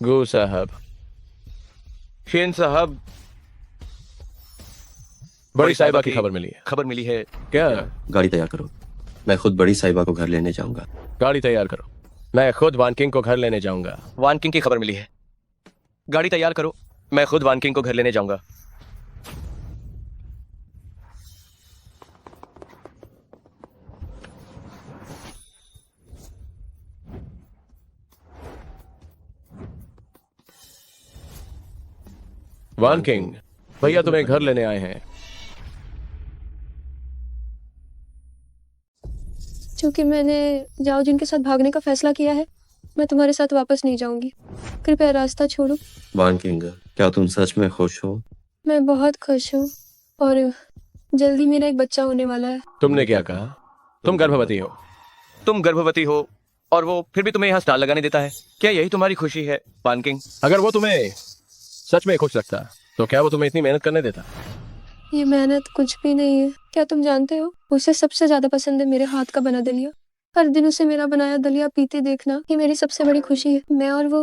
गो साहब। शेन साहब, बड़ी साहिबा की खबर मिली है। खबर मिली है। क्या? गाड़ी तैयार करो, मैं खुद बड़ी साहिबा को घर लेने जाऊंगा। गाड़ी तैयार करो, मैं खुद वान किंग को घर लेने जाऊंगा। वान किंग की खबर मिली है। गाड़ी तैयार करो, मैं खुद वान किंग को घर लेने जाऊंगा। वान किंग, भैया तुम्हें घर लेने आए हैं। क्योंकि मैंने जाओ जिनके साथ भागने का फैसला किया है, मैं तुम्हारे साथ वापस नहीं जाऊंगी। कृपया रास्ता छोड़ो। वान किंग, क्या तुम सच में खुश हो? मैं बहुत खुश हूँ और जल्दी मेरा एक बच्चा होने वाला है। तुमने क्या कहा? तुम गर्भवती हो? तुम गर्भवती हो और वो फिर भी तुम्हें यहाँ स्टार लगाने देता है। क्या यही तुम्हारी खुशी है वान किंग? अगर वो तुम्हें सच में खुश रखता तो क्या वो तुम्हें इतनी मेहनत करने देता? ये मेहनत कुछ भी नहीं है। क्या तुम जानते हो, उसे सबसे ज्यादा पसंद है मेरे हाथ का बना दलिया। हर दिन उसे मेरा बनाया दलिया पीते देखना ये मेरी सबसे बड़ी खुशी है। मैं और वो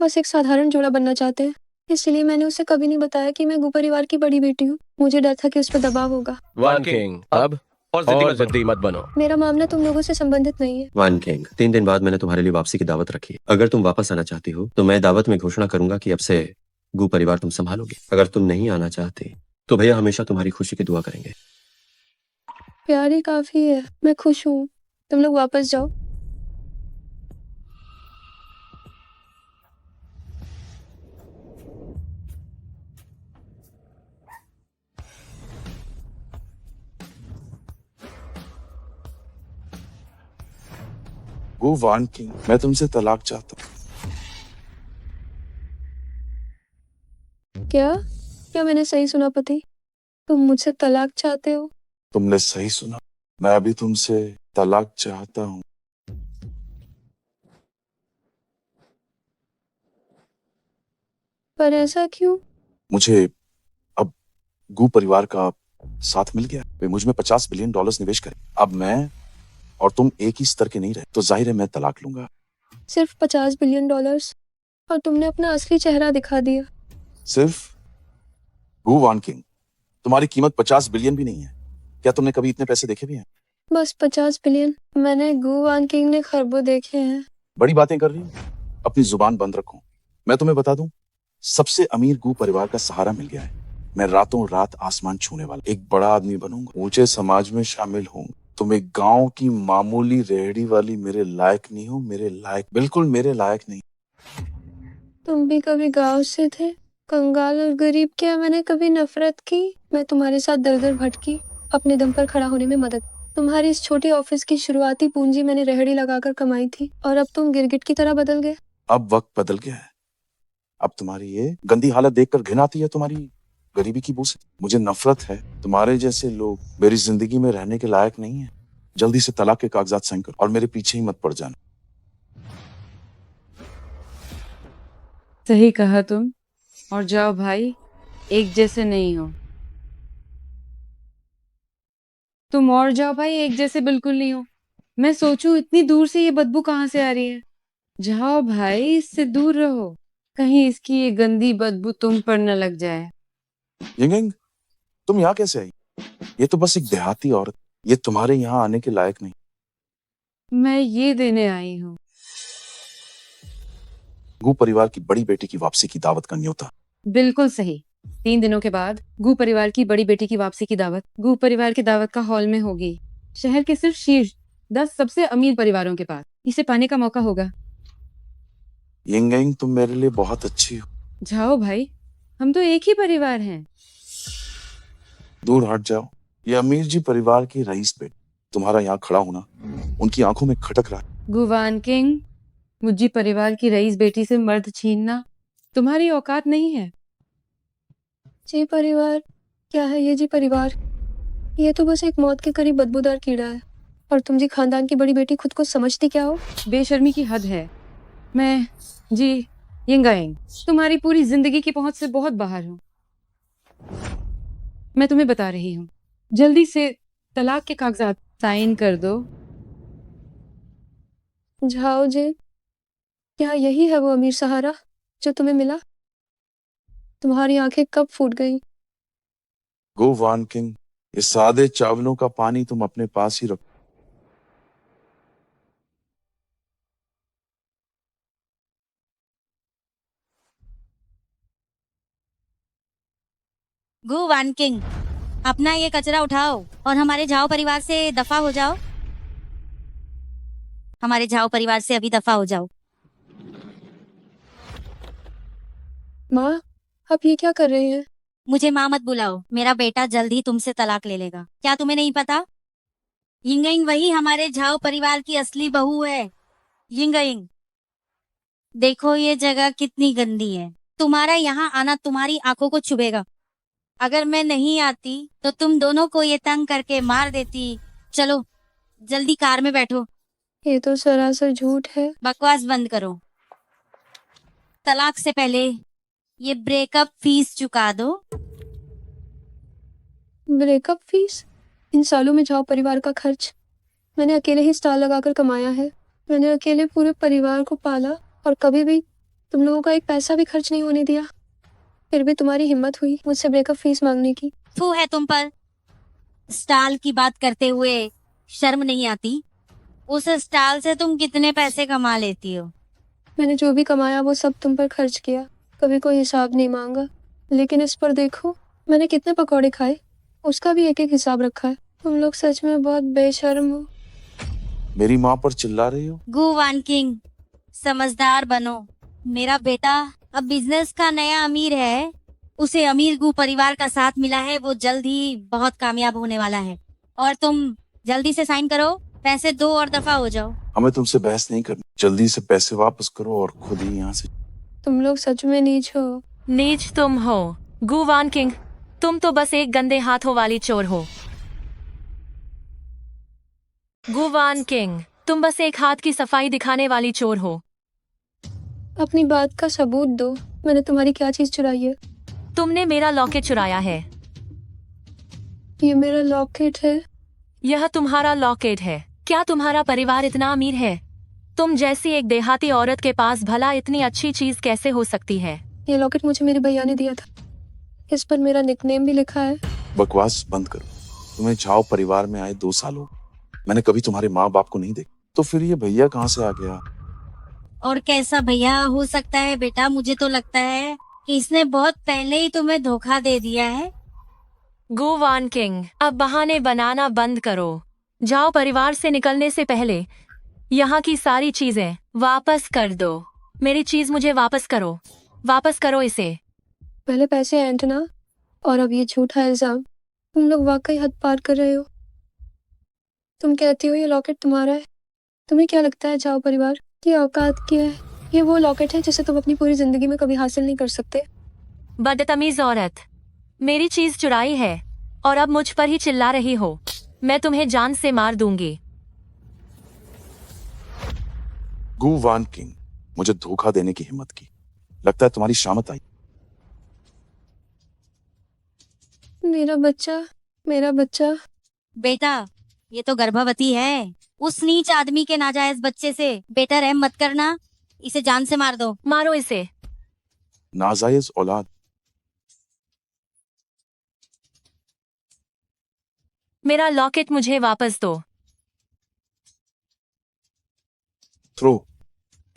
बस एक साधारण जोड़ा बनना चाहते हैं, इसलिए मैंने उसे कभी नहीं बताया कि मैं गु परिवार की बड़ी बेटी हूँ। मुझे डर था कि उस पर दबाव होगा। वान किंग, अब और और जिद्दी मत बनो। मेरा मामला तुम लोगों से संबंधित नहीं है। वान किंग, 3 दिन बाद मैंने तुम्हारे लिए वापसी की दावत रखी है। अगर तुम वापस आना चाहती हो तो मैं दावत में घोषणा करूंगा कि अब से गू परिवार तुम संभालोगे। अगर तुम नहीं आना चाहती तो भैया हमेशा तुम्हारी खुशी की दुआ करेंगे। प्यार ही काफी है। मैं खुश हूँ, तुम लोग वापस जाओ। गो वान किंग, मैं तुमसे तलाक चाहता हूँ। क्या क्या मैंने सही सुना पति? तुम मुझसे तलाक चाहते हो? तुमने सही सुना, मैं अभी तुमसे तलाक चाहता हूँ। पर ऐसा क्यों? मुझे अब गू परिवार का साथ मिल गया। वे मुझ में $50 बिलियन निवेश करें। अब मैं और तुम एक ही स्तर के नहीं रहे, तो जाहिर है मैं तलाक लूंगा। सिर्फ $50 बिलियन और तुमने अपना असली चेहरा दिखा दिया। सिर्फ गू वान किंग, तुम्हारी कीमत 50 बिलियन भी नहीं है। क्या तुमने कभी इतने पैसे देखे भी हैं? बस 50 बिलियन? मैंने गु वान किंग ने खरबों देखे हैं। बड़ी बातें कर रही हो, अपनी जुबान बंद रखो। मैं तुम्हें बता दूं, सबसे अमीर गू परिवार का सहारा मिल गया है। मैं रातों रात आसमान छूने वाला एक बड़ा आदमी बनूंगा, ऊंचे समाज में शामिल हूँ। तुम एक गांव की मामूली रेहड़ी वाली मेरे लायक नहीं हो। मेरे लायक, बिल्कुल मेरे लायक नहीं। तुम भी कभी गांव से थे, कंगाल और गरीब। क्या मैंने कभी नफरत की? मैं तुम्हारे साथ दर दर भटकी, अपने दम पर खड़ा होने में मदद। तुम्हारी इस छोटे ऑफिस की शुरुआती पूंजी मैंने रेहड़ी लगाकर कमाई थी, और अब तुम गिरगिट की तरह बदल गए। अब वक्त बदल गया है। अब तुम्हारी ये गंदी हालत देखकर घिन आती है, तुम्हारी गरीबी की बू से। मुझे नफरत है। तुम्हारे जैसे लोग मेरी जिंदगी में रहने के लायक नहीं है। जल्दी से तलाक के कागजात साइन करो और मेरे पीछे ही मत पड़ जाना। सही कहा तुम। और जाओ भाई, एक जैसे नहीं हो तुम। और जाओ भाई, एक जैसे बिल्कुल नहीं हो। मैं सोचूं इतनी दूर से ये बदबू कहाँ से आ रही है। जाओ भाई, इससे दूर रहो, कहीं इसकी ये गंदी बदबू तुम पर न लग जाए। यिंग, तुम यहाँ कैसे आई? ये तो बस एक देहाती औरत, ये तुम्हारे यहाँ आने के लायक नहीं। मैं ये देने आई हूँ। गू परिवार की बड़ी बेटी की वापसी की दावत का न्योता। बिल्कुल सही। 3 दिनों के बाद गू परिवार की बड़ी बेटी की वापसी की दावत गू परिवार की दावत का हॉल में होगी। शहर के सिर्फ शीर्ष 10 सबसे अमीर परिवारों के पास इसे पाने का मौका होगा। यिंग, तुम मेरे लिए बहुत अच्छी हो। जाओ भाई, हम तो एक ही परिवार हैं। दूर हट जाओ। ये अमीर जी परिवार की रईस बेटी, तुम्हारा यहाँ खड़ा होना उनकी आंखों में खटक रहा है। गुवान किंग, मुझी परिवार की रईस बेटी से मर्द छीनना तुम्हारी औकात नहीं है। जी परिवार? क्या है ये जी परिवार? ये तो बस एक मौत के करीब बदबूदार कीड़ा है। और तुम जी खानदान की बड़ी बेटी खुद को समझती क्या हो? बेशर्मी की हद है। मैं जी यिंगायिंग तुम्हारी पूरी जिंदगी की पहुंच से बहुत बाहर हूँ। मैं तुम्हें बता रही हूँ, जल्दी से तलाक के कागजात साइन कर दो। झाओ जी, क्या यही है वो अमीर सहारा जो तुम्हें मिला, तुम्हारी आंखें कब फूट गई। गो वान किंग, ये सादे चावलों का पानी तुम अपने पास ही रखो। गो वान किंग, अपना ये कचरा उठाओ और हमारे झाओ परिवार से दफा हो जाओ। हमारे झाओ परिवार से अभी दफा हो जाओ। माँ, आप ये क्या कर रहे हैं। मुझे माँ मत बुलाओ, मेरा बेटा जल्द ही तुमसे तलाक ले लेगा। क्या तुम्हें नहीं पता? यिंगयिंग वही हमारे झाओ परिवार की असली बहू है। यिंगयिंग, देखो ये जगह कितनी गंदी है। तुम्हारा यहाँ आना तुम्हारी आंखों को चुभेगा। अगर मैं नहीं आती तो तुम दोनों को ये तंग करके मार देती। चलो जल्दी कार में बैठो। ये तो सरासर झूठ है। बकवास बंद करो। तलाक से पहले ये ब्रेकअप फीस चुका दो। Breakup fees? इन सालों में जाओ परिवार का खर्च मैंने अकेले ही स्टाल लगाकर कमाया है। मैंने अकेले पूरे परिवार को पाला और कभी भी तुम लोगों का एक पैसा भी खर्च नहीं होने दिया। फिर भी तुम्हारी हिम्मत हुई मुझसे ब्रेकअप फीस मांगने की। थू है तुम पर। स्टाल की बात करते हुए शर्म नहीं आती? उस स्टाल से तुम कितने पैसे कमा लेती हो? मैंने जो भी कमाया वो सब तुम पर खर्च किया, कभी कोई हिसाब नहीं मांगा। लेकिन इस पर देखो, मैंने कितने पकौड़े खाए, उसका भी एक एक हिसाब रखा है। तुम लोग सच में बहुत बेशर्म हो। मेरी माँ पर चिल्ला रही हो? गो वान किंग, समझदार बनो। मेरा बेटा अब बिजनेस का नया अमीर है। उसे अमीर गु परिवार का साथ मिला है। वो जल्द ही बहुत कामयाब होने वाला है। और तुम जल्दी से साइन करो, पैसे दो और दफा हो जाओ। हमें तुमसे बहस नहीं करनी, जल्दी से पैसे वापस करो और खुद ही यहाँ से। तुम लोग सच में नीच हो। नीच तुम हो गुवान किंग, तुम तो बस एक गंदे हाथों वाली चोर हो। गुवान किंग, तुम बस एक हाथ की सफाई दिखाने वाली चोर हो। अपनी बात का सबूत दो, मैंने तुम्हारी क्या चीज चुराई है। तुमने मेरा लॉकेट चुराया है। ये मेरा लॉकेट है। यह तुम्हारा लॉकेट है। क्या तुम्हारा परिवार इतना अमीर है? तुम जैसी एक देहाती औरत के पास भला इतनी अच्छी चीज कैसे हो सकती है? ये लॉकेट मुझे मेरे भैया ने दिया था। इस पर मेरा निकनेम भी लिखा है। बकवास बंद करो। तुम्हें झाओ परिवार में आए 2 साल हो, मैंने कभी तुम्हारे माँ बाप को नहीं देखा, तो फिर ये भैया कहाँ से आ गया? और कैसा भैया हो सकता है बेटा? मुझे तो लगता है कि इसने बहुत पहले ही तुम्हें धोखा दे दिया है। गुवान किंग, अब बहाने बनाना बंद करो। जाओ परिवार से निकलने से पहले यहाँ की सारी चीजें वापस कर दो। मेरी चीज मुझे वापस करो। वापस करो इसे। पहले पैसे एंटना और अब ये झूठा इल्जाम। तुम लोग वाकई हद पार कर रहे हो। तुम कहती हो ये लॉकेट तुम्हारा है। तुम्हें क्या लगता है जाओ परिवार की औकात क्या है? ये वो लॉकेट है जिसे तुम अपनी पूरी जिंदगी में कभी हासिल नहीं कर सकते। बदतमीज औरत, मेरी चीज चुराई है और अब मुझ पर ही चिल्ला रही हो। मैं तुम्हें जान से मार दूंगी। गु वान किंग, मुझे धोखा देने की हिम्मत की। लगता है तुम्हारी शामत आई। मेरा बच्चा, मेरा बच्चा। बेटा ये तो गर्भवती है। उस नीच आदमी के नाजायज बच्चे से बेटा रहम मत करना। इसे जान से मार दो। मारो इसे। नाजायज औलाद। मेरा लॉकेट मुझे वापस दो। थ्रो।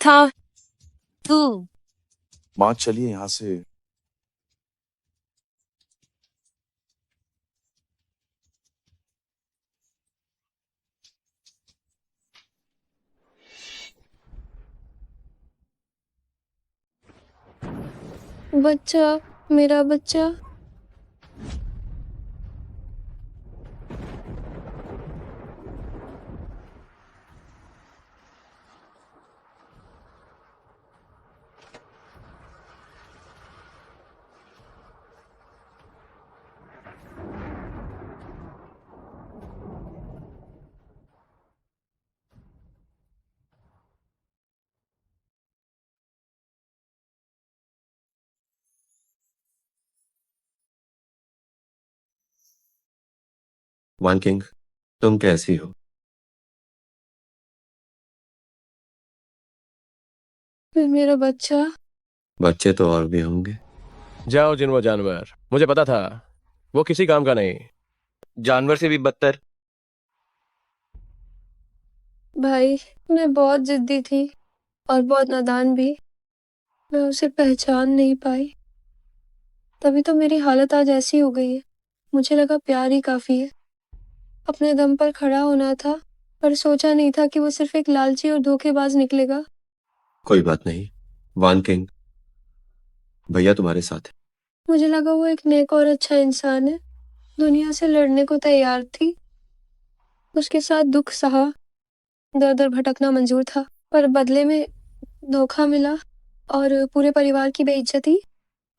था। तू माँ चलिए यहाँ से। बच्चा, मेरा बच्चा। वान किंग, तुम कैसी हो? फिर मेरा बच्चा। बच्चे तो और भी होंगे। जाओ जिन वो जानवर, मुझे पता था वो किसी काम का नहीं। जानवर से भी बदतर। भाई, मैं बहुत जिद्दी थी और बहुत नादान भी। मैं उसे पहचान नहीं पाई, तभी तो मेरी हालत आज ऐसी हो गई है। मुझे लगा प्यार ही काफी है, अपने दम पर खड़ा होना था, पर सोचा नहीं था कि वो सिर्फ एक लालची और धोखेबाज निकलेगा। कोई बात नहीं वान किंग, भैया तुम्हारे साथ है। मुझे लगा वो एक नेक और अच्छा इंसान है, दुनिया से लड़ने को तैयार थी। उसके साथ दुख सहा, दर दर भटकना मंजूर था, पर बदले में धोखा मिला और पूरे परिवार की बेइज्जती।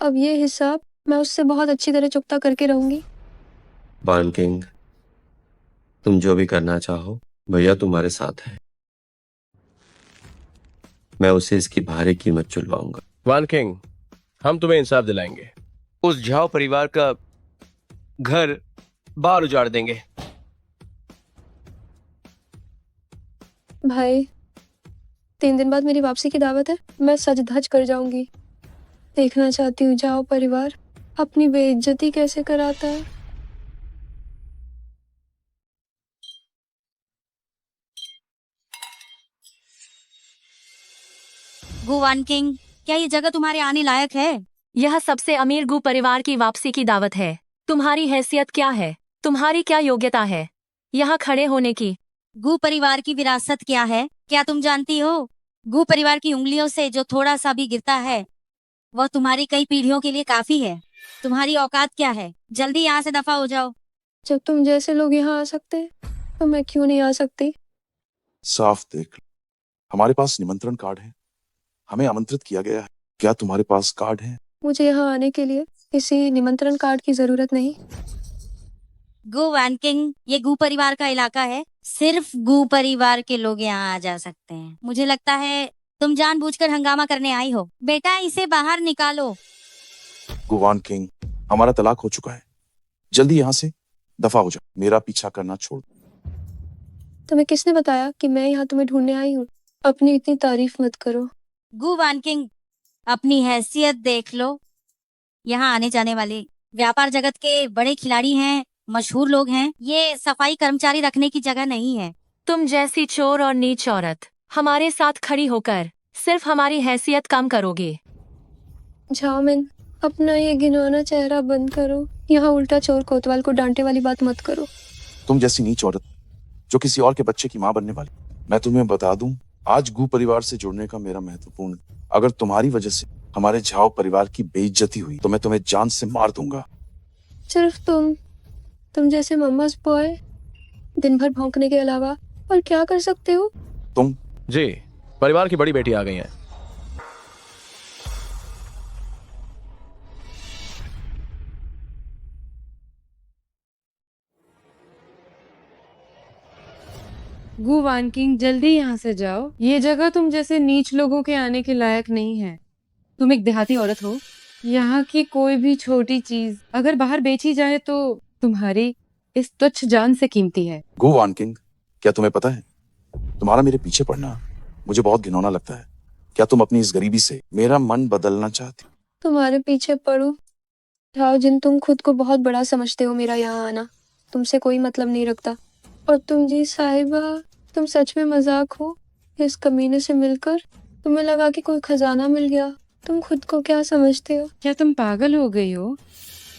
अब ये हिसाब मैं उससे बहुत अच्छी तरह चुकता करके रहूंगी। वान किंग, तुम जो भी करना चाहो, भैया तुम्हारे साथ है। मैं उसे इसकी भारी कीमत चुलवाऊंगा। वान किंग, हम तुम्हें इंसाफ दिलाएंगे। उस झाओ परिवार का घर बाहर उजाड़ देंगे। भाई, 3 दिन बाद मेरी वापसी की दावत है। मैं सज धज कर जाऊंगी। देखना चाहती हूँ जाओ परिवार अपनी बेइज्जती कैसे कराता है। गुवान किंग, क्या ये जगह तुम्हारे आने लायक है? यह सबसे अमीर गु परिवार की वापसी की दावत है। तुम्हारी हैसियत क्या है? तुम्हारी क्या योग्यता है यहाँ खड़े होने की? गु परिवार की विरासत क्या है, क्या तुम जानती हो? गु परिवार की उंगलियों से जो थोड़ा सा भी गिरता है वह तुम्हारी कई पीढ़ियों के लिए काफी है। तुम्हारी औकात क्या है? जल्दी यहाँ से दफा हो जाओ। जब तुम जैसे लोग यहाँ आ सकते हैं, तो मैं क्यों नहीं आ सकती? साफ देख लो, हमारे पास निमंत्रण कार्ड है, हमें आमंत्रित किया गया है। क्या तुम्हारे पास कार्ड है? मुझे यहाँ आने के लिए किसी निमंत्रण कार्ड की जरूरत नहीं। गु वैन किंग, ये गु परिवार का इलाका है, सिर्फ गु परिवार के लोग यहाँ आ जा सकते हैं। मुझे लगता है तुम जानबूझकर हंगामा करने आई हो। बेटा, इसे बाहर निकालो। गुवान किंग, हमारा तलाक हो चुका है, जल्दी यहाँ से दफा हो जाओ। मेरा पीछा करना छोड़। तुम्हें किसने बताया कि मैं यहाँ तुम्हें ढूंढने आई हूँ? अपनी इतनी तारीफ मत करो। गु वैन किंग, अपनी हैसियत देख लो। यहाँ आने जाने वाले व्यापार जगत के बड़े खिलाड़ी हैं, मशहूर लोग हैं। ये सफाई कर्मचारी रखने की जगह नहीं है। तुम जैसी चोर और नीच औरत हमारे साथ खड़ी होकर सिर्फ हमारी हैसियत कम करोगे। झाओमिन, अपना ये घिनौना चेहरा बंद करो। यहाँ उल्टा चोर कोतवाल को डांटे वाली बात मत करो। तुम जैसी नीच औरत जो किसी और के बच्चे की माँ बनने वाली। मैं तुम्हें बता दूं, आज गु परिवार से जुड़ने का मेरा महत्वपूर्ण, अगर तुम्हारी वजह से हमारे झाओ परिवार की बेइज्जती हुई तो मैं तुम्हें जान से मार दूंगा। सिर्फ तुम जैसे मम्मस बॉय दिन भर भौंकने के अलावा और क्या कर सकते हो? तुम जी, परिवार की बड़ी बेटी आ गई है। गु वान किंग, जल्दी यहाँ से जाओ। ये जगह तुम जैसे नीच लोगों के आने के लायक नहीं है। तुम एक देहाती औरत हो। यहाँ की कोई भी छोटी चीज अगर बाहर बेची जाए तो तुम्हारी इस तुच्छ जान से कीमती है। गुवान किंग, क्या तुम्हें पता है, तुम्हारा मेरे पीछे पड़ना मुझे बहुत घिनौना लगता है। क्या तुम अपनी इस गरीबी से मेरा मन बदलना चाहती? तुम्हारे पीछे पड़ो जाओ जिन, तुम खुद को बहुत बड़ा समझते हो। मेरा यहाँ आना तुमसे कोई मतलब नहीं रखता। और तुम जी साहिबा, तुम सच में मजाक हो? इस कमीने से मिलकर तुम्हें लगा कि कोई खजाना मिल गया। तुम खुद को क्या समझते हो? क्या तुम पागल हो गई हो?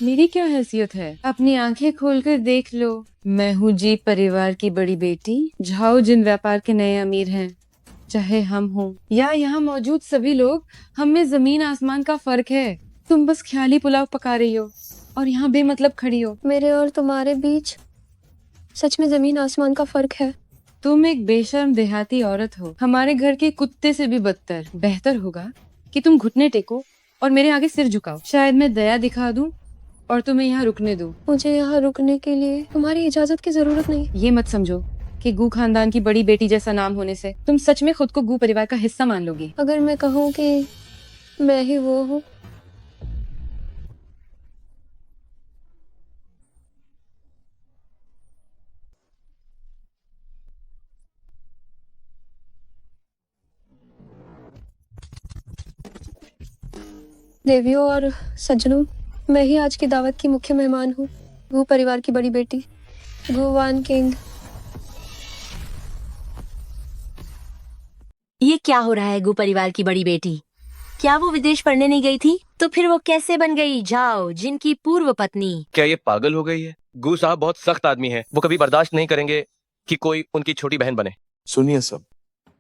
मेरी क्या हैसियत है? अपनी आंखें खोलकर देख लो। मैं हूँ जी परिवार की बड़ी बेटी। झाओ जिन व्यापार के नए अमीर हैं। चाहे हम हों या यहाँ मौजूद सभी लोग, हम में जमीन आसमान का फर्क है। तुम बस ख्याली पुलाव पका रही हो और यहाँ बेमतलब खड़ी हो। मेरे और तुम्हारे बीच सच में जमीन आसमान का फर्क है। तुम एक बेशर्म देहाती औरत हो, हमारे घर के कुत्ते से भी बदतर। बेहतर होगा कि तुम घुटने टेको और मेरे आगे सिर झुकाओ। शायद मैं दया दिखा दूं और तुम्हें यहाँ रुकने दूं। मुझे यहाँ रुकने के लिए तुम्हारी इजाजत की जरूरत नहीं। ये मत समझो कि गु खानदान की बड़ी बेटी जैसा नाम होने से तुम सच में खुद को गु परिवार का हिस्सा मान लोगी। अगर मैं कहूँ कि मैं ही वो हूँ, देवियों और सज्जनों, मैं ही आज की दावत की मुख्य मेहमान हूँ। गू परिवार की बड़ी बेटी, गू वान किंग। ये क्या हो रहा है गु परिवार की बड़ी बेटी? क्या वो विदेश पढ़ने नहीं गई थी? तो फिर वो कैसे बन गई जाओ जिनकी पूर्व पत्नी? क्या ये पागल हो गई है? गू साहब बहुत सख्त आदमी है, वो कभी बर्दाश्त नहीं करेंगे कि कोई उनकी छोटी बहन बने। सुनिए सब,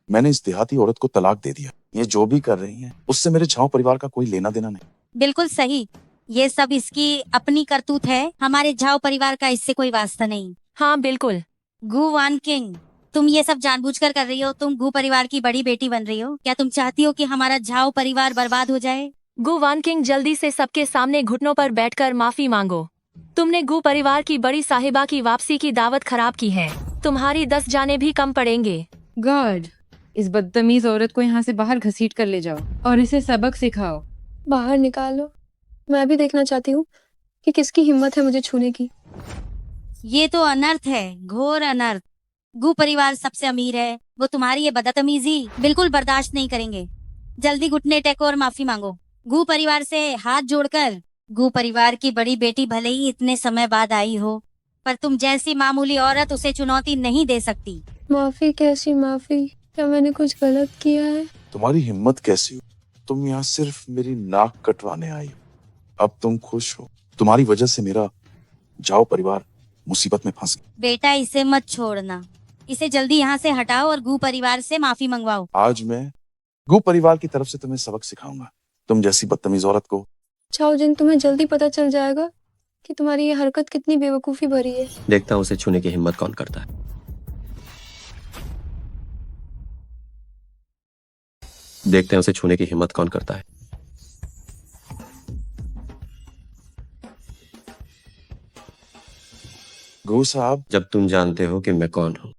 मैंने इस देहाती औरत को तलाक दे दिया। ये जो भी कर रही है उससे मेरे झाओ परिवार का कोई लेना देना नहीं। बिल्कुल सही, ये सब इसकी अपनी करतूत है, हमारे झाओ परिवार का इससे कोई वास्ता नहीं। हाँ बिल्कुल। गू वान किंग, तुम ये सब जानबूझकर कर रही हो। तुम गू परिवार की बड़ी बेटी बन रही हो। क्या तुम चाहती हो कि हमारा झाओ परिवार बर्बाद हो जाए? गु वान किंग, जल्दी से सबके सामने घुटनों पर बैठकर माफी मांगो। तुमने गु परिवार की बड़ी साहिबा की वापसी की दावत खराब की है। तुम्हारी 10 जाने भी कम पड़ेंगे। गॉड, इस बदतमीज औरत को यहाँ से बाहर घसीट कर ले जाओ और इसे सबक सिखाओ। बाहर निकालो, मैं भी देखना चाहती हूँ कि किसकी हिम्मत है मुझे छूने की। ये तो अनर्थ है, घोर अनर्थ। गू परिवार सबसे अमीर है, वो तुम्हारी ये बदतमीजी बिल्कुल बर्दाश्त नहीं करेंगे। जल्दी घुटने टेको और माफी मांगो। गू परिवार से हाथ जोड़कर। गू परिवार की बड़ी बेटी भले ही इतने समय बाद आई हो, पर तुम जैसी मामूली औरत उसे चुनौती नहीं दे सकती। माफी? कैसी माफी? क्या मैंने कुछ गलत किया है? तुम्हारी हिम्मत कैसी हो? तुम यहाँ सिर्फ मेरी नाक कटवाने आई हो। अब तुम खुश हो? तुम्हारी वजह से मेरा झाओ परिवार मुसीबत में फंस गया। बेटा, इसे मत छोड़ना, इसे जल्दी यहाँ से हटाओ और गू परिवार से माफी मंगवाओ। आज मैं गू परिवार की तरफ से तुम्हें सबक सिखाऊंगा। तुम जैसी बदतमीज औरत को। चाओ जिन, तुम्हें जल्दी पता चल जाएगा कि तुम्हारी ये हरकत कितनी बेवकूफी भरी है। देखता हूँ उसे छूने की हिम्मत कौन करता है। देखते हैं उसे छूने की हिम्मत कौन करता है। गू साहब, जब तुम जानते हो कि मैं कौन हूं,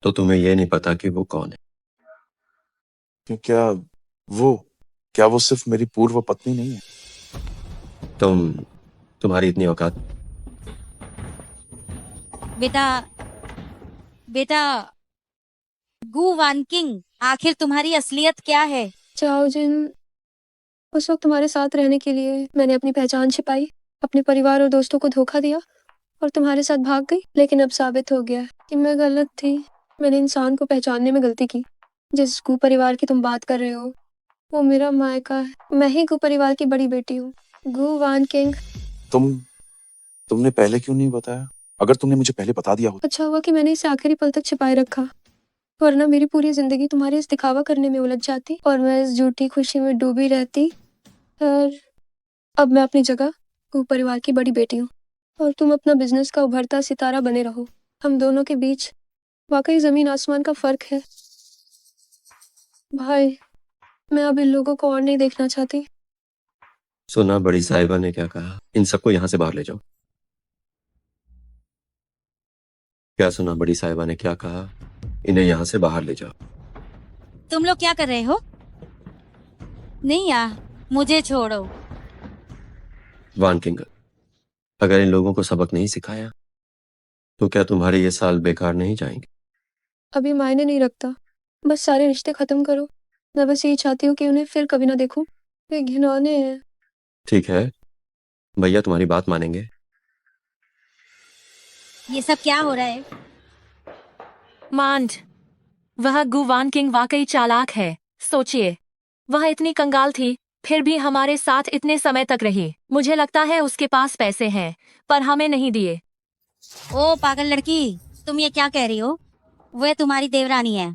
तो तुम्हें यह नहीं पता कि वो कौन है। क्या वो सिर्फ मेरी पूर्व पत्नी नहीं है? तुम्हारी इतनी औकात? बेटा गू वान किंग, आखिर तुम्हारी असलियत क्या है? चाओ जिन, उस वक्त तुम्हारे साथ रहने के लिए मैंने अपनी पहचान छिपाई, अपने परिवार और दोस्तों को धोखा दिया और तुम्हारे साथ भाग गई। लेकिन अब साबित हो गया कि मैं गलत थी। मैंने इंसान को पहचानने में गलती की। जिस गू परिवार की तुम बात कर रहे हो वो मेरा मायका है। मैं ही गू परिवार की बड़ी बेटी हूँ, गू वान किंग। तुमने पहले क्यों नहीं बताया? अगर तुमने मुझे पहले बता दिया होता। अच्छा हुआ कि मैंने इसे आखिरी पल तक छिपाए रखा, वरना मेरी पूरी जिंदगी तुम्हारे इस दिखावा करने में उलझ जाती और मैं इस झूठी खुशी में डूबी रहती। और अब मैं अपनी जगह गू परिवार की बड़ी बेटी हूँ और तुम अपना बिजनेस का उभरता सितारा बने रहो। हम दोनों के बीच वाकई जमीन आसमान का फर्क है। भाई, मैं अब इन लोगों को और नहीं देखना चाहती। सुना बड़ी साहिबा ने क्या कहा? इन सबको यहां से बाहर ले जाओ। क्या सुना बड़ी साहिबा ने क्या कहा? इन्हें यहां से बाहर ले जाओ। तुम लोग क्या कर रहे हो? नहीं यार, मुझे छोड़ो। वान किंग, अगर इन लोगों को सबक नहीं सिखाया तो क्या तुम्हारे ये साल बेकार नहीं जाएंगे? अभी मायने नहीं रखता, बस सारे रिश्ते खत्म करो। मैं बस यही चाहती हूँ कि उन्हें फिर कभी ना देखूं। वे घिनौने हैं। ठीक है, भैया तुम्हारी बात मानेंगे। ये सब क्या हो रहा है? मांड, वह गु वान किंग वाकई चालाक है। सोचिए, वह इतनी कंगाल थी फिर भी हमारे साथ इतने समय तक रही। मुझे लगता है उसके पास पैसे हैं पर हमें नहीं दिए। ओ पागल लड़की, तुम ये क्या कह रही हो? वह तुम्हारी देवरानी है।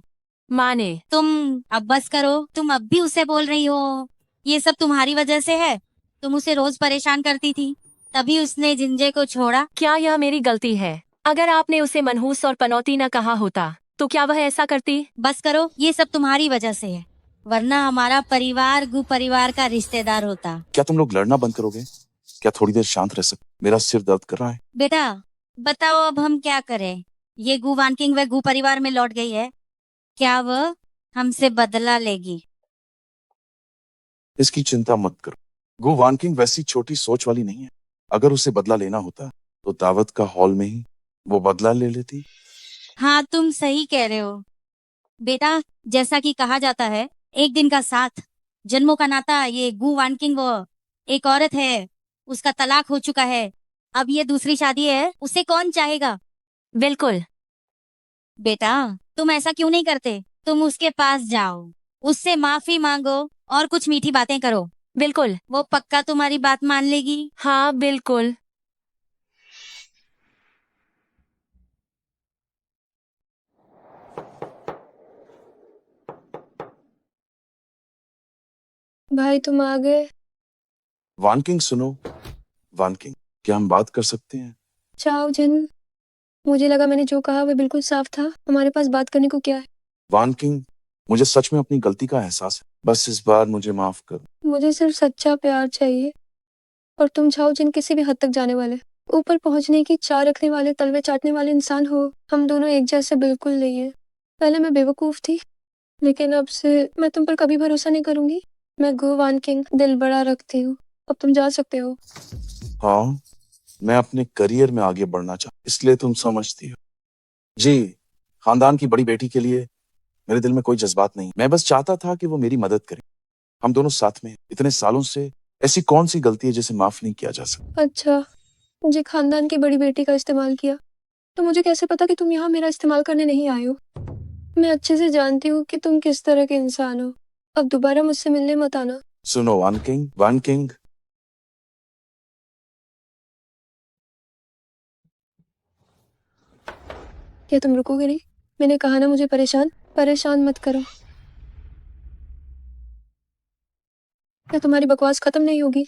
माने, तुम अब बस करो। तुम अब भी उसे बोल रही हो। ये सब तुम्हारी वजह से है। तुम उसे रोज परेशान करती थी, तभी उसने जिंजे को छोड़ा। क्या यह मेरी गलती है? अगर आपने उसे मनहूस और पनौती न कहा होता तो क्या वह ऐसा करती? बस करो, ये सब तुम्हारी वजह से है, वरना हमारा परिवार गु परिवार का रिश्तेदार होता। क्या तुम लोग लड़ना बंद करोगे? क्या थोड़ी देर शांत रह सकते? मेरा सिर दर्द कर रहा है। बेटा बताओ, अब हम क्या करें? ये गु वान किंग वह गु परिवार में लौट गई है, क्या वह हमसे बदला लेगी? इसकी चिंता मत करो। गु वान किंग वैसी छोटी सोच वाली नहीं है। अगर उसे बदला लेना होता तो दावत का हॉल में ही वो बदला ले लेती। हाँ, तुम सही कह रहे हो बेटा। जैसा कि कहा जाता है, एक दिन का साथ जन्मों का नाता, ये गु वानकिंग वो एक औरत है, उसका तलाक हो चुका है, अब ये दूसरी शादी है, उसे कौन चाहेगा? बिल्कुल। बेटा, तुम ऐसा क्यों नहीं करते? तुम उसके पास जाओ, उससे माफी मांगो और कुछ मीठी बातें करो। बिल्कुल। वो पक्का तुम्हारी बात मान लेगी। हाँ बिल्कुल। भाई तुम आ गए। वानकिंग सुनो, वानकिंग, क्या हम बात कर सकते हैं? चाओ जिन, मुझे लगा मैंने जो कहा वो बिल्कुल साफ था। हमारे पास बात करने को क्या है? वानकिंग, मुझे सच में अपनी गलती का एहसास है, बस इस बार मुझे माफ कर। मुझे सिर्फ सच्चा प्यार चाहिए। और तुम चाओ जिन किसी भी हद तक जाने वाले, ऊपर पहुंचने की चाह रखने वाले, तलवे चाटने वाले इंसान हो। हम दोनों एक जैसे बिल्कुल नहीं है। पहले मैं बेवकूफ थी, लेकिन अब से मैं तुम पर कभी भरोसा नहीं करूंगी। मैं गो वानकिंग दिल बड़ा रखती हूँ। अब तुम जा सकते हो। हाँ, मैं अपने करियर में आगे बढ़ना चाहता, इसलिए तुम समझती हो। जी, खानदान की बड़ी बेटी के लिए मेरे दिल में कोई जज्बात नहीं, मैं बस चाहता था कि वो मेरी मदद करे। हम दोनों साथ में इतने सालों से, ऐसी कौन सी गलती है जिसे माफ नहीं किया जा सकता? अच्छा, जी, खानदान की बड़ी बेटी का इस्तेमाल किया। तो मुझे कैसे पता कि तुम यहाँ मेरा इस्तेमाल करने नहीं आए हो? मैं अच्छे से जानती हूँ कि तुम किस तरह के इंसान हो। अब दोबारा मुझसे मिलने मत आना। सुनो वानकिंग, वानकिंग, क्या तुम रुकोगे नहीं? मैंने कहा ना, मुझे परेशान मत करो। क्या तुम्हारी बकवास खत्म नहीं होगी?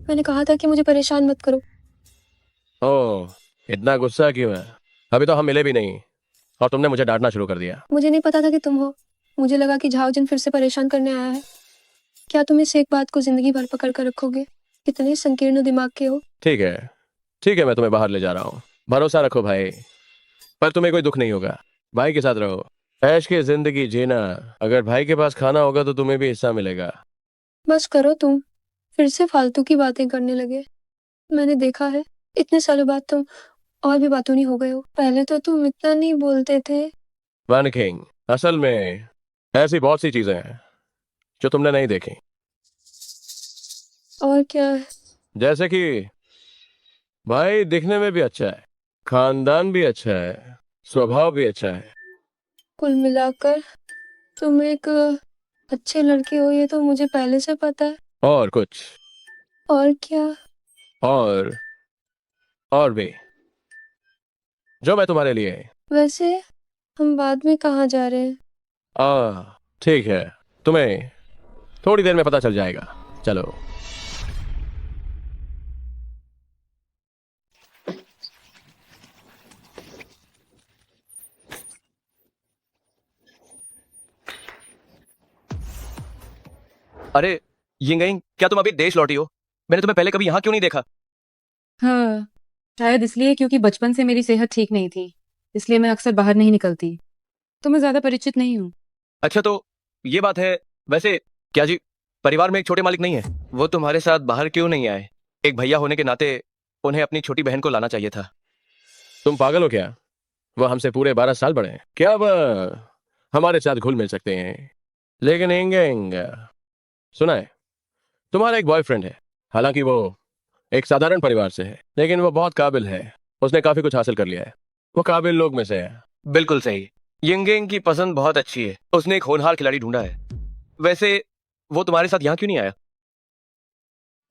मैंने कहा था कि मुझे परेशान मत करो। ओह, इतना गुस्सा क्यों है? अभी तो हम मिले भी नहीं और तुमने मुझे डांटना शुरू कर दिया। मुझे नहीं पता था कि तुम हो। मुझे लगा कि झाओजिन फिर से परेशान करने आया है। क्या तुम इस एक बात को जिंदगी भर पकड़ कर रखोगे? कितने संकीर्ण दिमाग के हो। ठीक है, ठीक है, मैं तुम्हें बाहर ले जा रहा हूँ। भरोसा रखो भाई, पर तुम्हें कोई दुख नहीं होगा। भाई के साथ रहो, ऐश की जिंदगी जीना। अगर भाई के पास खाना होगा तो तुम्हें भी हिस्सा मिलेगा। बस करो तुम, फिर से फालतू की बातें करने लगे। मैंने देखा है, इतने सालों बाद तुम और भी बातूनी हो गए हो। पहले तो तुम इतना नहीं बोलते थे। वन किंग, असल में ऐसी बहुत सी चीजें हैं जो तुमने नहीं देखी। और क्या है? जैसे कि भाई दिखने में भी अच्छा है, खानदान भी अच्छा है, स्वभाव भी अच्छा है। कुल मिलाकर तुम एक अच्छे लड़के हो, ये तो मुझे पहले से पता है। और कुछ, और क्या? और और भी, जो मैं तुम्हारे लिए। वैसे हम बाद में कहाँ जा रहे हैं? ठीक है, तुम्हें थोड़ी देर में पता चल जाएगा। चलो। अरे यिंगयिंग, क्या तुम अभी देश लौटी हो? मैंने तुम्हें पहले कभी यहाँ क्यों नहीं देखा? हाँ, शायद इसलिए क्योंकि बचपन से मेरी सेहत ठीक नहीं थी, इसलिए मैं अक्सर बाहर नहीं निकलती, तो मैं ज्यादा परिचित नहीं हूँ। अच्छा, तो ये बात है। वैसे क्या जी, परिवार में एक छोटे मालिक नहीं है? वो तुम्हारे साथ बाहर क्यों नहीं आए? एक भैया होने के नाते उन्हें अपनी छोटी बहन को लाना चाहिए था। तुम पागल हो क्या? वह हमसे पूरे 12 साल बड़े हैं। क्या वह हमारे साथ घुल मिल सकते हैं? लेकिन इंग सुना है, तुम्हारा एक बॉयफ्रेंड है। हालांकि वो एक साधारण परिवार से है, लेकिन वो बहुत काबिल है। उसने काफी कुछ हासिल कर लिया है। वो काबिल लोग में से है। बिल्कुल सही। यिंगयिंग की पसंद बहुत अच्छी है, उसने एक होनहार खिलाड़ी ढूंढा है। वैसे वो तुम्हारे साथ यहाँ क्यों नहीं आया?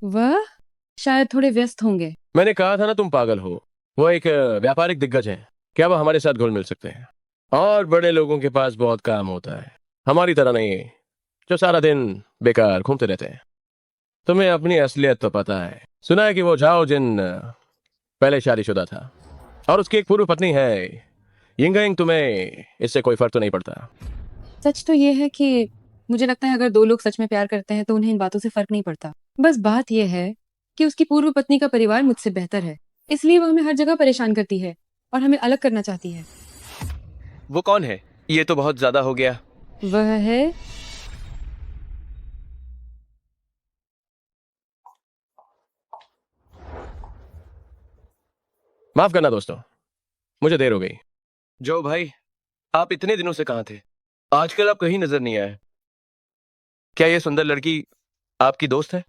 वह शायद थोड़े व्यस्त होंगे। मैंने कहा था ना, तुम पागल हो। वो एक व्यापारिक दिग्गज है। क्या वो हमारे साथ घुल मिल सकते हैं? और बड़े लोगों के पास बहुत काम होता है, हमारी तरह नहीं, जो सारा दिन बेकार घूमते रहते हैं। तुम्हें अपनी असलियत तो पता है। सुना है कि वो जाओ जिन पहले शादीशुदा था और उसकी एक पूर्व पत्नी है। यिंगयिंग, तुम्हें इससे कोई फर्क तो नहीं पड़ता? सच तो ये है कि मुझे लगता है अगर दो लोग सच में प्यार करते हैं तो उन्हें इन बातों से फर्क नहीं पड़ता। बस बात यह है कि उसकी पूर्व पत्नी का परिवार मुझसे बेहतर है, इसलिए वो हमें हर जगह परेशान करती है और हमें अलग करना चाहती है। वो कौन है? ये तो बहुत ज्यादा हो गया। वह है माफ करना दोस्तों, मुझे देर हो गई। जो भाई, आप इतने दिनों से कहाँ थे? आजकल आप कहीं नजर नहीं आए। क्या ये सुंदर लड़की आपकी दोस्त है?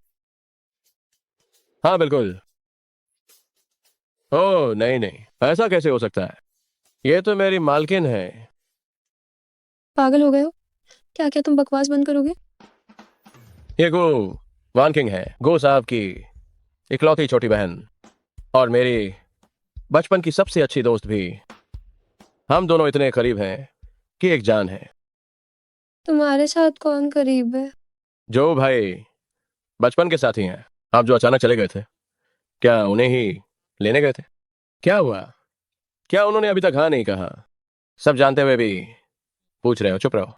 हाँ बिल्कुल। ओह नहीं नहीं, ऐसा कैसे हो सकता है? ये तो मेरी मालकिन है। पागल हो गए हो क्या? क्या तुम बकवास बंद करोगे? ये गो वान किंग है, गो साहब की इकलौती छोटी बहन और मेरी बचपन की सबसे अच्छी दोस्त भी। हम दोनों इतने करीब हैं कि एक जान है। तुम्हारे साथ कौन करीब है? जो भाई बचपन के साथी हैं। आप जो अचानक चले गए थे, क्या उन्हें ही लेने गए थे? क्या हुआ? क्या उन्होंने अभी तक हाँ नहीं कहा? सब जानते हुए भी पूछ रहे हो? चुप रहो।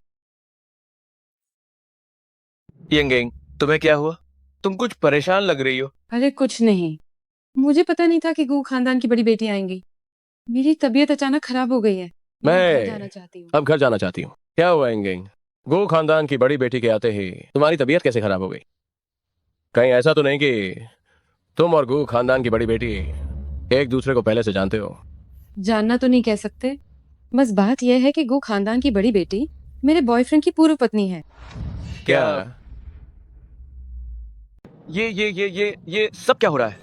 यंगेंग, तुम्हें क्या हुआ? तुम कुछ परेशान लग रही हो। अरे कुछ नहीं, मुझे पता नहीं था कि गू खानदान की बड़ी बेटी आएंगी। मेरी तबीयत अचानक खराब हो गई है। घर जाना मैं चाहती हूँ। अब घर जाना चाहती हूँ। क्या हुआ एंगेंग? गो खानदान की बड़ी बेटी के आते ही तुम्हारी तबीयत कैसे खराब हो गई? कहीं ऐसा तो नहीं कि तुम और गो खानदान की बड़ी बेटी एक दूसरे को पहले से जानते हो? जानना तो नहीं कह सकते, बस बात यह है कि गू खानदान की बड़ी बेटी मेरे बॉयफ्रेंड की पूर्व पत्नी है। क्या? ये सब क्या हो रहा है?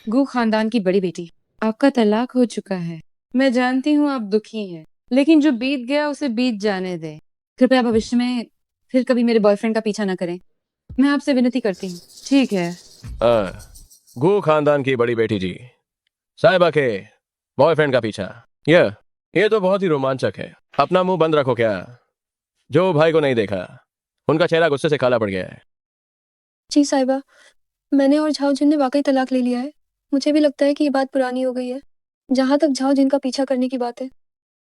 गू खानदान की बड़ी बेटी, आपका तलाक हो चुका है। मैं जानती हूँ आप दुखी हैं, लेकिन जो बीत गया उसे बीत जाने दें। कृपया भविष्य में फिर कभी मेरे बॉयफ्रेंड का पीछा न करें। मैं आपसे विनती करती हूँ। ठीक है। गो खानदान की बड़ी बेटी जी, साहिबा के बॉयफ्रेंड का पीछा। ये तो बहुत ही रोमांचक है। अपना मुंह बंद रखो। क्या जो भाई को नहीं देखा, उनका चेहरा गुस्से से काला पड़ गया है। जी साहिबा, मैंने और झाओ जिन ने वाकई तलाक ले लिया है। मुझे भी लगता है कि ये बात पुरानी हो गई है। जहाँ तक झाओ जिन का पीछा करने की बात है,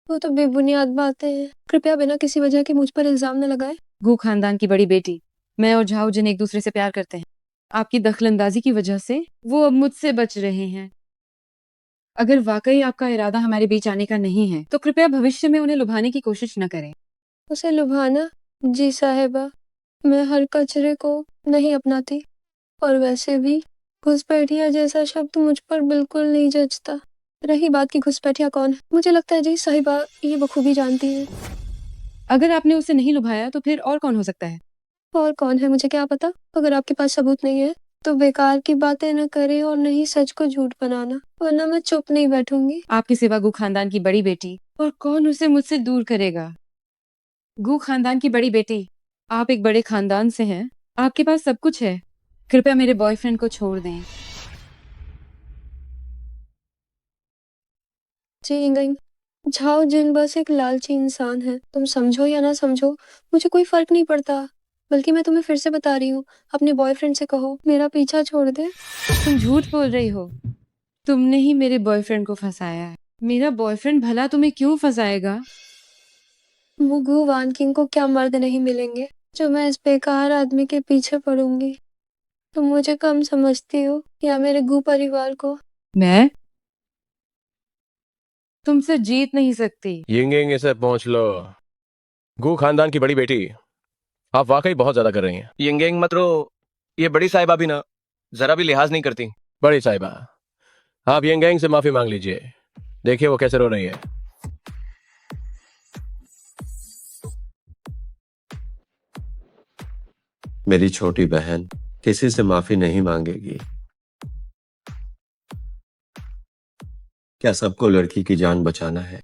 वो तो बेबुनियाद बातें हैं। कृपया बिना किसी वजह के मुझ पर इल्जाम न लगाए। गू खानदान की बड़ी बेटी, मैं और झाओ जिन एक दूसरे से प्यार करते हैं। आपकी दखलंदाजी की वजह से वो अब मुझसे बच रहे हैं। अगर वाकई आपका इरादा हमारे बीच आने का नहीं है तो कृपया भविष्य में उन्हें लुभाने की कोशिश न करें। उसे लुभाना? जी साहिबा, मैं हर कचरे को नहीं अपनाती। और वैसे भी घुसपैठिया जैसा शब्द मुझ पर बिल्कुल नहीं जचता। रही बात की घुसपैठिया कौन है, मुझे लगता है जी साहिबा ये बखूबी जानती है। अगर आपने उसे नहीं लुभाया तो फिर और कौन हो सकता है? और कौन है मुझे क्या पता। अगर आपके पास सबूत नहीं है तो बेकार की बातें न करें और नहीं सच को झूठ बनाना, वरना मैं चुप नहीं बैठूंगी। आपके सिवा गू खानदान की बड़ी बेटी, और कौन उसे मुझसे दूर करेगा? गू खानदान की बड़ी बेटी, आप एक बड़े खानदान से हैं, आपके पास सब कुछ है। कृपया मेरे बॉयफ्रेंड को छोड़ दें। जी इंगई, झाओ जिन बस एक लालची इंसान है। तुम समझो या ना समझो, मुझे कोई फर्क नहीं पड़ता। बल्कि मैं तुम्हें फिर से बता रही हूँ, अपने बॉयफ्रेंड से कहो मेरा पीछा छोड़ दे। तुम झूठ बोल रही हो। तुमने ही मेरे बॉयफ्रेंड को फंसाया है। मेरा बॉयफ्रेंड भला तुम्हें क्यों फंसाएगा? मुगू वान किंग को क्या मर्द नहीं मिलेंगे जो मैं इस बेकार आदमी के पीछे पड़ूंगी। तुम मुझे कम समझती हो या मेरे गू परिवार को? मैं तुमसे जीत नहीं सकती। यिंगिंग, इसे पहुंच लो। गू खानदान की बड़ी बेटी, आप वाकई बहुत ज्यादा कर रही हैं। यंगेंग मत रो। ये बड़ी साहिबा भी ना जरा भी लिहाज नहीं करती। बड़ी साहिबा, आप यिंगिंग से माफी मांग लीजिए। देखिए वो कैसे रो रही है। मेरी छोटी बहन किसी से माफी नहीं मांगेगी। क्या सबको लड़की की जान बचाना है?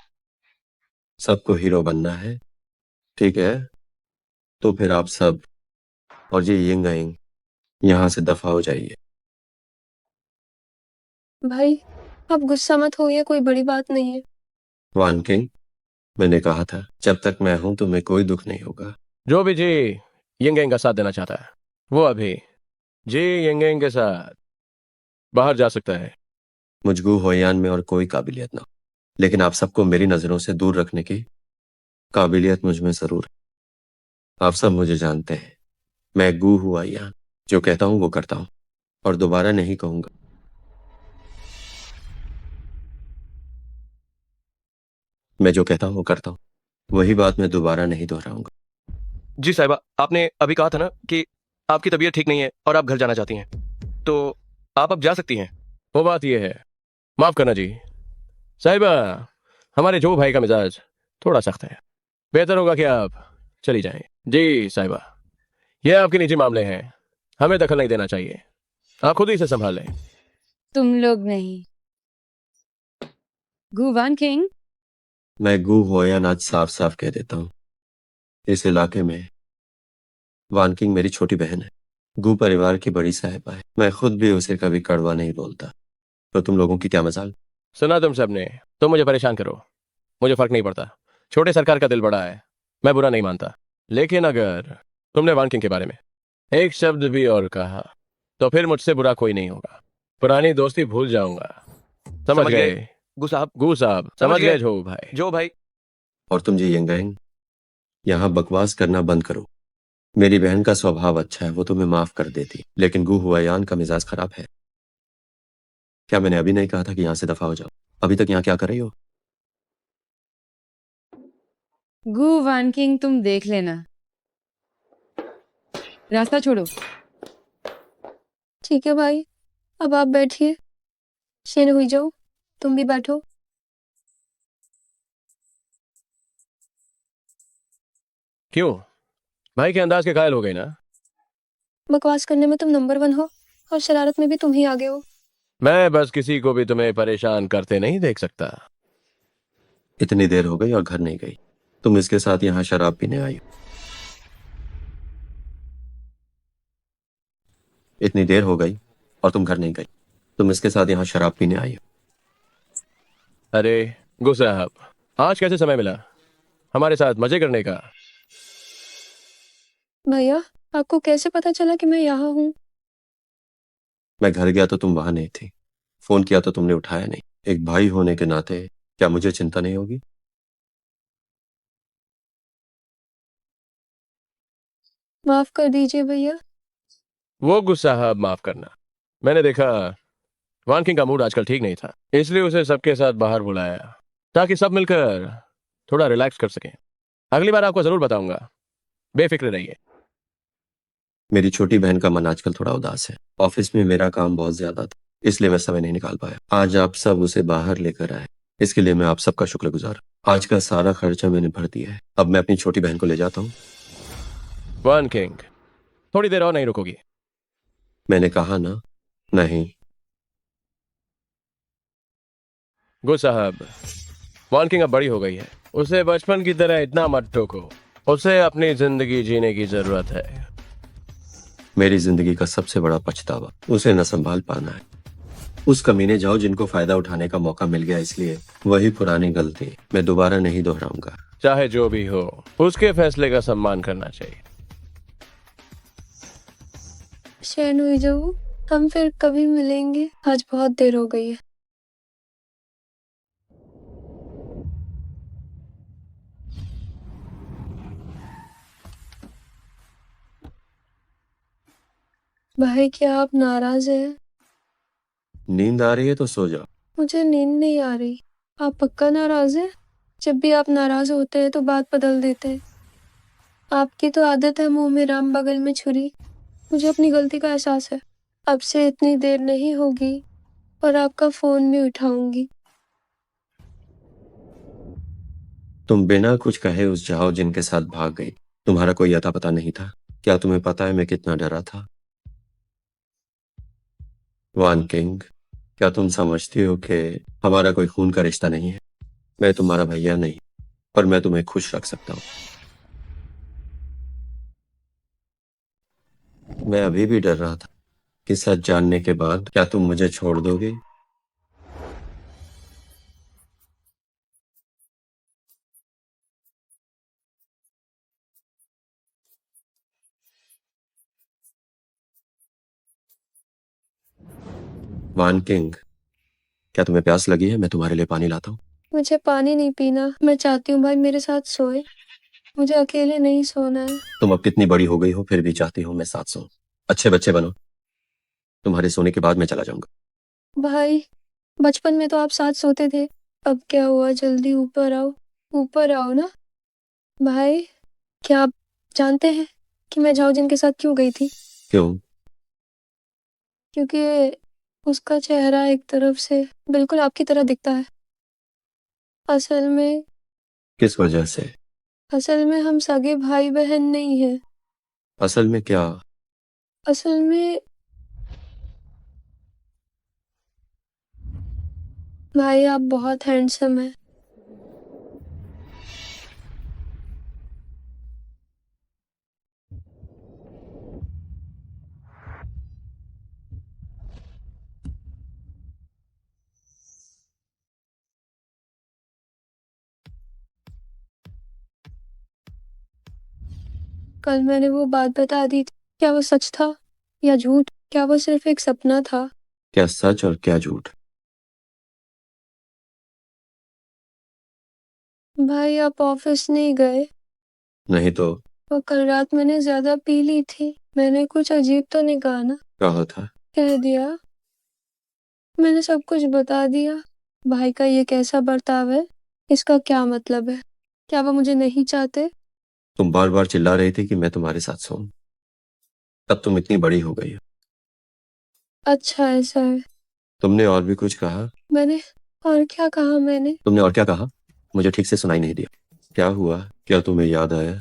सबको हीरो बनना है? ठीक है, तो फिर आप सब और ये यिंग आइंग यहां से दफा हो जाइए। भाई आप गुस्सा मत होइए, कोई बड़ी बात नहीं है। वान किंग, मैंने कहा था जब तक मैं हूं तुम्हें कोई दुख नहीं होगा। जो भी जी यिंगिंग का साथ देना चाहता है, वो अभी जी यिंगिंग के साथ बाहर जा सकता है। मुझगू होयान में और कोई काबिलियत ना हो, लेकिन आप सबको मेरी नजरों से दूर रखने की काबिलियत मुझ में जरूर है। आप सब मुझे जानते हैं। मैं गू हुआ यान, जो कहता हूं वो करता हूं और दोबारा नहीं कहूंगा। मैं जो कहता हूं वो करता हूं, वही बात मैं दोबारा नहीं दोहराऊंगा। जी साहिबा, आपने अभी कहा था ना कि आपकी तबीयत ठीक नहीं है और आप घर जाना चाहती हैं, तो आप अब जा सकती हैं। वो बात ये है, माफ करना जी साहिबा, हमारे जो भाई का मिजाज थोड़ा सख्त है। बेहतर होगा कि आप चली जाएं। जी साहिबा, ये आपके निजी मामले हैं, हमें दखल नहीं देना चाहिए। आप खुद ही इसे संभाल लें। तुम लोग नहीं। गुवान किंग, मैं गु होयान आज साफ साफ कह देता हूँ, इस इलाके में वान किंग मेरी छोटी बहन है, गु परिवार की बड़ी साहिबा है। मैं खुद भी उसे कभी कड़वा नहीं बोलता, तो तुम लोगों की क्या मजाल। सुना तुम सबने, तुम मुझे परेशान करो, मुझे फर्क नहीं पड़ता। छोटे सरकार का दिल बड़ा है, मैं बुरा नहीं मानता। लेकिन अगर तुमने वान किंग के बारे में एक शब्द भी और कहा तो फिर मुझसे बुरा कोई नहीं होगा। पुरानी दोस्ती भूल जाऊंगा। समझ समझ गए? गए। गु साहब। गू साहब समझ गए जो भाई। जो भाई। और तुम जी यंगैंग, यहाँ बकवास करना बंद करो। मेरी बहन का स्वभाव अच्छा है, वो तुम्हें माफ कर देती, लेकिन गु हुआयान का मिजाज खराब है। क्या मैंने अभी नहीं कहा था कि यहाँ से दफा हो जाओ? अभी तक यहाँ क्या कर रही हो? गुवान किंग तुम देख लेना, रास्ता छोड़ो। ठीक है भाई, अब आप बैठिए। शेन हुई जाओ, तुम भी बैठो। क्यों? भाई के अंदाज के कायल हो गए ना? बकवास करने में तुम नंबर 1 हो और शरारत में भी तुम ही आगे हो। मैं बस किसी को भी तुम्हें परेशान करते नहीं देख सकता। इतनी देर हो गई और घर नहीं गई। तुम इसके साथ यहाँ शराब पीने आई हो। इतनी देर हो गई और तुम घर नहीं गई। तुम इसके साथ यहाँ शराब पीने आई हो। अरे गु साहब, आज कैसे समय मिला हमारे साथ मजे करने का? भैया, आपको कैसे पता चला कि मैं यहाँ हूँ? मैं घर गया तो तुम वहां नहीं थी, फोन किया तो तुमने उठाया नहीं। एक भाई होने के नाते क्या मुझे चिंता नहीं होगी? माफ कर दीजिए भैया। वो गु साहब माफ करना, मैंने देखा वान किंग का मूड आजकल ठीक नहीं था, इसलिए उसे सबके साथ बाहर बुलाया ताकि सब मिलकर थोड़ा रिलैक्स कर सकें। अगली बार आपको जरूर बताऊंगा, बेफिक्र रहिए। मेरी छोटी बहन का मन आजकल थोड़ा उदास है। ऑफिस में मेरा काम बहुत ज्यादा था, इसलिए मैं समय नहीं निकाल पाया। आज आप सब उसे बाहर लेकर आए, इसके लिए मैं आप सबका शुक्रगुजार। आज का सारा खर्चा मैंने भर दिया है। अब मैं अपनी छोटी बहन को ले जाता हूँ। वान किंग, थोड़ी देर और नहीं रुकोगी? मैंने कहा ना, नहीं। गु साहब, वान किंग अब बड़ी हो गई है, उसे बचपन की तरह इतना मत टोको। उसे अपनी जिंदगी जीने की जरूरत है। मेरी जिंदगी का सबसे बड़ा पछतावा उसे न संभाल पाना है। उस कमीने जाओ जिनको फायदा उठाने का मौका मिल गया, इसलिए वही पुरानी गलती मैं दोबारा नहीं दोहराऊंगा। चाहे जो भी हो, उसके फैसले का सम्मान करना चाहिए। शेन हुई जाओ, हम फिर कभी मिलेंगे। आज बहुत देर हो गई है। भाई, क्या आप नाराज हैं? नींद आ रही है तो सो जाओ। मुझे नींद नहीं आ रही। आप पक्का नाराज हैं? जब भी आप नाराज होते हैं तो बात बदल देते हैं। आपकी तो आदत है मुंह में राम बगल में छुरी। मुझे अपनी गलती का एहसास है। अब से इतनी देर नहीं होगी और आपका फोन भी उठाऊंगी। तुम बिना कुछ कहे उस जाओ जिनके साथ भाग गई। तुम्हारा कोई अता पता नहीं था। क्या तुम्हें पता है मैं कितना डरा था? वान किंग, क्या तुम समझती हो कि हमारा कोई खून का रिश्ता नहीं है? मैं तुम्हारा भैया नहीं, पर मैं तुम्हें खुश रख सकता हूँ। मैं अभी भी डर रहा था कि सच जानने के बाद क्या तुम मुझे छोड़ दोगे। वान किंग, क्या तुम्हें प्यास लगी है? मैं तुम्हारे लिए पानी लाता हूँ। मुझे पानी नहीं पीना। मैं चाहती हूँ भाई मेरे साथ सोए। मुझे अकेले नहीं सोना है। तुम अब कितनी बड़ी हो गई हो, फिर भी चाहती हो मैं साथ सोऊं। अच्छे बच्चे बनो, तुम्हारे सोने के बाद मैं चला जाऊंगा। भाई, बचपन में तो आप साथ सोते थे। अब क्या हुआ? जल्दी ऊपर आओ। ऊपर आओ ना भाई। क्या आप जानते हैं कि मैं झाओजिन के साथ क्यों गई थी? क्यों? क्योंकि उसका चेहरा एक तरफ से बिल्कुल आपकी तरह दिखता है। असल में किस वजह से? असल में हम सगे भाई बहन नहीं हैं। असल में क्या? असल में भाई आप बहुत हैंडसम हैं। कल मैंने वो बात बता दी थी, क्या वो सच था या झूठ? क्या वो सिर्फ एक सपना था? क्या सच और क्या झूठ? भाई आप ऑफिस नहीं गए? नहीं तो वो कल रात मैंने ज्यादा पी ली थी। मैंने कुछ अजीब तो नहीं कहा ना? कहा था। कह दिया, मैंने सब कुछ बता दिया। भाई का ये कैसा बर्ताव है? इसका क्या मतलब है? क्या वो मुझे नहीं चाहते? तुम बार बार चिल्ला रही थी कि मैं तुम्हारे साथ सोऊं। तब तुम इतनी बड़ी हो गई हो। अच्छा ऐसा है। तुमने और भी कुछ कहा? मैंने और क्या कहा? मैंने तुमने और क्या कहा? मुझे ठीक से सुनाई नहीं दिया। क्या हुआ? क्या तुम्हें याद आया?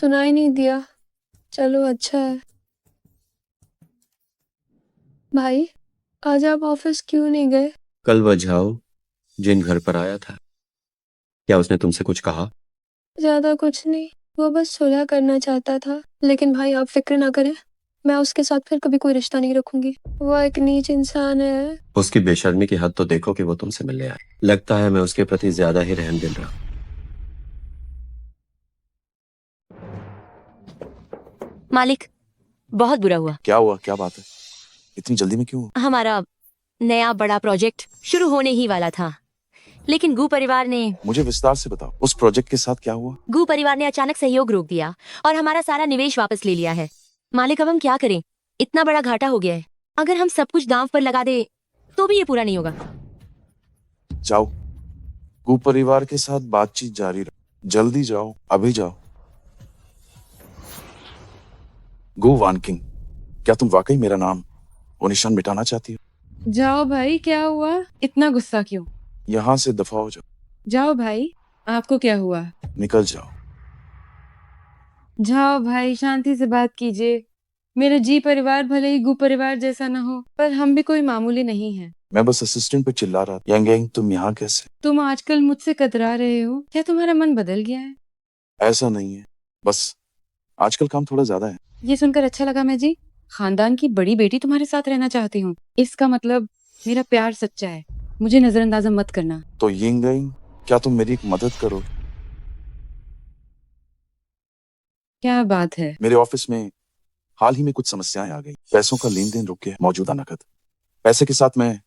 सुनाई नहीं दिया? चलो अच्छा है। भाई आज आप ऑफिस क्यों नहीं गए? कल वह झाऊ जिन घर पर आया था, क्या उसने तुमसे कुछ कहा? ज्यादा कुछ नहीं, वो बस सुलह करना चाहता था। लेकिन भाई आप फिक्र ना करें, मैं उसके साथ फिर कभी कोई रिश्ता नहीं रखूंगी। वो एक नीच इंसान है। उसकी बेशर्मी की हद तो देखो कि वो तुमसे मिलने आए। लगता है मैं उसके प्रति ज्यादा ही रहमदिल रहा। मालिक, बहुत बुरा हुआ। क्या हुआ? क्या बात है? इतनी जल्दी में क्यों? हमारा नया बड़ा प्रोजेक्ट शुरू होने ही वाला था, लेकिन गू परिवार ने मुझे विस्तार से बताओ, उस प्रोजेक्ट के साथ क्या हुआ? गू परिवार ने अचानक सहयोग रोक दिया और हमारा सारा निवेश वापस ले लिया है। मालिक, अब हम क्या करें? इतना बड़ा घाटा हो गया है। अगर हम सब कुछ दांव पर लगा दे तो भी ये पूरा नहीं होगा। जाओ, गु परिवार के साथ बातचीत जारी रखो। जल्दी जाओ, अभी जाओ। गु वानकिंग, क्या तुम वाकई मेरा नाम वो निशान मिटाना चाहती हो? जाओ भाई, क्या हुआ? इतना गुस्सा क्यों? यहाँ से दफा हो जाओ। जाओ भाई, आपको क्या हुआ? निकल जाओ। जाओ भाई, शांति से बात कीजिए। मेरा जी परिवार भले ही गु परिवार जैसा न हो, पर हम भी कोई मामूली नहीं हैं। मैं बस असिस्टेंट पे चिल्ला रहा था। यंग तुम यहाँ कैसे? तुम आजकल मुझसे कतरा रहे हो, क्या तुम्हारा मन बदल गया है? ऐसा नहीं है, बस आजकल काम थोड़ा ज्यादा है। ये सुनकर अच्छा लगा। मैं जी खानदान की बड़ी बेटी तुम्हारे साथ रहना चाहती हूँ। इसका मतलब मेरा प्यार सच्चा है। मुझे नजरअंदाज मत करना। तो यंग क्या तुम मेरी एक मदद करो? क्या बात है? मेरे ऑफिस में हाल ही में कुछ समस्याएं आ गई। पैसों का लेन देन रुक गया। मौजूदा नकद पैसे के साथ मैं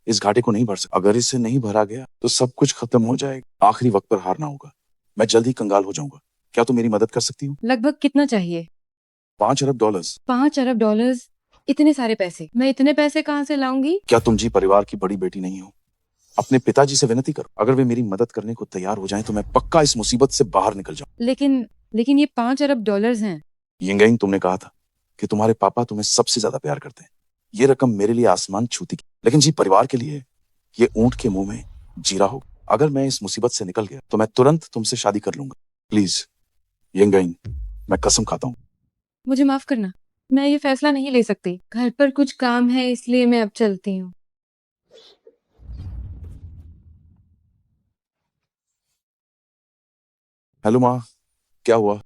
इस घाटे को नहीं भर सकता। अगर इसे नहीं भरा गया तो सब कुछ खत्म हो जाएगा। आखिरी वक्त पर हारना होगा। मैं जल्द ही कंगाल हो जाऊंगा। क्या तुम मेरी मदद कर सकती हो? लगभग कितना चाहिए? $5 अरब। 5 अरब? इतने सारे पैसे मैं इतने पैसे कहाँ से लाऊंगी? क्या तुम जी परिवार की बड़ी बेटी नहीं हो? अपने पिताजी से विनती करो। अगर वे मेरी मदद करने को तैयार हो जाएं तो मैं पक्का इस मुसीबत से बाहर निकल जाऊं। लेकिन ये $5 अरब हैं। यिंगयिंग, तुमने कहा था कि तुम्हारे पापा तुम्हें सबसे ज्यादा प्यार करते हैं। ये रकम मेरे लिए आसमान छूती, लेकिन जी परिवार के लिए ये ऊंट के मुंह में जीरा हो। अगर मैं इस मुसीबत से निकल गया तो मैं तुरंत तुमसे शादी कर लूंगा। प्लीज यिंगयिंग, मैं कसम खाता हूँ। मुझे माफ करना, मैं ये फैसला नहीं ले सकती। घर पर कुछ काम है, इसलिए मैं अब चलती हूँ। हेलो माँ, क्या हुआ?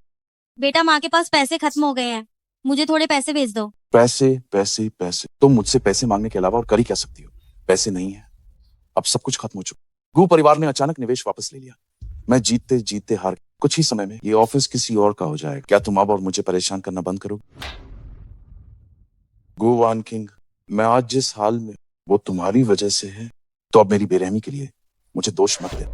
बेटा, माँ के पास पैसे खत्म हो गए हैं, मुझे थोड़े पैसे भेज दो। पैसे पैसे पैसे? तुम मुझसे पैसे मांगने के अलावा और कर ही क्या सकती हो? पैसे नहीं है, अब सब कुछ खत्म हो चुका। गु परिवार ने अचानक निवेश वापस ले लिया। मैं जीतते जीतते हार गया। कुछ ही समय में ये ऑफिस किसी और का हो जाएगा। क्या तुम अब और मुझे परेशान करना बंद करोगे? गु वान किंग, मैं आज जिस हाल में वो तुम्हारी वजह से है, तो अब मेरी बेरहमी के लिए मुझे दोष मत दे।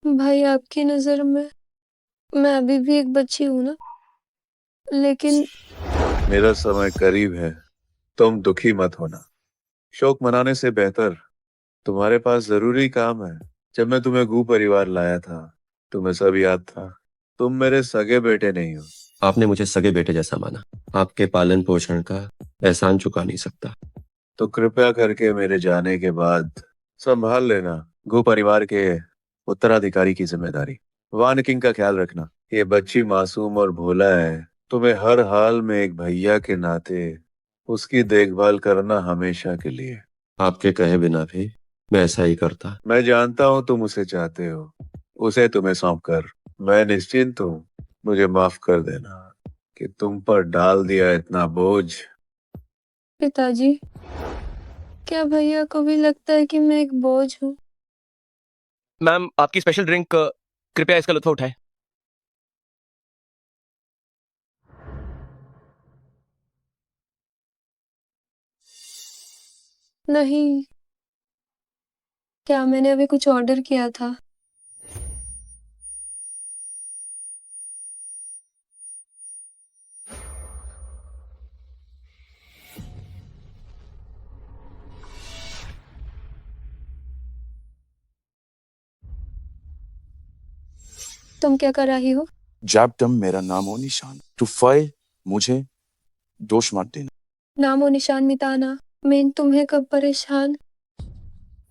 भाई आपकी नजर में मैं अभी भी एक बच्ची हूँ ना? लेकिन मेरा समय करीब है। तुम दुखी मत होना। शोक मनाने से बेहतर तुम्हारे पास जरूरी काम है। जब मैं तुम्हें गू परिवार लाया था, तुम्हें सब याद था। तुम मेरे सगे बेटे नहीं हो, आपने मुझे सगे बेटे जैसा माना। आपके पालन पोषण का एहसान चुका नहीं सकता। तो कृपया करके मेरे जाने के बाद संभाल लेना गो परिवार के उत्तराधिकारी की जिम्मेदारी। वान किंग का ख्याल रखना। ये बच्ची मासूम और भोला है। तुम्हें हर हाल में एक भैया के नाते उसकी देखभाल करना हमेशा के लिए। आपके कहे बिना भी मैं ऐसा ही करता। मैं जानता हूँ तुम उसे चाहते हो। उसे तुम्हें सौंप कर मैं निश्चिंत हूँ। मुझे माफ कर देना कि तुम पर डाल दिया इतना बोझ। पिताजी, क्या भैया को भी लगता है कि मैं एक बोझ हूँ? मैम, आपकी स्पेशल ड्रिंक, कृपया इसका लुत्फ उठाएं। नहीं, क्या मैंने अभी कुछ ऑर्डर किया था? तुम क्या कर रही हो? जैबटम मेरा नाम और निशान। टुफाई मुझे दोष मत देना। नामो निशान मिटाना। मैं तुम्हें कब परेशान?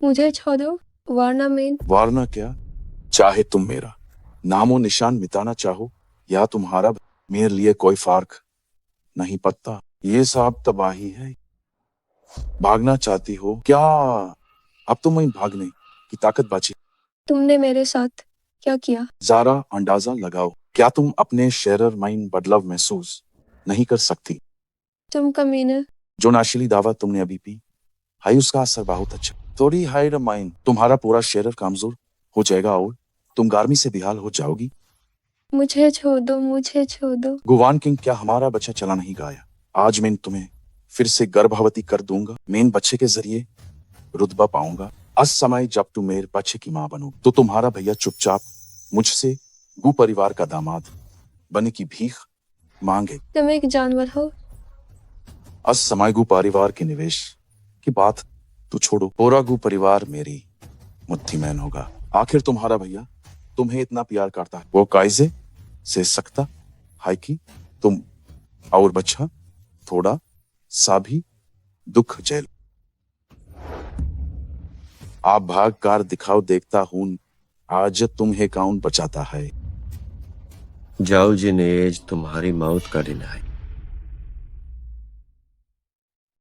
मुझे छोड़ दो, वरना मैं वारना क्या? चाहे तुम मेरा नामो निशान मिटाना चाहो या तुम्हारा, मेरे लिए कोई फर्क नहीं पड़ता। ये सब तबाही है। भागना चाहती हो क्या? अब तो मैं भागने की ताकत बची। तुमने मेरे साथ क्या किया? जरा अंदाजा लगाओ, क्या तुम अपने शेरर माइंड बदलाव महसूस नहीं कर सकती? तुम कमीने। जो नशीली दावा तुमने अभी पी, हाई उसका असर बहुत अच्छा। थोड़ी हाई माइंड, तुम्हारा पूरा शेरर कमजोर हो जाएगा और तुम गर्मी से बेहाल हो जाओगी। मुझे छोड़ दो, मुझे छोड़ दो। गुवान किंग, क्या हमारा बच्चा चला नहीं गया? आज मैं तुम्हें फिर से गर्भवती कर दूंगा। मैं इन बच्चे के जरिए रुतबा पाऊंगा। आज समय जब तुम मेरे बच्चे की मां बनो तो तुम्हारा भैया चुपचाप मुझसे गु परिवार का दामाद बनने की भीख मांगे। तुम एक जानवर हो। आज समय गु परिवार के निवेश की बात तो छोड़ो, पूरा गु परिवार मेरी मुट्ठी में होगा। आखिर तुम्हारा भैया तुम्हें इतना प्यार करता है, वो कायजे से सकता है कि तुम और बच्चा थोड़ा सा भी दुख झेल। आप भाग कर दिखाओ, देखता हूं आज तुम्हें कौन बचाता है। जाओ जिन एज तुम्हारी मौत का दिन है।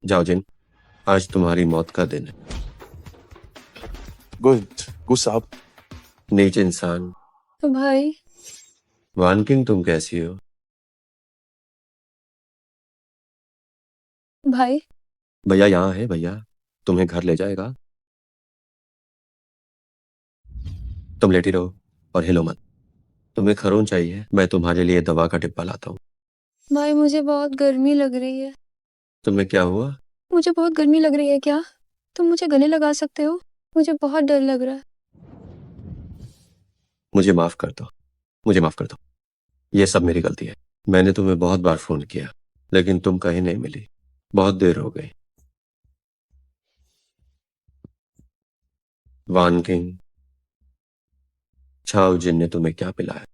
जाओ जिन, आज तुम्हारी मौत का दिन है। गुड साहब। नीच इंसान। तो भाई, वान किंग, तुम कैसी हो? भाई भैया यहाँ है। भैया तुम्हें घर ले जाएगा। तुम लेटी रहो और हिलो मत। तुम्हें खरोंच चाहिए, मैं तुम्हारे लिए दवा का डिब्बा लाता हूँ। भाई, मुझे बहुत गर्मी लग रही है। तुम्हें क्या हुआ? मुझे बहुत गर्मी लग रही है, क्या तुम मुझे गले लगा सकते हो? मुझे बहुत डर लग रहा है। मुझे माफ कर दो, मुझे माफ कर दो। ये सब मेरी गलती है। मैंने तुम्हें बहुत बार फोन किया लेकिन तुम कहीं नहीं मिली। बहुत देर हो गई। वान किंग, छाओ जिन ने तुम्हें क्या पिलाया?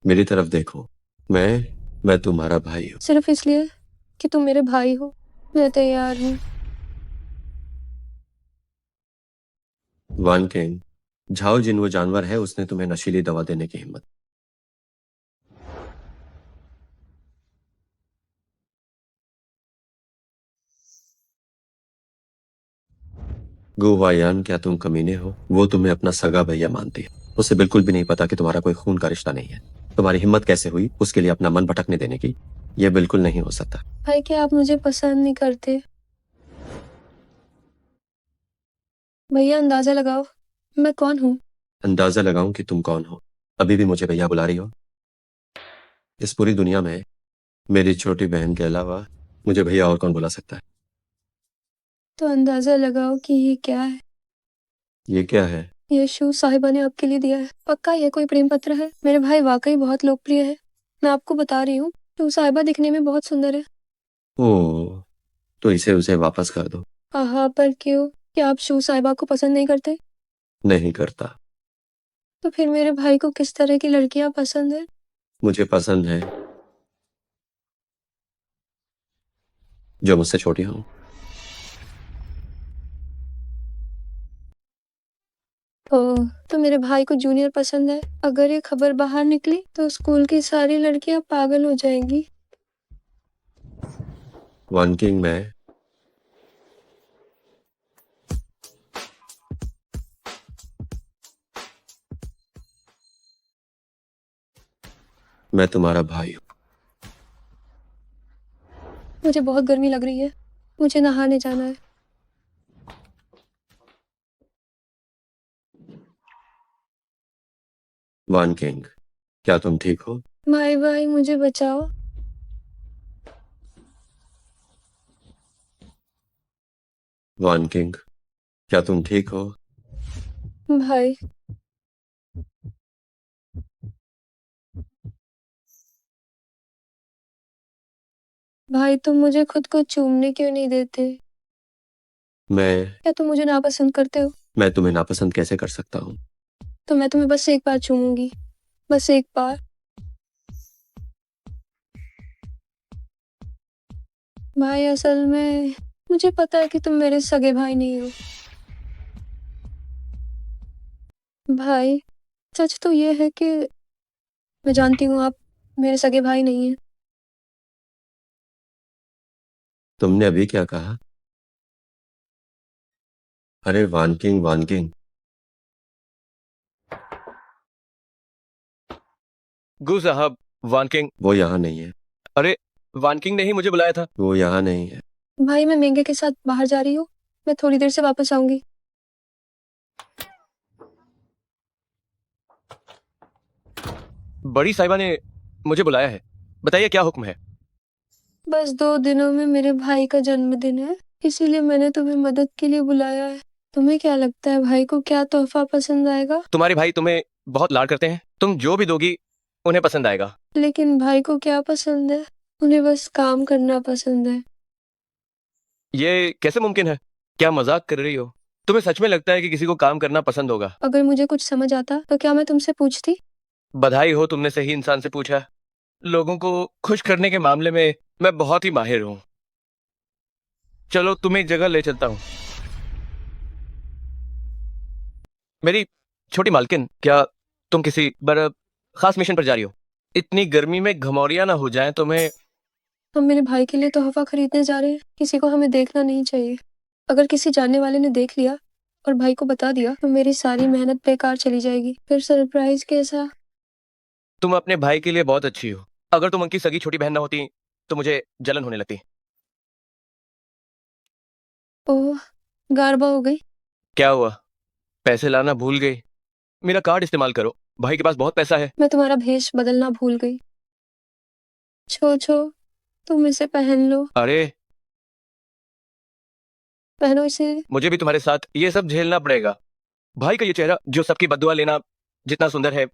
मेरी तरफ देखो। मैं तुम्हारा भाई हूं। सिर्फ इसलिए कि तुम मेरे भाई हो, मैं तैयार हूँ। वान किंग, झाओ जिन वो जानवर है, उसने तुम्हें नशीली दवा देने की हिम्मत। गुवायान, क्या तुम कमीने हो? वो तुम्हें अपना सगा भैया मानती है। उसे बिल्कुल भी नहीं पता कि तुम्हारा कोई खून का रिश्ता नहीं है। तुम्हारी हिम्मत कैसे हुई उसके लिए अपना मन भटकने देने की? यह बिल्कुल नहीं हो सकता। भाई, क्या आप मुझे पसंद नहीं करते? भैया, अंदाजा लगाओ मैं कौन हूँ। अंदाजा लगाऊं कि तुम कौन हो? अभी भी मुझे भैया बुला रही हो? इस पूरी दुनिया में मेरी छोटी बहन के अलावा मुझे भैया और कौन बुला सकता है? तो अंदाजा लगाओ कि ये क्या है। ये क्या है? ये शूज साहिबा ने आपके लिए दिया है। पक्का ये कोई प्रेम पत्र है? मेरे भाई वाकई बहुत लोकप्रिय है। मैं आपको बता रही हूँ, शूज साहिबा दिखने में बहुत सुंदर है। ओ, तो इसे उसे वापस कर दो। आहा, पर क्यों? क्या आप शूज साहिबा को पसंद नहीं करते? नहीं करता। तो फिर मेरे भाई को किस तरह की लड़कियां पसंद है? मुझे पसंद है जो मुझसे छोटी हो। ओह, तो मेरे भाई को जूनियर पसंद है। अगर ये खबर बाहर निकली तो स्कूल की सारी लड़कियां पागल हो जाएंगी। वन किंग मैं तुम्हारा भाई हूं। मुझे बहुत गर्मी लग रही है, मुझे नहाने जाना है। वन किंग, क्या तुम ठीक हो? भाई भाई मुझे बचाओ। वन किंग, क्या तुम ठीक हो? भाई भाई तुम मुझे खुद को चूमने क्यों नहीं देते? मैं क्या तुम मुझे नापसंद करते हो? मैं तुम्हें नापसंद कैसे कर सकता हूँ? तो मैं तुम्हें बस एक बार चूमूंगी, बस एक बार। भाई असल में मुझे पता है कि तुम मेरे सगे भाई नहीं हो। भाई सच तो ये है कि मैं जानती हूँ आप मेरे सगे भाई नहीं हैं। तुमने अभी क्या कहा? अरे वन किंग, गु साहब, वान किंग। वो यहाँ नहीं है। अरे, वान किंग ने ही मुझे बुलाया था। वो यहाँ नहीं है। भाई मैं मेंगे के साथ बाहर जा रही हूँ, मैं थोड़ी देर से वापस आऊंगी। बड़ी साहिबा ने मुझे बुलाया है, बताइए क्या हुक्म है। बस 2 दिनों में मेरे भाई का जन्मदिन है, इसीलिए मैंने तुम्हें मदद के लिए बुलाया है। तुम्हें क्या लगता है भाई को क्या तोहफा पसंद आएगा? तुम्हारे भाई तुम्हें बहुत लाड करते हैं, तुम जो भी दोगी उन्हें पसंद आएगा। लेकिन भाई को क्या पसंद है? उन्हें बस काम करना पसंद है। ये कैसे मुमकिन है? क्या मजाक कर रही हो? तुम्हें सच में लगता है कि किसी को काम करना पसंद होगा? अगर मुझे कुछ समझ आता तो क्या मैं तुमसे पूछती? बधाई हो, तुमने सही इंसान से पूछा। लोगों को खुश करने के मामले में मैं बहुत ही माहिर हूं। चलो तुम्हें एक जगह ले चलता हूं। मेरी छोटी मालकिन, क्या तुम किसी बड़ा खास मिशन पर जा रही हो? इतनी गर्मी में घमौरियां ना हो जाएं तुम्हें। हम मेरे भाई के लिए तोहफा खरीदने जा रहे हैं, किसी को हमें देखना नहीं चाहिए। अगर किसी जानने वाले ने देख लिया और भाई को बता दिया तो मेरी सारी मेहनत बेकार चली जाएगी। फिर सरप्राइज कैसा? तुम अपने भाई के लिए बहुत अच्छी हो। अगर तुम उनकी सगी छोटी बहन ना होती तो मुझे जलन होने लगती। ओह, गारबा हो गई। क्या हुआ? पैसे लाना भूल गई? मेरा कार्ड इस्तेमाल करो, भाई के पास बहुत पैसा है। मैं तुम्हारा भेष बदलना भूल गई। छो छो, तुम इसे पहन लो। अरे, पहनो इसे। मुझे भी तुम्हारे साथ ये सब झेलना पड़ेगा। भाई का ये चेहरा जो सबकी बद्दुआ लेना जितना सुंदर है,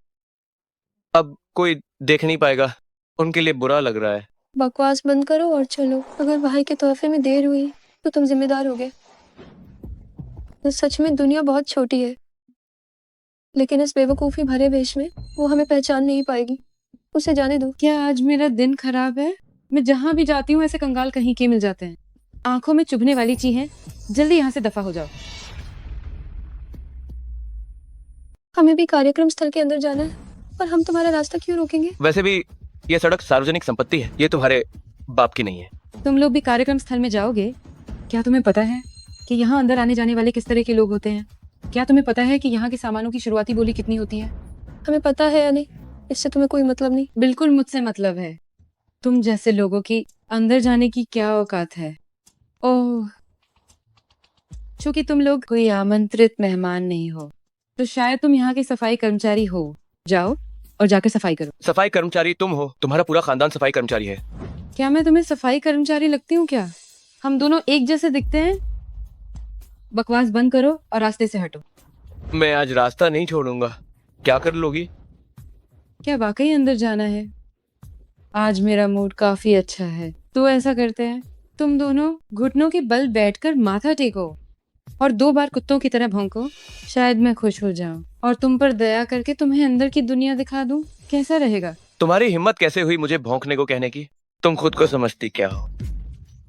अब कोई देख नहीं पाएगा। उनके लिए बुरा लग रहा है। बकवास बंद करो और चलो। अगर भाई के तोहफे में देर हुई तो तुम जिम्मेदार होगे। तो सच में दुनिया बहुत छोटी है, लेकिन इस बेवकूफी भरे वेश में वो हमें पहचान नहीं पाएगी। उसे जाने दो। क्या आज मेरा दिन खराब है? मैं जहाँ भी जाती हूँ ऐसे कंगाल कहीं के मिल जाते हैं। आंखों में चुभने वाली चीज है, जल्दी यहाँ से दफा हो जाओ। हमें भी कार्यक्रम स्थल के अंदर जाना है, और हम तुम्हारा रास्ता क्यों रोकेंगे? वैसे भी ये सड़क सार्वजनिक संपत्ति है, ये तुम्हारे बाप की नहीं है। तुम लोग भी कार्यक्रम स्थल में जाओगे? क्या तुम्हें पता है कि यहाँ अंदर आने जाने वाले किस तरह के लोग होते हैं? क्या तुम्हें पता है कि यहाँ के सामानों की शुरुआती बोली कितनी होती है? हमें पता है या नहीं, इससे तुम्हें कोई मतलब नहीं। बिल्कुल मुझसे मतलब है। तुम जैसे लोगों की अंदर जाने की क्या औकात है? ओह, चूंकि तुम लोग कोई आमंत्रित मेहमान नहीं हो तो शायद तुम यहाँ के सफाई कर्मचारी हो। जाओ और जाकर सफाई करो। सफाई कर्मचारी तुम हो, तुम्हारा पूरा खानदान सफाई कर्मचारी है। क्या मैं तुम्हें सफाई कर्मचारी लगती हूँ क्या? हम दोनों एक जैसे दिखते हैं। बकवास बंद करो और रास्ते से हटो। मैं आज रास्ता नहीं छोड़ूंगा। क्या कर लोगी? क्या वाकई अंदर जाना है? आज मेरा मूड काफी अच्छा है, तो ऐसा करते हैं, तुम दोनों घुटनों के बल बैठकर माथा टेको और 2 बार कुत्तों की तरह भौंको। शायद मैं खुश हो जाऊं और तुम पर दया करके तुम्हें अंदर की दुनिया दिखा दूं। कैसा रहेगा? तुम्हारी हिम्मत कैसे हुई मुझे भौंकने को कहने की? तुम खुद को समझती क्या हो?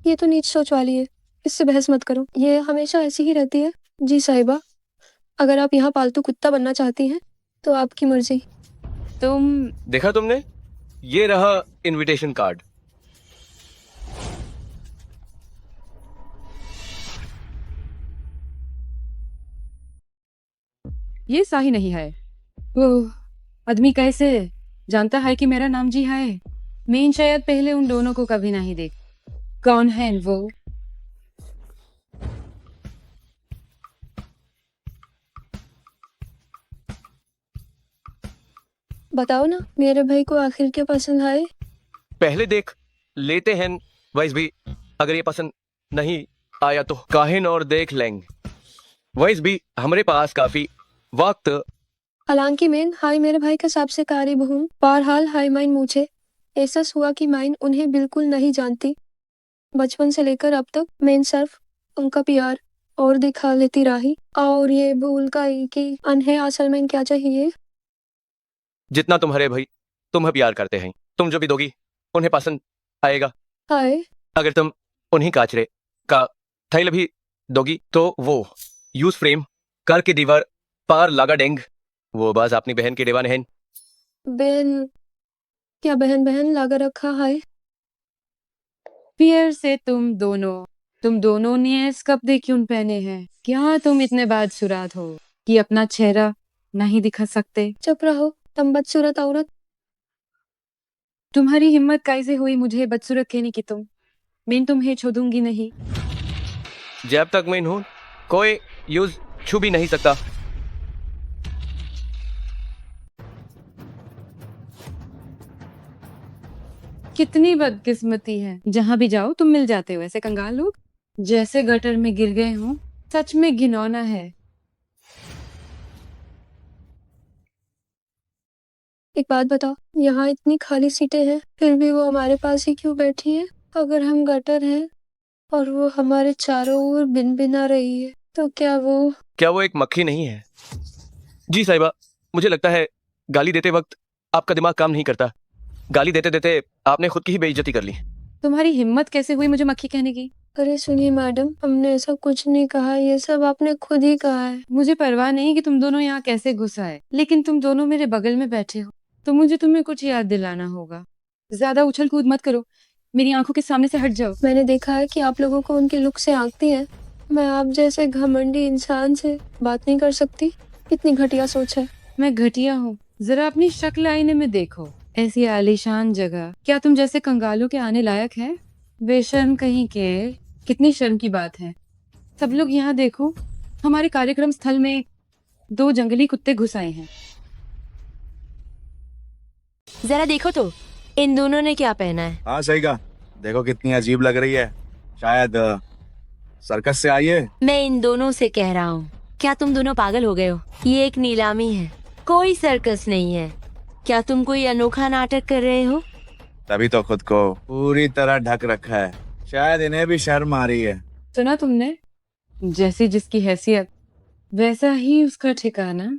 ये तो नीच सोच वाली है, इससे बहस मत करो। ये हमेशा ऐसी ही रहती है। जी साहिबा, अगर आप यहाँ पालतू कुत्ता बनना चाहती हैं तो आपकी मर्जी। तुम देखा तुमने? ये रहा इनविटेशन कार्ड। ये सही नहीं है। वो आदमी कैसे जानता है कि मेरा नाम जी है? मैं शायद पहले उन दोनों को कभी नहीं देख। कौन है वो? बताओ ना, मेरे भाई को आखिर क्या पसंद आए? पहले देख लेते हैं वैस भी, अगर ये पसंद नहीं आया तो काहिन और देख लेंगे। वैस भी हमारे पास काफी वक्त। हालांकि मैं हाय मेरे भाई का सबसे कारीब हूँ। बहरहाल हाय माइन मुझे एहसास हुआ कि माइन उन्हें बिल्कुल नहीं जानती। बचपन से लेकर अब तक मैं सिर्फ उनका प्यार और दिखा लेती रही, और ये भूल गई कि उन्हें असल में क्या चाहिए। जितना तुम्हारे भाई तुम्हें प्यार करते हैं, तुम जो भी दोगी उन्हें पसंद आएगा। हाय, अगर तुम उन्हीं काचरे का थैल भी दोगी तो वो यूज फ्रेम करके दीवार पार लगा देंगे। वो बस अपनी बहन के दीवाने हैं। बहन? क्या बहन बहन लगा रखा है? फिर से तुम दोनों ने इस कपड़े क्यों पहने हैं? क्या तुम इतने बदसूरत हो कि अपना चेहरा नहीं दिखा सकते? चुप रहो, तुम बदसूरत औरत। तुम्हारी हिम्मत कैसे हुई मुझे बदसूरत कहने की? मैं तुम्हें छोड़ूंगी नहीं। जब तक मैं हूं कोई यूज छू भी नहीं सकता। कितनी बदकिस्मती है, जहाँ भी जाओ तुम मिल जाते हो ऐसे कंगाल लोग जैसे गटर में गिर गए हो। सच में घिनौना है। एक बात बताओ, यहाँ इतनी खाली सीटें हैं, फिर भी वो हमारे पास ही क्यों बैठी है? अगर हम गटर हैं और वो हमारे चारों ओर बिन बिना रही है तो क्या वो एक मक्खी नहीं है? जी साहिबा, मुझे लगता है गाली देते वक्त आपका दिमाग काम नहीं करता। गाली देते देते आपने खुद की ही बेइज्जती कर ली। तुम्हारी हिम्मत कैसे हुई मुझे मक्खी कहने की? अरे सुनिए मैडम, हमने ऐसा कुछ नहीं कहा, ये सब आपने खुद ही कहा है। मुझे परवाह नहीं कि तुम दोनों यहाँ कैसे घुस आए, लेकिन तुम दोनों मेरे बगल में बैठे हो तो मुझे तुम्हें कुछ याद दिलाना होगा। ज्यादा उछल कूद मत करो, मेरी आंखों के सामने से हट जाओ। मैंने देखा है कि आप लोगों को उनके लुक से आंकती है। मैं आप जैसे घमंडी इंसान से बात नहीं कर सकती। कितनी घटिया सोच है। मैं घटिया हूँ? जरा अपनी शक्ल आईने में देखो। ऐसी आलीशान जगह क्या तुम जैसे कंगालों के आने लायक है? बेशर्म कहीं के। कितनी शर्म की बात है। सब लोग यहाँ देखो, हमारे कार्यक्रम स्थल में 2 जंगली कुत्ते घुस आए हैं। जरा देखो तो इन दोनों ने क्या पहना है। हाँ सही कहा, देखो कितनी अजीब लग रही है। शायद सर्कस से आई है। मैं इन दोनों से कह रहा हूँ, क्या तुम दोनों पागल हो गए हो? ये एक नीलामी है, कोई सर्कस नहीं है। क्या तुम कोई अनोखा नाटक कर रहे हो? तभी तो खुद को पूरी तरह ढक रखा है। शायद इन्हें भी शर्म आ रही है। सुना तुमने? जैसी जिसकी हैसियत वैसा ही उसका ठिकाना।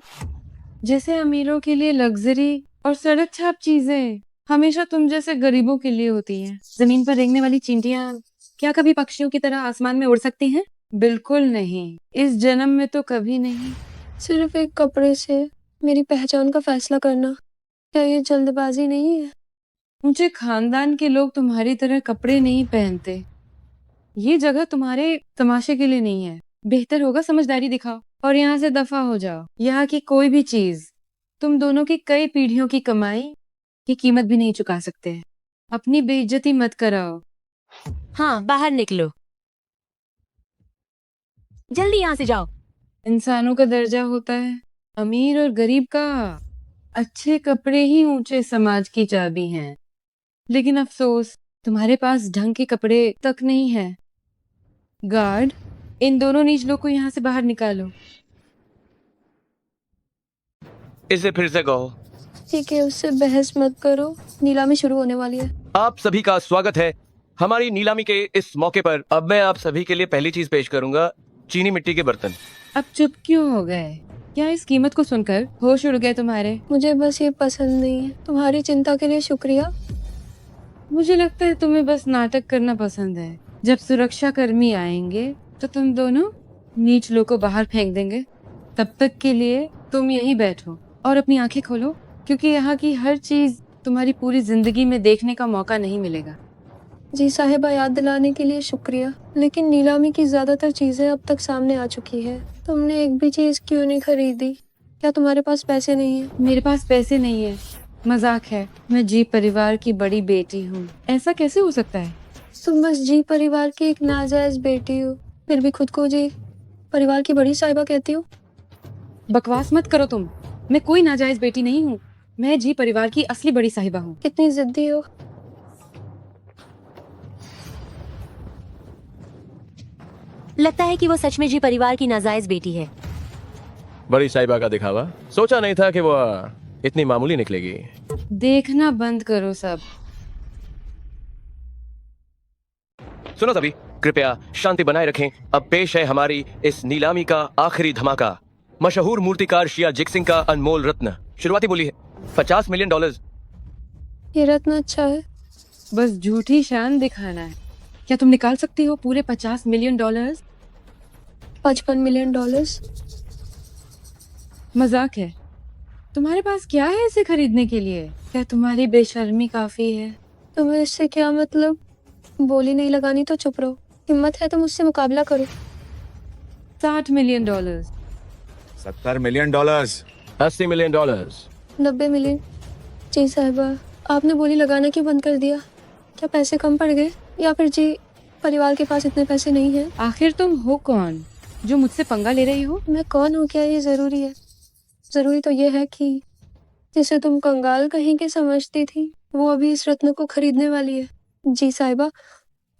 जैसे अमीरों के लिए लग्जरी और सड़क छाप चीजें हमेशा तुम जैसे गरीबों के लिए होती हैं। जमीन पर रेंगने वाली चींटियां क्या कभी पक्षियों की तरह आसमान में उड़ सकती हैं? बिल्कुल नहीं, इस जन्म में तो कभी नहीं। सिर्फ एक कपड़े से मेरी पहचान का फैसला करना, क्या ये जल्दबाजी नहीं है? ऊंचे खानदान के लोग तुम्हारी तरह कपड़े नहीं पहनते। ये जगह तुम्हारे तमाशे के लिए नहीं है। बेहतर होगा समझदारी दिखाओ और यहाँ से दफा हो जाओ। यहाँ की कोई भी चीज तुम दोनों की कई पीढ़ियों की कमाई की कीमत भी नहीं चुका सकते हैं। अपनी बेइज्जती मत कराओ। हाँ, बाहर निकलो, जल्दी यहाँ से जाओ। इंसानों का दर्जा होता है अमीर और गरीब का। अच्छे कपड़े ही ऊंचे समाज की चाबी हैं, लेकिन अफसोस तुम्हारे पास ढंग के कपड़े तक नहीं है। गार्ड, इन दोनों नीच लोग को यहाँ से बाहर निकालो। इसे फिर से कहो। ठीक है, उससे बहस मत करो, नीलामी शुरू होने वाली है। आप सभी का स्वागत है हमारी नीलामी के इस मौके पर। अब मैं आप सभी के लिए पहली चीज पेश करूंगा, चीनी मिट्टी के बर्तन। अब चुप क्यों हो गए? क्या इस कीमत को सुनकर होश उड़ गए तुम्हारे? मुझे बस ये पसंद नहीं है। तुम्हारी चिंता के लिए शुक्रिया। मुझे लगता है तुम्हें बस नाटक करना पसंद है। जब सुरक्षा कर्मी आएंगे तो तुम दोनों नीच लोग को बाहर फेंक देंगे। तब तक के लिए तुम यहीं बैठो और अपनी आंखें खोलो, क्योंकि यहाँ की हर चीज तुम्हारी पूरी जिंदगी में देखने का मौका नहीं मिलेगा। जी साहिबा, याद दिलाने के लिए शुक्रिया, लेकिन नीलामी की ज्यादातर चीजें अब तक सामने आ चुकी है। तुमने एक भी चीज क्यों नहीं खरीदी? क्या तुम्हारे पास पैसे नहीं है? मेरे पास पैसे नहीं है, मजाक है। मैं जी परिवार की बड़ी बेटी हूँ। ऐसा कैसे हो सकता है? तुम बस जी परिवार की एक नाजायज बेटी हो, फिर भी खुद को जी परिवार की बड़ी साहिबा कहती हो। बकवास मत करो तुम। मैं कोई नाजायज बेटी नहीं हूँ। मैं जी परिवार की असली बड़ी साहिबा हूँ। कितनी जिद्दी हो। लगता है कि वो सच में जी परिवार की नाजायज बेटी है। बड़ी साहिबा का दिखावा, सोचा नहीं था कि वो इतनी मामूली निकलेगी। देखना बंद करो सब। सुनो सभी, कृपया शांति बनाए रखें। अब पेश है हमारी इस नीलामी का आखिरी धमाका, मशहूर मूर्तिकार शिया जिक्सिंग का अनमोल रत्न। शुरुआती बोली है $50 मिलियन। ये रत्न अच्छा है। बस झूठी शान दिखाना है। क्या तुम निकाल सकती हो पूरे $50 मिलियन? $55 मिलियन। मजाक है। तुम्हारे पास क्या है इसे खरीदने के लिए? क्या तुम्हारी बेशर्मी काफी है? तुम्हें इससे क्या मतलब? बोली नहीं लगानी तो चुप रहो। हिम्मत है तो मुझसे मुकाबला करो। $60 मिलियन। $70 मिलियन। $80 मिलियन। 90 मिलियन। जी साहिबा, आपने बोली लगाना क्यों बंद कर दिया? क्या पैसे कम पड़ गए, या फिर जी परिवार के पास इतने पैसे नहीं हैं? आखिर तुम हो कौन जो मुझसे पंगा ले रही हो? मैं कौन हूँ क्या ये जरूरी है? जरूरी तो ये है कि जिसे तुम कंगाल कहीं के समझती थी, वो अभी इस रत्न को खरीदने वाली है। जी साहिबा,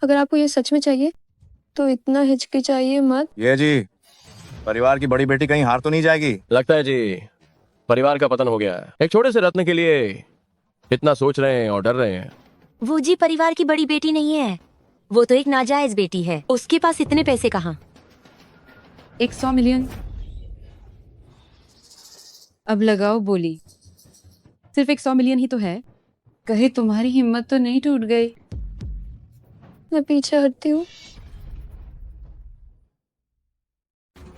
अगर आपको ये सच में चाहिए तो इतना हिचकिचाइए मत। ये जी, परिवार की बड़ी बेटी कहीं हार तो नहीं जाएगी? लगता है जी परिवार का पतन हो गया है। एक छोटे से रत्न के लिए इतना सोच रहे हैं और डर रहे हैं। वो जी परिवार की बड़ी बेटी नहीं है, वो तो एक नाजायज बेटी है। उसके पास इतने पैसे कहाँ? 100 मिलियन। अब लगाओ बोली। सिर्फ 100 मिलियन ही तो है। कहे तुम्हारी हिम्मत तो नहीं टूट गई? मैं पीछे हटती हूँ।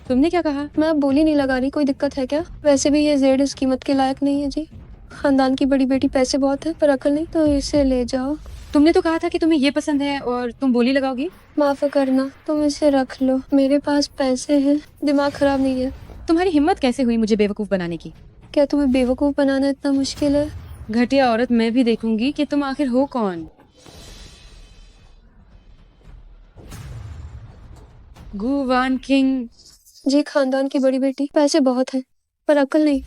तुमने क्या कहा? मैं अब बोली नहीं लगा रही। कोई दिक्कत है क्या? वैसे भी ये जेड इस कीमत के लायक नहीं है जी। खानदान की बड़ी बेटी, पैसे बहुत है पर अकल नहीं, तो इसे ले जाओ। तुमने तो कहा था कि तुम्हें ये पसंद है और तुम बोली लगाओगी। माफ करना, तुम इसे रख लो। मेरे पास पैसे हैं, दिमाग खराब नहीं है। तुम्हारी हिम्मत कैसे हुई मुझे बेवकूफ बनाने की? क्या तुम्हें बेवकूफ बनाना इतना मुश्किल है? घटिया औरत, मैं भी देखूंगी कि तुम आखिर हो कौन। गु वान किंग। जी खानदान की बड़ी बेटी, पैसे बहुत हैं पर अकल नहीं।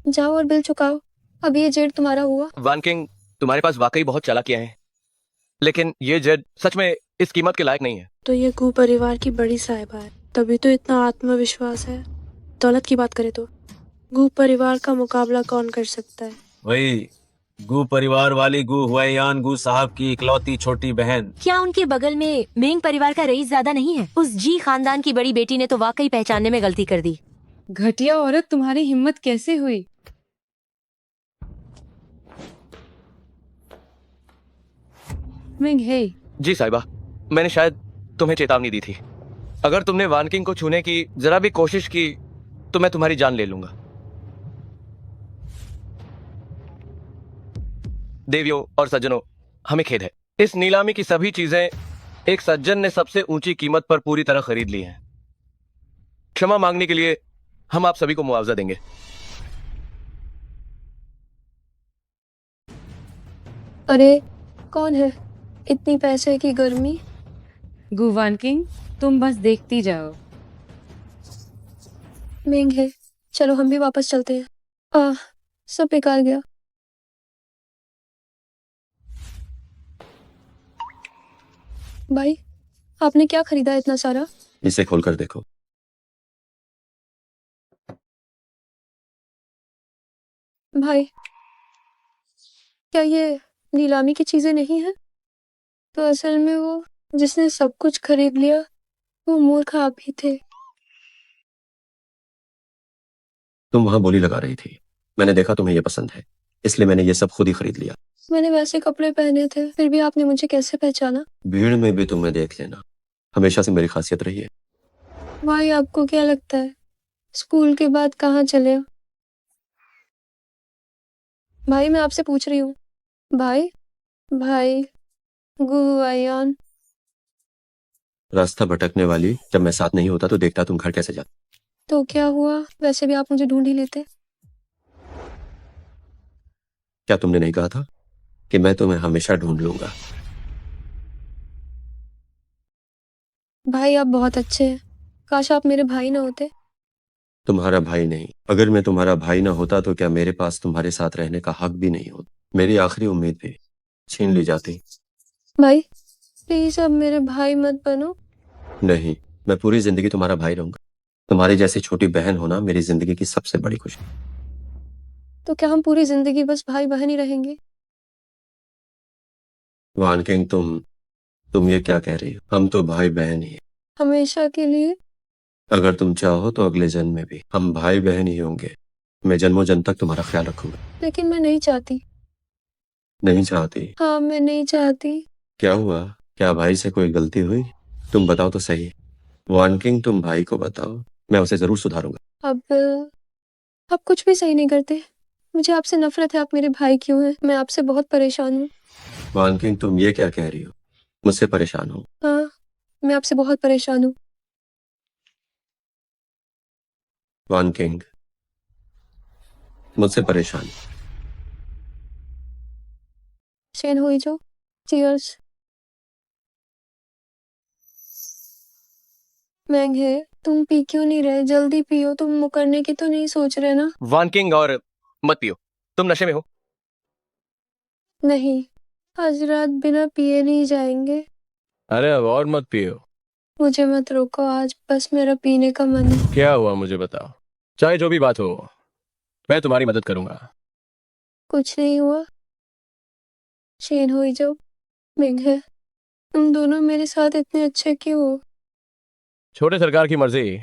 जाओ और बिल चुकाओ। अब ये जेड तुम्हारा हुआ। वान किंग, तुम्हारे पास वाकई बहुत चालाकियां हैं, लेकिन ये जेड सच में इस कीमत के लायक नहीं है। तो ये गु परिवार की बड़ी साहिबा है, तभी तो इतना आत्मविश्वास है। दौलत की बात करें तो गु परिवार का मुकाबला कौन कर सकता है? वही गू परिवार वाली गू हुआयान गू साहब की इकलौती छोटी बहन। क्या उनके बगल में मेंग परिवार का रईस ज्यादा नहीं है? उस जी खानदान की बड़ी बेटी ने तो वाकई पहचानने में गलती कर दी। घटिया औरत, तुम्हारी हिम्मत कैसे हुई? मिंग, हे। जी साहिबा, मैंने शायद तुम्हें चेतावनी दी थी। अगर तुमने वान किंग को छूने की जरा भी कोशिश की तो मैं तुम्हारी जान ले लूंगा। देवियों और सज्जनों, हमें खेद है, इस नीलामी की सभी चीजें एक सज्जन ने सबसे ऊंची कीमत पर पूरी तरह खरीद ली हैं। क्षमा मांगने के लिए हम आप सभी को मुआवजा देंगे। अरे कौन है? इतनी पैसे की गर्मी। गु वान किंग, तुम बस देखती जाओ। महंग है, चलो हम भी वापस चलते हैं। सब बेकार गया। भाई, आपने क्या खरीदा इतना सारा? इसे खोलकर देखो। भाई, क्या ये नीलामी की चीजें नहीं हैं? तो असल में वो जिसने सब कुछ खरीद लिया, वो मूर्ख आप ही थे। तुम वहां बोली लगा रही थी, मैंने देखा तुम्हें ये पसंद है, इसलिए मैंने ये सब खुद ही खरीद लिया। मैंने वैसे कपड़े पहने थे, फिर भी आपने मुझे कैसे पहचाना? भीड़ में भी तुम्हें देख लेना हमेशा से मेरी खासियत रही है। भाई आपको क्या लगता है स्कूल के बाद कहाँ चले हो? भाई मैं आपसे पूछ रही हूँ। भाई भाई गुआयान। रास्ता भटकने वाली, जब मैं साथ नहीं होता तो देखता तुम घर कैसे जाती। तो क्या हुआ, वैसे भी आप मुझे ढूंढ ही लेते। क्या तुमने नहीं कहा था कि मैं तुम्हें हमेशा ढूंढ लूंगा? भाई आप बहुत अच्छे हैं, काश आप मेरे भाई ना होते। तुम्हारा भाई नहीं, अगर मैं तुम्हारा भाई ना होता तो क्या मेरे पास तुम्हारे साथ रहने का हक भी नहीं होता? मेरी आखिरी उम्मीद भी छीन ली जाती। भाई प्लीज अब मेरे भाई मत बनो। नहीं, मैं पूरी जिंदगी तुम्हारा भाई रहूंगा। तुम्हारी जैसी छोटी बहन होना मेरी जिंदगी की सबसे बड़ी खुशी। तो क्या हम पूरी जिंदगी बस भाई बहन ही रहेंगे? वान किंग, तुम ये क्या कह रही हो? हम तो भाई बहन ही हैं। हमेशा के लिए? अगर तुम चाहो तो अगले जन्म में भी हम भाई बहन ही होंगे। मैं जन्मों जन्म तक तुम्हारा ख्याल रखूंगा। लेकिन मैं नहीं चाहती। नहीं चाहती? हाँ मैं नहीं चाहती। क्या हुआ? क्या भाई से कोई गलती हुई? तुम बताओ तो सही। वान किंग, तुम भाई को बताओ, मैं उसे जरूर सुधारूंगा। अब आप कुछ भी सही नहीं करते। मुझे आपसे नफरत है, आप मेरे भाई क्यों हैं? मैं आपसे बहुत परेशान हूँ। वान किंग, तुम ये क्या कह रही हो? मुझसे परेशान हो? हाँ मैं आपसे बहुत परेशान हूँ। वान किंग, मुझसे परेशान? शेन हुई जो, चीयर्स। महंगे, तुम पी क्यों नहीं रहे? जल्दी पियो, तुम मुकरने की तो नहीं सोच रहे ना? वान किंग, और मत पियो, तुम नशे में हो। नहीं, आज रात बिना पिए नहीं जाएंगे। अरे अब और मत पियो। मुझे मत रोको, आज बस मेरा पीने का मन है। क्या हुआ मुझे बताओ, चाहे जो भी बात हो मैं तुम्हारी मदद करूंगा। कुछ नहीं हुआ। शेन हुई जो, महंगे, तुम दोनों मेरे साथ इतने अच्छे क्यों हो? छोटे सरकार की मर्जी,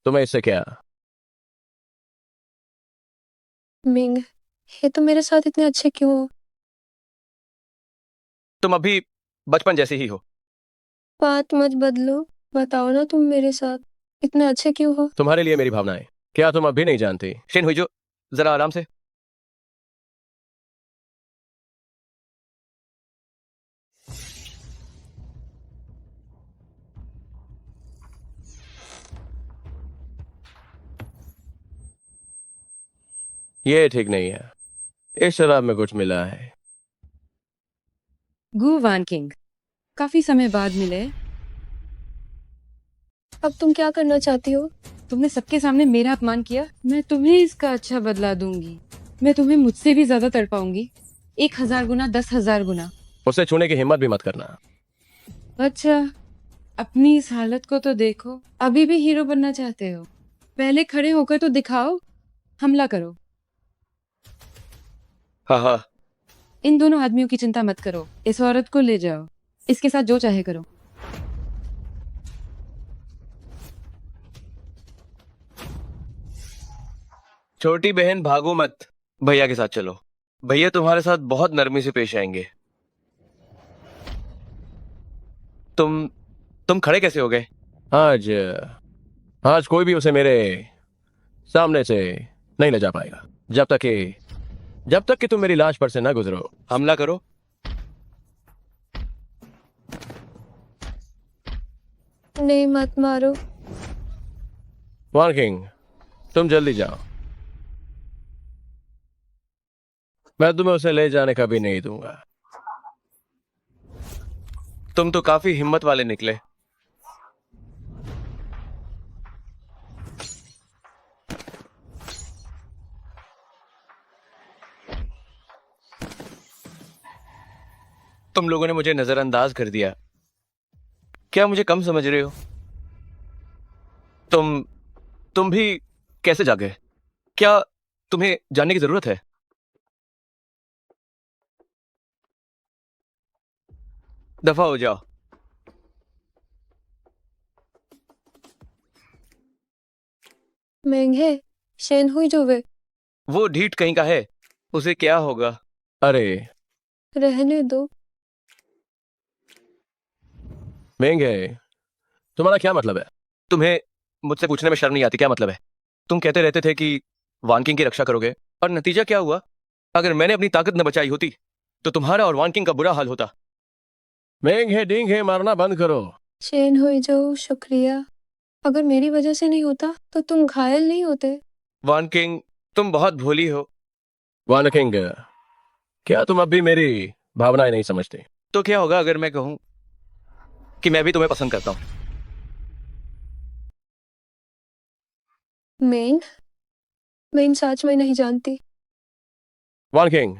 तुम्हें इससे क्या? मिंग, ये तो मेरे साथ इतने अच्छे क्यों हो? तुम अभी बचपन जैसे ही हो। बात मत बदलो, बताओ ना तुम मेरे साथ इतने अच्छे क्यों हो? तुम्हारे लिए मेरी भावनाएं क्या तुम अभी नहीं जानती? शेन हुई जो, जरा आराम से। ये ठीक नहीं है, इस शराब में कुछ मिला है। गु वान किंग, काफी समय बाद मिले। अब तुम क्या करना चाहती हो? तुमने सबके सामने मेरा अपमान किया, मैं तुम्हें इसका अच्छा बदला दूंगी। मैं तुम्हें मुझसे भी ज्यादा तड़पाऊंगी, 1000 गुना, 10,000 गुना। उसे छूने की हिम्मत भी मत करना। अच्छा, अपनी इस हालत को तो देखो। अभी भी हीरो बनना चाहते हो? पहले खड़े होकर तो दिखाओ, हमला करो। हाँ हाँ, इन दोनों आदमियों की चिंता मत करो, इस औरत को ले जाओ, इसके साथ जो चाहे करो। छोटी बहन भागो मत, भैया के साथ चलो। भैया तुम्हारे साथ बहुत नरमी से पेश आएंगे। तुम खड़े कैसे हो गए? आज आज कोई भी उसे मेरे सामने से नहीं ले जा पाएगा जब तक कि तुम मेरी लाश पर से ना गुजरो। हमला करो। नहीं मत मारो। वान किंग, तुम जल्दी जाओ, मैं तुम्हें उसे ले जाने का भी नहीं दूंगा। तुम तो काफी हिम्मत वाले निकले। तुम लोगों ने मुझे नजरअंदाज कर दिया। क्या मुझे कम समझ रहे हो? तुम भी कैसे जागे? क्या तुम्हें जानने की जरूरत है? दफा हो जाओ। महंगे, शेन हुई जो वे वो ढीठ कहीं का है, उसे क्या होगा? अरे रहने दो। महंगे, तुम्हारा क्या मतलब है? तुम्हें मुझसे पूछने में शर्म नहीं आती? क्या मतलब है? तुम कहते रहते थे कि वान किंग की रक्षा करोगे, और नतीजा क्या हुआ? अगर मैंने अपनी ताकत न बचाई होती तो तुम्हारा और वान किंग का बुरा हाल होता। महंगे डींग है, मारना बंद करो। शेन हुई जो शुक्रिया। अगर मेरी वजह से नहीं होता तो तुम घायल नहीं होते। वान किंग, तुम बहुत भोली हो। वान किंग, क्या तुम अब भी मेरी भावनाएं नहीं समझते? तो क्या होगा अगर मैं कहूं कि मैं भी तुम्हें पसंद करता हूं? मेन मैं इन सच में नहीं जानती। वान किंग,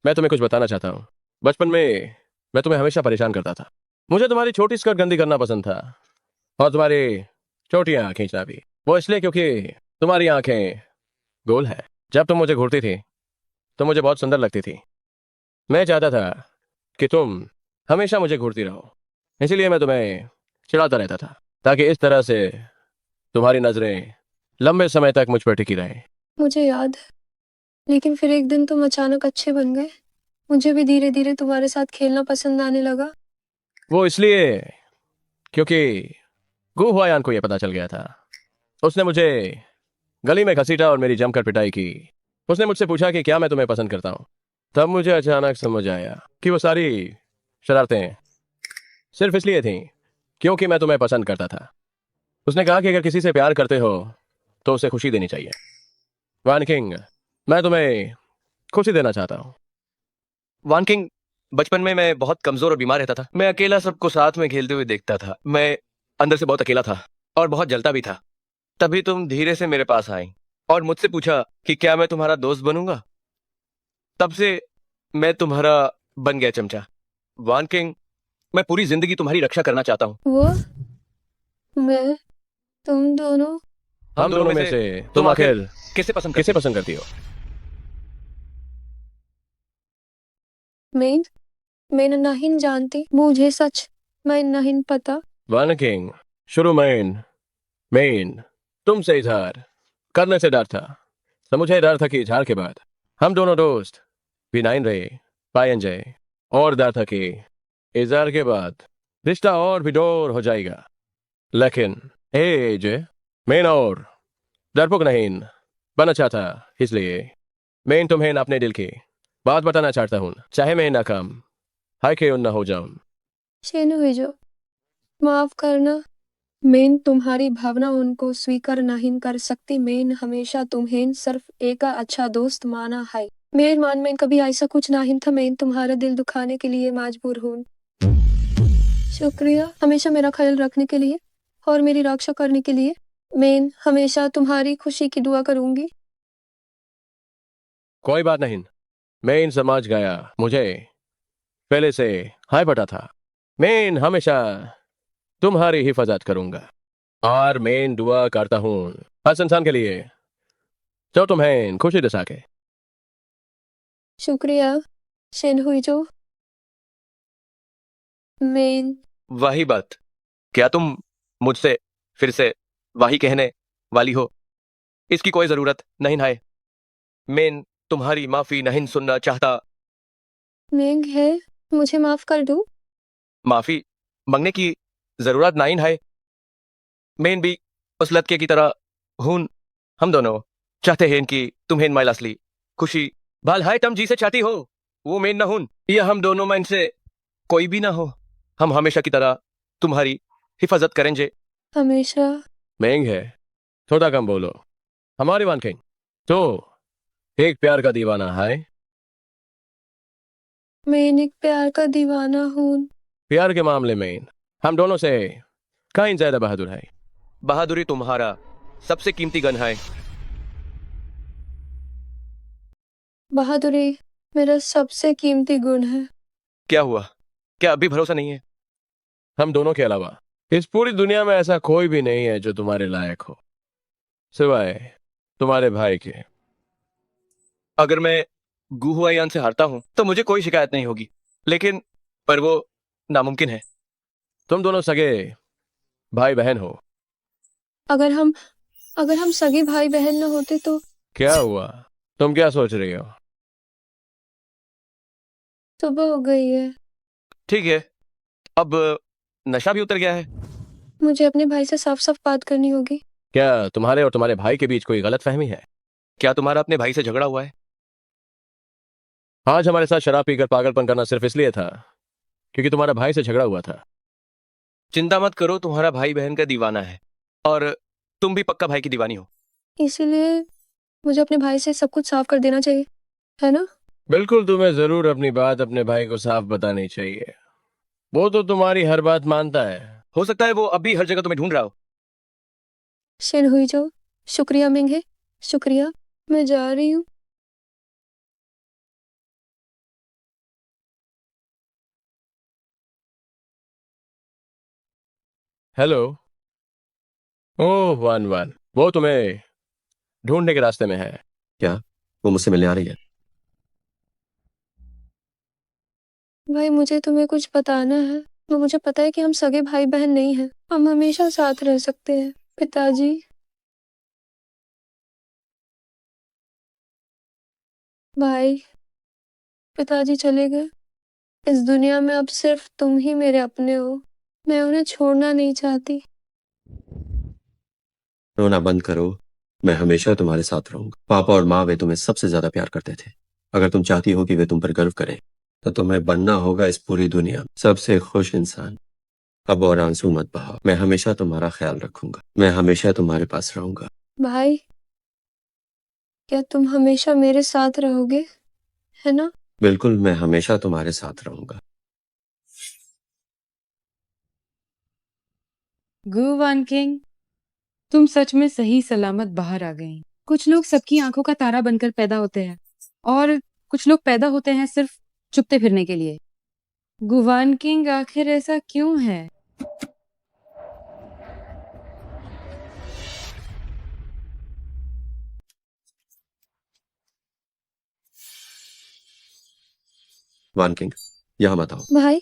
मैं तुम्हें कुछ बताना चाहता हूँ। बचपन में मैं तुम्हें हमेशा परेशान करता था। मुझे तुम्हारी छोटी स्कर्ट गंदी करना पसंद था, और तुम्हारी चोटियां खींचना भी। वो इसलिए क्योंकि तुम्हारी आंखें गोल है। जब तुम मुझे घूरती थी तो मुझे बहुत सुंदर लगती थी। मैं चाहता था कि तुम हमेशा मुझे घूरती रहो, इसीलिए मैं तुम्हें चिढ़ाता रहता था, ताकि इस तरह से तुम्हारी नजरें लंबे समय तक मुझ पर टिकी रहें। मुझे याद है, लेकिन फिर एक दिन तुम अचानक अच्छे बन गए। मुझे भी धीरे धीरे तुम्हारे साथ खेलना पसंद आने लगा। वो इसलिए क्योंकि गु हुआयान को यह पता चल गया था। उसने मुझे गली में घसीटा और मेरी जमकर पिटाई की। उसने मुझसे पूछा कि क्या मैं तुम्हें पसंद करता हूँ। तब मुझे अचानक समझ आया कि वो सारी शरारतें सिर्फ इसलिए थीं क्योंकि मैं तुम्हें पसंद करता था। उसने कहा कि अगर किसी से प्यार करते हो तो उसे खुशी देनी चाहिए। वान किंग, मैं तुम्हें खुशी देना चाहता हूँ। वान किंग, बचपन में मैं बहुत कमजोर और बीमार रहता था। मैं अकेला सबको साथ में खेलते हुए देखता था। मैं अंदर से बहुत अकेला था और बहुत जलता भी था। तभी तुम धीरे से मेरे पास आई और मुझसे पूछा कि क्या मैं तुम्हारा दोस्त बनूंगा। तब से मैं तुम्हारा बन गया चमचा। वान किंग, मैं पूरी जिंदगी तुम्हारी रक्षा करना चाहता हूँ। वो मैं तुम दोनों हम दोनों में से तुम आखिर किसे पसंद किसे करती हो? पसंद करती हो? मैं नहीं जानती। मुझे सच मैं नहीं पता। वान किंग, शुरू में मेन तुमसे इजहार करने से डर था, तो मुझे डर था कि इजहार के बाद हम दोनों दोस्त विनाइन रहे पायन जाए, और डर था कि इजहार के बाद रिश्ता और भी दूर हो जाएगा। लेकिन एज मेन और डरपोक नहीं बनना चाहता, इसलिए मैं तुम्हें अपने दिल की बात बताना चाहता हूँ, चाहे मैं नाकाम हाय क्यों ना हो जाऊं। शेन हुई जो माफ करना। मैं तुम्हारी भावना उनको स्वीकार नहीं कर सकती। मैं हमेशा तुम्हें सिर्फ एक अच्छा दोस्त माना है। मेरे मान में कभी ऐसा कुछ नहीं था। मैं तुम्हारा दिल दुखाने के लिए मजबूर हूँ। शुक्रिया हमेशा मेरा ख्याल रखने के लिए और मेरी रक्षा करने के लिए। मैं हमेशा तुम्हारी खुशी की दुआ करूंगी। कोई बात नहीं, मैं समझ गया। मुझे पहले से हाय पता था। मैं हमेशा तुम्हारी हिफाजत करूंगा, और मैं दुआ करता हूँ हर इंसान के लिए जो तुम्हें खुशी दे सके। शुक्रिया शेन हुई जो। मैं वही बात, क्या तुम मुझसे फिर से वही कहने वाली हो? इसकी कोई जरूरत नहीं है। मैं तुम्हारी माफी नहीं सुनना चाहता। मेंग है, मुझे माफ कर दो। माफी मांगने की जरूरत नहीं है। मैं भी उस लड़के की तरह हूं। हम दोनों चाहते हैं कि तुम्हें माइल असली खुशी भल है तुम जी से चाहती हो, वो मैं ना हूं, या हम दोनों में से कोई भी ना हो। हम हमेशा की तरह तुम्हारी हिफाजत करेंगे। हमेशा। महंग है, थोड़ा कम बोलो। हमारी वान किंग तो एक प्यार का दीवाना है। मैं एक प्यार का दीवाना हूँ। प्यार के मामले में हम दोनों से कहीं ज्यादा बहादुर है। बहादुरी तुम्हारा सबसे कीमती गन है। बहादुरी मेरा सबसे कीमती गुण है। क्या हुआ? क्या अभी भरोसा नहीं है? हम दोनों के अलावा इस पूरी दुनिया में ऐसा कोई भी नहीं है जो तुम्हारे लायक हो, सिवाय तुम्हारे भाई के। अगर मैं गुहुआयान से हारता हूं तो मुझे कोई शिकायत नहीं होगी, लेकिन पर वो नामुमकिन है। तुम दोनों सगे भाई बहन हो। अगर हम अगर हम सगे भाई बहन न होते तो क्या हुआ? तुम क्या सोच रही हो? सुबह हो गई है। ठीक है, अब नशा भी उतर गया है। मुझे अपने भाई से साफ साफ बात करनी होगी। क्या तुम्हारे और तुम्हारे भाई के बीच कोई गलत फहमी है? क्या तुम्हारा अपने भाई से झगड़ा हुआ है? आज हमारे साथ शराब पीकर पागलपन करना सिर्फ इसलिए था क्योंकि तुम्हारा भाई से झगड़ा हुआ था। चिंता मत करो, तुम्हारा भाई बहन का दीवाना है और तुम भी पक्का भाई की दीवानी हो। इसीलिए मुझे अपने भाई से सब कुछ साफ कर देना चाहिए, है ना? बिल्कुल, तुम्हें जरूर अपनी बात अपने भाई को साफ बतानी चाहिए। वो तो तुम्हारी हर बात मानता है। हो सकता है वो अभी हर जगह तुम्हें ढूंढ रहा हो। शेन हुई जो, शुक्रिया मिंगे, शुक्रिया। मैं जा रही हूँ। हेलो। ओह वन वन, वो तुम्हें ढूंढने के रास्ते में है। क्या वो मुझसे मिलने आ रही है? भाई मुझे तुम्हें कुछ बताना है। तो मुझे पता है कि हम सगे भाई बहन नहीं हैं। हम हमेशा साथ रह सकते हैं। पिताजी, भाई, पिताजी चले गए। इस दुनिया में अब सिर्फ तुम ही मेरे अपने हो। मैं उन्हें छोड़ना नहीं चाहती। रोना बंद करो। मैं हमेशा तुम्हारे साथ रहूंगा। पापा और माँ वे तुम्हें सबसे ज्यादा प्यार करते थे। अगर तुम चाहती हो कि वे तुम पर गर्व करें तो तुम्हें बनना होगा इस पूरी दुनिया में सबसे खुश इंसान। अब और आंसू मत बहाओ। मैं हमेशा तुम्हारा ख्याल रखूंगा। मैं हमेशा तुम्हारे पास रहूंगा। भाई, क्या तुम हमेशा मेरे साथ रहोगे, है ना? बिल्कुल, मैं हमेशा तुम्हारे साथ रहूंगा। गु वान किंग, तुम सच में सही सलामत बाहर आ गई। कुछ लोग सबकी आंखों का तारा बनकर पैदा होते हैं और कुछ लोग पैदा होते हैं सिर्फ चुपते फिरने के लिए। गुवान किंग, आखिर ऐसा क्यों है? वान किंग, यहाँ मत आओ। भाई,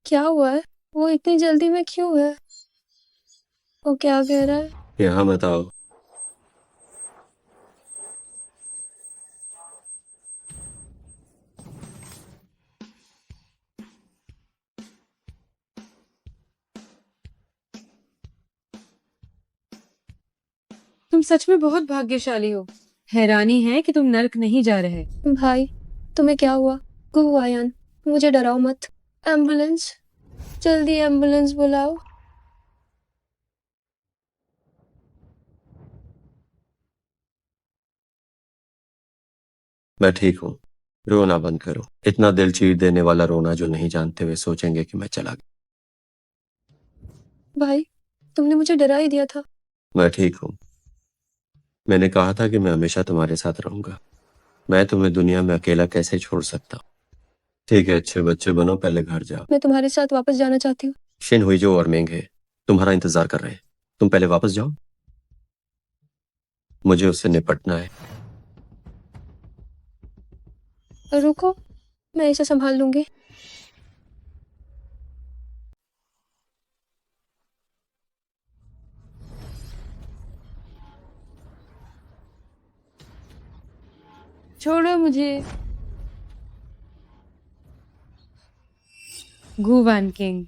क्या हुआ है? वो इतनी जल्दी में क्यों है? वो क्या कह रहा है? यहाँ मत आओ। तुम सच में बहुत भाग्यशाली हो। हैरानी है कि तुम नर्क नहीं जा रहे। भाई, तुम्हें क्या हुआ? गुवायान, मुझे डराओ मत। एम्बुलेंस, जल्दी एम्बुलेंस बुलाओ। मैं ठीक हूँ। रोना बंद करो। इतना दिल चीर देने वाला रोना जो नहीं जानते वे सोचेंगे कि मैं चला गया। भाई, तुमने मुझे डरा ही दिया था। मैं ठीक हूँ। मैंने कहा था कि मैं हमेशा तुम्हारे साथ रहूंगा। मैं तुम्हें दुनिया में अकेला कैसे छोड़ सकता हूँ। ठीक है, अच्छे बच्चे बनो, पहले घर जाओ। मैं तुम्हारे साथ वापस जाना चाहती हूँ। शिन हुईजो और मेंगे तुम्हारा इंतजार कर रहे हैं। तुम पहले वापस जाओ। मुझे उससे निपटना है। रुको, मैं इसे संभाल लूंगी। छोड़ो मुझे। गुवान किंग,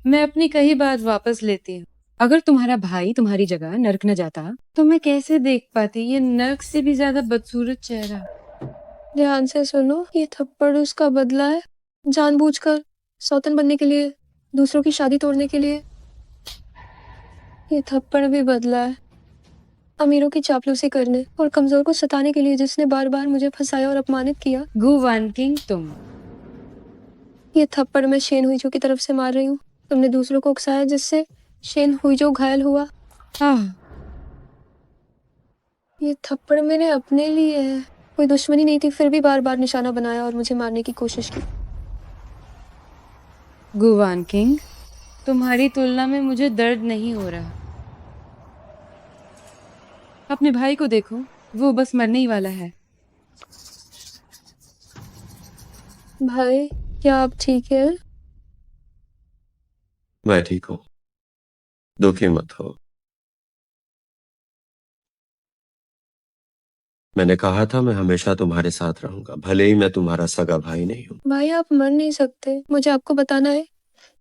मैं अपनी कही बात वापस लेती हूँ। अगर तुम्हारा भाई तुम्हारी जगह नर्क न जाता तो मैं कैसे देख पाती ये नर्क से भी ज्यादा बदसूरत चेहरा। ध्यान से सुनो, ये थप्पड़ उसका बदला है। जानबूझकर, सौतन बनने के लिए, दूसरों की शादी तोड़ने के लिए। ये थप्पड़ भी बदला है अमीरों की चापलूसी करने और कमजोर को सताने के लिए, जिसने बार बार मुझे फंसाया और अपमानित किया। गुवान किंग, तुम। ये थप्पड़ मैं शेन हुईजो की तरफ से मार रही हूँ। तुमने दूसरों को उकसाया जिससे शेन हुईजो घायल हुआ। आह, ये थप्पड़ मेरे अपने लिए है। कोई दुश्मनी नहीं थी, फिर भी बार बार निशाना बनाया और मुझे मारने की कोशिश की। गुवान किंग, तुम्हारी तुलना में मुझे दर्द नहीं हो रहा। अपने भाई को देखो, वो बस मरने ही वाला है। भाई, क्या आप ठीक है? मैं ठीक हूँ। दुखी मत हो। मैंने कहा था मैं हमेशा तुम्हारे साथ रहूंगा, भले ही मैं तुम्हारा सगा भाई नहीं हूँ। भाई आप मर नहीं सकते, मुझे आपको बताना है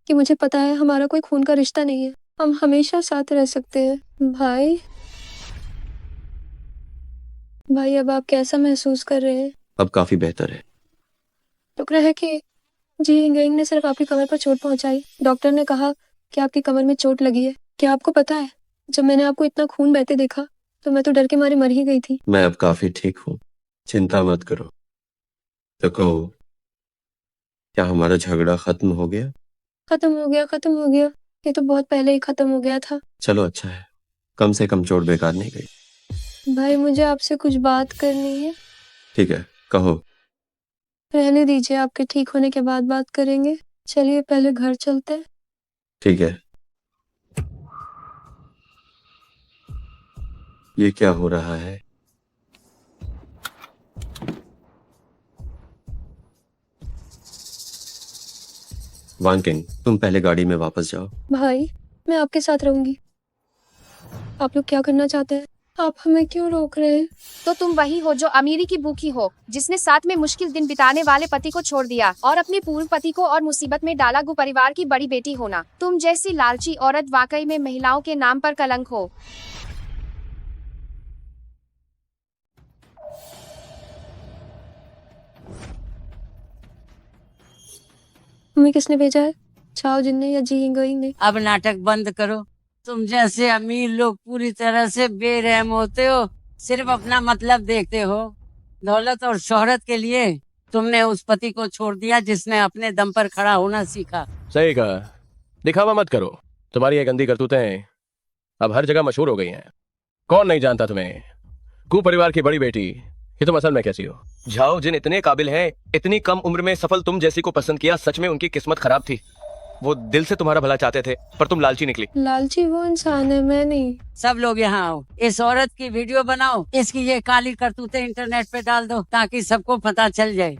कि मुझे पता है हमारा कोई खून का रिश्ता नहीं है, हम हमेशा साथ रह सकते हैं। भाई भाई अब आप कैसा महसूस कर रहे हैं? अब काफी बेहतर है। शुक्र है कि जी गैंग ने सिर्फ आपकी कमर पर चोट पहुंचाई। डॉक्टर ने कहा कि आपकी कमर में चोट लगी है। क्या आपको पता है, जब मैंने आपको इतना खून बहते देखा तो मैं तो डर के मारे मर ही गई थी। मैं अब काफी ठीक हूँ, चिंता मत करो। तो कहो, क्या हमारा झगड़ा खत्म हो गया? खत्म हो गया, खत्म हो गया, ये तो बहुत पहले ही खत्म हो गया था। चलो अच्छा है, कम से कम चोट बेकार नहीं गई। भाई मुझे आपसे कुछ बात करनी है। ठीक है, कहो। रहने दीजिए, आपके ठीक होने के बाद बात करेंगे। चलिए पहले घर चलते हैं। ठीक है। ये क्या हो रहा है? वान किंग, तुम पहले गाड़ी में वापस जाओ। भाई मैं आपके साथ रहूंगी। आप लोग क्या करना चाहते हैं? आप हमें क्यों रोक रहे हैं? तो तुम वही हो जो अमीरी की भूखी हो, जिसने साथ में मुश्किल दिन बिताने वाले पति को छोड़ दिया और अपने पूर्व पति को और मुसीबत में डाला। गु परिवार की बड़ी बेटी होना, तुम जैसी लालची औरत वाकई में महिलाओं के नाम पर कलंक हो। हमें किसने भेजा है? चाओ जिन ने या जी इंगोइंग ने? अब नाटक बंद करो। तुम जैसे अमीर लोग पूरी तरह से बेरहम होते हो, सिर्फ अपना मतलब देखते हो। दौलत और शोहरत के लिए तुमने उस पति को छोड़ दिया जिसने अपने दम पर खड़ा होना सीखा। सही कहा, दिखावा मत करो। तुम्हारी ये गंदी करतूतें अब हर जगह मशहूर हो गई हैं। कौन नहीं जानता तुम्हें? कू परिवार की बड़ी बेटी, ये तुम असल में कैसी हो? झाओ जिन इतने काबिल हैं, इतनी कम उम्र में सफल तुम जैसी को पसंद किया। सच में उनकी किस्मत खराब थी। वो दिल से तुम्हारा भला चाहते थे, पर तुम लालची निकली। लालची वो इंसान है, मैं नहीं। सब लोग यहाँ आओ, इस औरत की वीडियो बनाओ, इसकी ये काली करतूतें इंटरनेट पे डाल दो ताकि सबको पता चल जाए।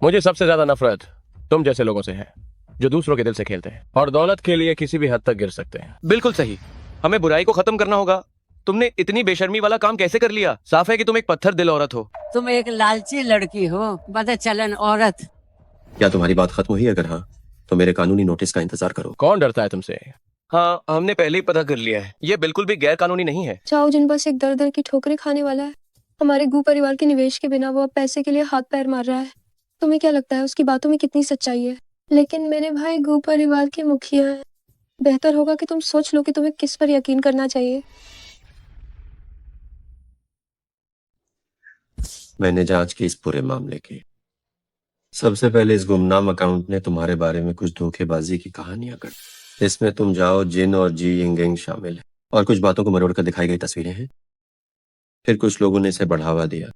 मुझे सबसे ज्यादा नफरत तुम जैसे लोगों से है, जो दूसरों के दिल से खेलते हैं और दौलत के लिए किसी भी हद तक गिर सकते हैं। बिल्कुल सही, हमें बुराई को खत्म करना होगा। तुमने इतनी बेशर्मी वाला काम कैसे कर लिया? साफ है कि तुम एक पत्थर दिल औरत हो। तुम एक लालची लड़की हो, बदचलन औरत। क्या तुम्हारी बात खत्म हुई? अगर हाँ, तो मेरे कानूनी नोटिस का इंतजार करो। कौन डरता है तुमसे? हाँ, हमने पहले ही पता कर लिया है, ये बिल्कुल भी गैर कानूनी नहीं है। चाओ जिन बस एक दर दर की ठोकरें खाने वाला है। हमारे गू परिवार के निवेश के बिना वो अब पैसे के लिए हाथ पैर मार रहा है। तुम्हें क्या लगता है उसकी बातों में कितनी सच्चाई है? लेकिन मेरे भाई गू परिवार के मुखिया हैं। बेहतर होगा कि तुम सोच लो कि तुम्हें किस पर यकीन करना चाहिए। मैंने जांच की इस पूरे मामले की। सबसे पहले इस गुमनाम अकाउंट ने तुम्हारे बारे में कुछ धोखेबाजी की कहानियां कर। इसमें तुम जाओ जिन और जी यिंगेंग शामिल है, और कुछ बातों को मरोड़ कर दिखाई गई तस्वीरें हैं। फिर कुछ लोगों ने इसे बढ़ावा दिया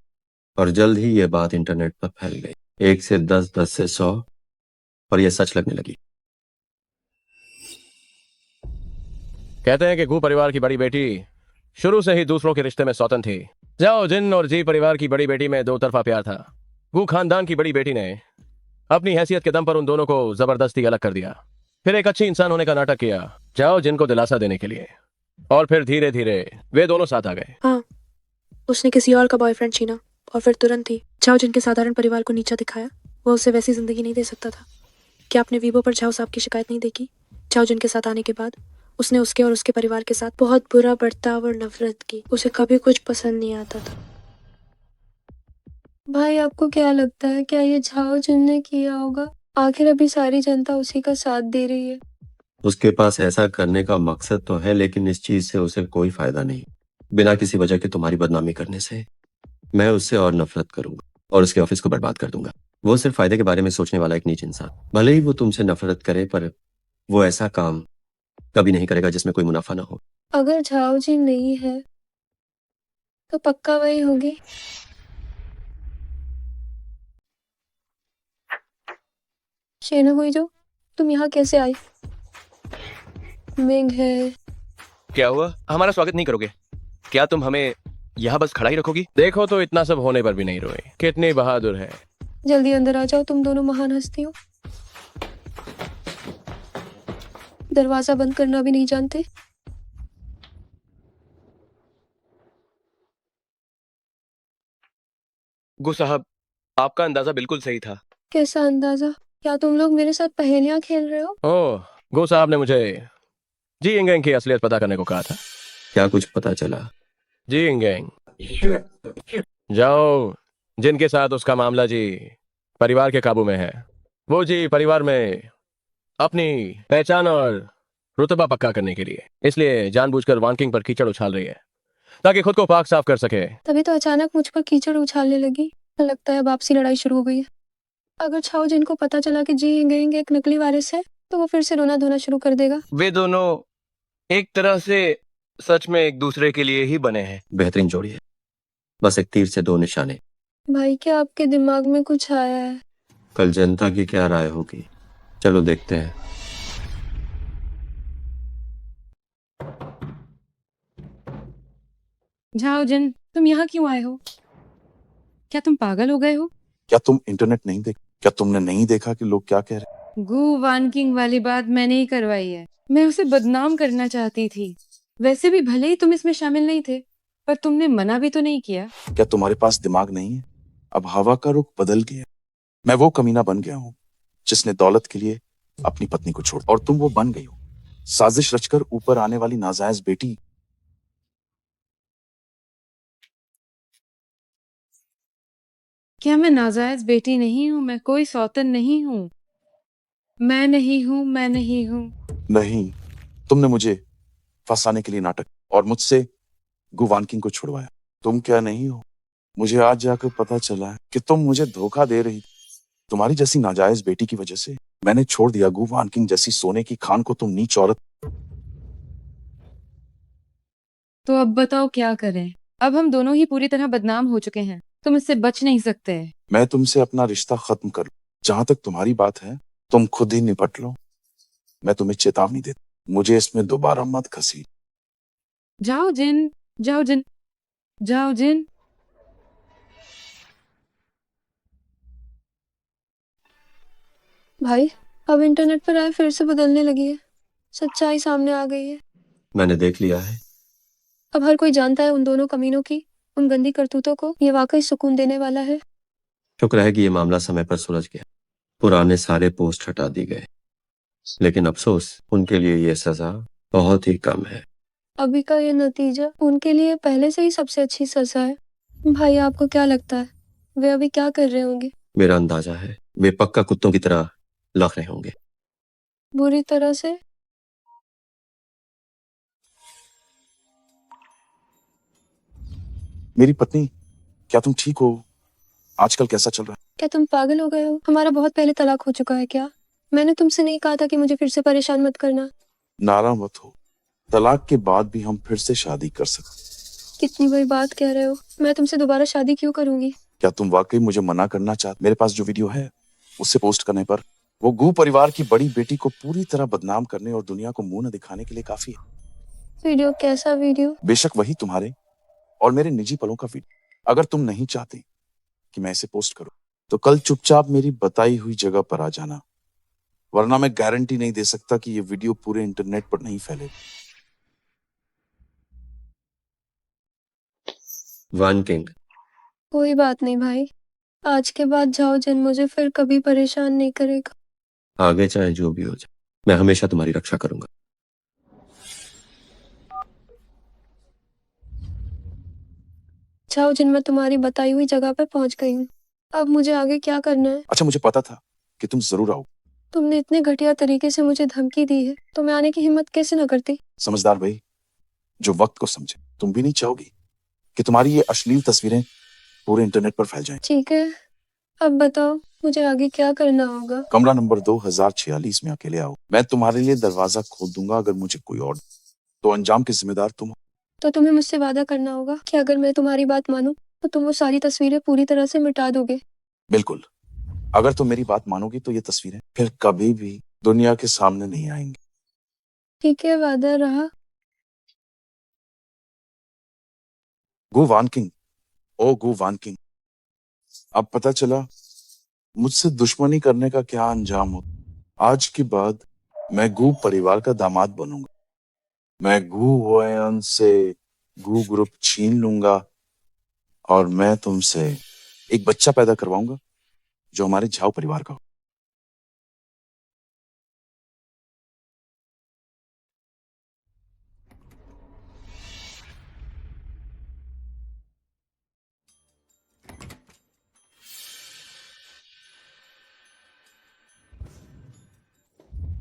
और जल्द ही यह बात इंटरनेट पर फैल गई। 1 से 10, 10 से 100, और यह सच लगने लगी। कहते हैं कि गू परिवार की बड़ी बेटी शुरू से ही दूसरों के रिश्ते में सौतन थी। जाओ जिन और जी परिवार की बड़ी बेटी में दो तरफा प्यार था। गू खानदान की बड़ी बेटी ने अपनी हैसियत के दम पर उन दोनों को जबरदस्ती अलग कर दिया। फिर एक अच्छी इंसान होने का नाटक किया जाओ जिन को दिलासा देने के लिए, और फिर धीरे धीरे वे दोनों साथ आ गए। हाँ, उसने किसी और का बॉयफ्रेंड छीना और फिर तुरंत ही झाओ जिनके साधारण परिवार को नीचा दिखाया। वो उसे वैसी जिंदगी नहीं दे सकता था। क्या आपने वीबो पर झाओ साहब की शिकायत नहीं देखी? झाओ जिन के साथ आने के बाद उसने उसके और उसके परिवार के साथ बहुत बुरा बर्ताव और नफरत की। उसे कभी कुछ पसंद नहीं आता था। भाई आपको क्या लगता है, क्या ये झाओ जिन ने किया होगा? आखिर अभी सारी जनता उसी का साथ दे रही है। उसके पास ऐसा करने का मकसद तो है, लेकिन इस चीज से उसे कोई फायदा नहीं। बिना किसी वजह के तुम्हारी बदनामी करने से मैं उससे और नफरत करूंगा और उसके ऑफिस को बर्बाद कर दूंगा। वो सिर्फ फायदे के बारे में सोचने वाला एक नीच इंसान। भले ही वो तुमसे नफरत करे, पर वो ऐसा काम कभी नहीं करेगा जिसमें कोई मुनाफा ना हो। अगर झाओ जिन नहीं है तो पक्का वही होगी। शेना हुई जो, तुम यहाँ कैसे आई? मिंग है। क्या हुआ? हमारा स्वागत नहीं करोगे? क्या तुम हमें यहाँ बस खड़ा ही रखोगी? देखो तो इतना सब होने पर भी नहीं रोए। कितनी बहादुर है। जल्दी अंदर आ जाओ, तुम दोनों महान हस्ती हो। दरवाजा बंद करना भी नहीं जानते। गु साहब, आपका अंदाजा बिल्कुल सही था। कैसा अंदाजा? क्या तुम लोग मेरे साथ पहेलियां खेल रहे हो? ओह, गो साहब ने मुझे जी इंगेंग की असलियत पता करने को कहा था। क्या कुछ पता चला? जी इंगेंग, जाओ जिनके साथ उसका मामला जी परिवार के काबू में है, वो जी परिवार में अपनी पहचान और रुतबा पक्का करने के लिए इसलिए जानबूझकर वानकिंग पर कीचड़ उछाल रही है ताकि खुद को पाक साफ कर सके। तभी तो अचानक मुझ पर कीचड़ उछालने लगी। लगता है अब आपसी लड़ाई शुरू हो गई है। अगर छाओ जिनको पता चला कि जी इंगेंग एक नकली वारिस है तो वो फिर से रोना धोना शुरू कर देगा। वे दोनों एक तरह से सच में एक दूसरे के लिए ही बने हैं। बेहतरीन जोड़ी है, बस एक तीर से दो निशाने। भाई क्या आपके दिमाग में कुछ आया है? कल जनता की क्या राय होगी, चलो देखते हैं। झाओ जिन, तुम यहाँ क्यों आए हो? क्या तुम पागल हो गए हो? क्या तुम इंटरनेट नहीं देख? क्या तुमने नहीं देखा कि लोग क्या कह रहे? गु वानकिंग वाली बात मैंने ही करवाई है। मैं उसे बदनाम करना चाहती थी। वैसे भी भले ही तुम इसमें शामिल नहीं थे, पर तुमने मना भी तो नहीं किया। क्या तुम्हारे पास दिमाग नहीं है? अब हवा का रुख बदल गया। मैं वो कमीना बन गया हूँ जिसने दौलत के लिए अपनी पत्नी को छोड़, और तुम वो बन गई हो साजिश रचकर ऊपर आने वाली नाजायज बेटी। क्या मैं नाजायज बेटी नहीं हूँ? मैं कोई सौतन नहीं हूँ। मैं नहीं हूँ, मैं नहीं हूँ। नहीं, तुमने मुझे फंसाने के लिए नाटक और मुझसे गु वानकिंग को छुड़वाया। तुम क्या नहीं हो? मुझे आज जाकर पता चला है कि तुम मुझे धोखा दे रही। तुम्हारी जैसी नाजायज बेटी की वजह से मैंने छोड़ दिया गु वानकिंग जैसी सोने की खान को। तुम नीच औरत। तो अब बताओ क्या करें? अब हम दोनों ही पूरी तरह बदनाम हो चुके हैं। तुम इससे बच नहीं सकते। मैं तुमसे अपना रिश्ता खत्म कर लूं। जहां तक तुम्हारी बात है, तुम खुद ही निपट लो। मैं तुम्हें चेतावनी देता, मुझे इसमें दोबारा मत घसीट। जाओ जिन, जाओ जिन, जाओ जिन। भाई अब इंटरनेट पर राय फिर से बदलने लगी है। सच्चाई सामने आ गई है। मैंने देख लिया है। अब हर कोई जानता है उन दोनों कमीनों की उन गंदी करतूतों को। ये वाकई सुकून देने वाला है। शुक्र है कि ये मामला समय पर सुलझ गया। पुराने सारे पोस्ट हटा दिए गए, लेकिन अफसोस उनके लिए ये सजा बहुत ही कम है। अभी का ये नतीजा उनके लिए पहले से ही सबसे अच्छी सजा है। भाई आपको क्या लगता है वे अभी क्या कर रहे होंगे? मेरा अंदाजा है वे पक्का कुत्तों की तरह लख रहे होंगे। बुरी तरह से। मेरी पत्नी, क्या तुम ठीक हो? आजकल कैसा चल रहा है? क्या तुम पागल हो गए हो? हमारा बहुत पहले तलाक हो चुका है। क्या मैंने तुमसे नहीं कहा था कि मुझे फिर से परेशान मत करना? नाराज मत हो, तलाक के बाद भी हम फिर से शादी कर सकते। कितनी बड़ी बात कह रहे हो। मैं तुमसे दोबारा शादी क्यों करूंगी? क्या तुम वाकई मुझे मना करना चाहते? मेरे पास जो वीडियो है उससे पोस्ट करने पर वो गू परिवार की बड़ी बेटी को पूरी तरह बदनाम करने और दुनिया को मुंह न दिखाने के लिए काफी है। वीडियो? कैसा वीडियो? बेशक वही तुम्हारे और मेरे निजी पलों का वीडियो। अगर तुम नहीं चाहते कि मैं इसे पोस्ट करूं तो कल चुपचाप मेरी बताई हुई जगह पर आ जाना, वरना मैं गारंटी नहीं दे सकता कि ये वीडियो पूरे इंटरनेट पर नहीं फैलेगा। वानकिंग, कोई बात नहीं भाई, आज के बाद जाओ जिन मुझे फिर कभी परेशान नहीं करेगा। आगे चाहे जो भी हो जाए, मैं हमेशा तुम्हारी रक्षा करूंगा। जाओ जिन मैं तुम्हारी बताई हुई जगह पे पहुंच गई हूँ। अब मुझे आगे क्या करना है? अच्छा, मुझे पता था कि तुम जरूर आओ। तुमने इतने घटिया तरीके से मुझे धमकी दी है तो मैं आने की हिम्मत कैसे न करती। समझदार भाई जो वक्त को समझे। तुम भी नहीं चाहोगी कि तुम्हारी ये अश्लील तस्वीरें पूरे इंटरनेट पर फैल जाएं। ठीक है, अब बताओ मुझे आगे क्या करना होगा? कमरा नंबर 2046 में अकेले आओ। मैं तुम्हारे लिए दरवाजा खोल दूंगा। अगर मुझे कोई और तो अंजाम के जिम्मेदार तुम हो। तो तुम्हें मुझसे वादा करना होगा कि अगर मैं तुम्हारी बात मानूं तो तुम वो सारी तस्वीरें पूरी तरह से मिटा दोगे। बिल्कुल, अगर तुम मेरी बात मानोगी तो ये तस्वीरें फिर कभी भी दुनिया के सामने नहीं आएंगी। ठीक है, वादा रहा। गु वानकिंग, ओ गु वानकिंग, अब पता चला मुझसे दुश्मनी करने का क्या अंजाम हो। आज के बाद मैं गु परिवार का दामाद बनूंगा। मैं गु हुआयान से गु ग्रुप छीन लूंगा और मैं तुमसे एक बच्चा पैदा करवाऊंगा जो हमारे झाओ परिवार का हो।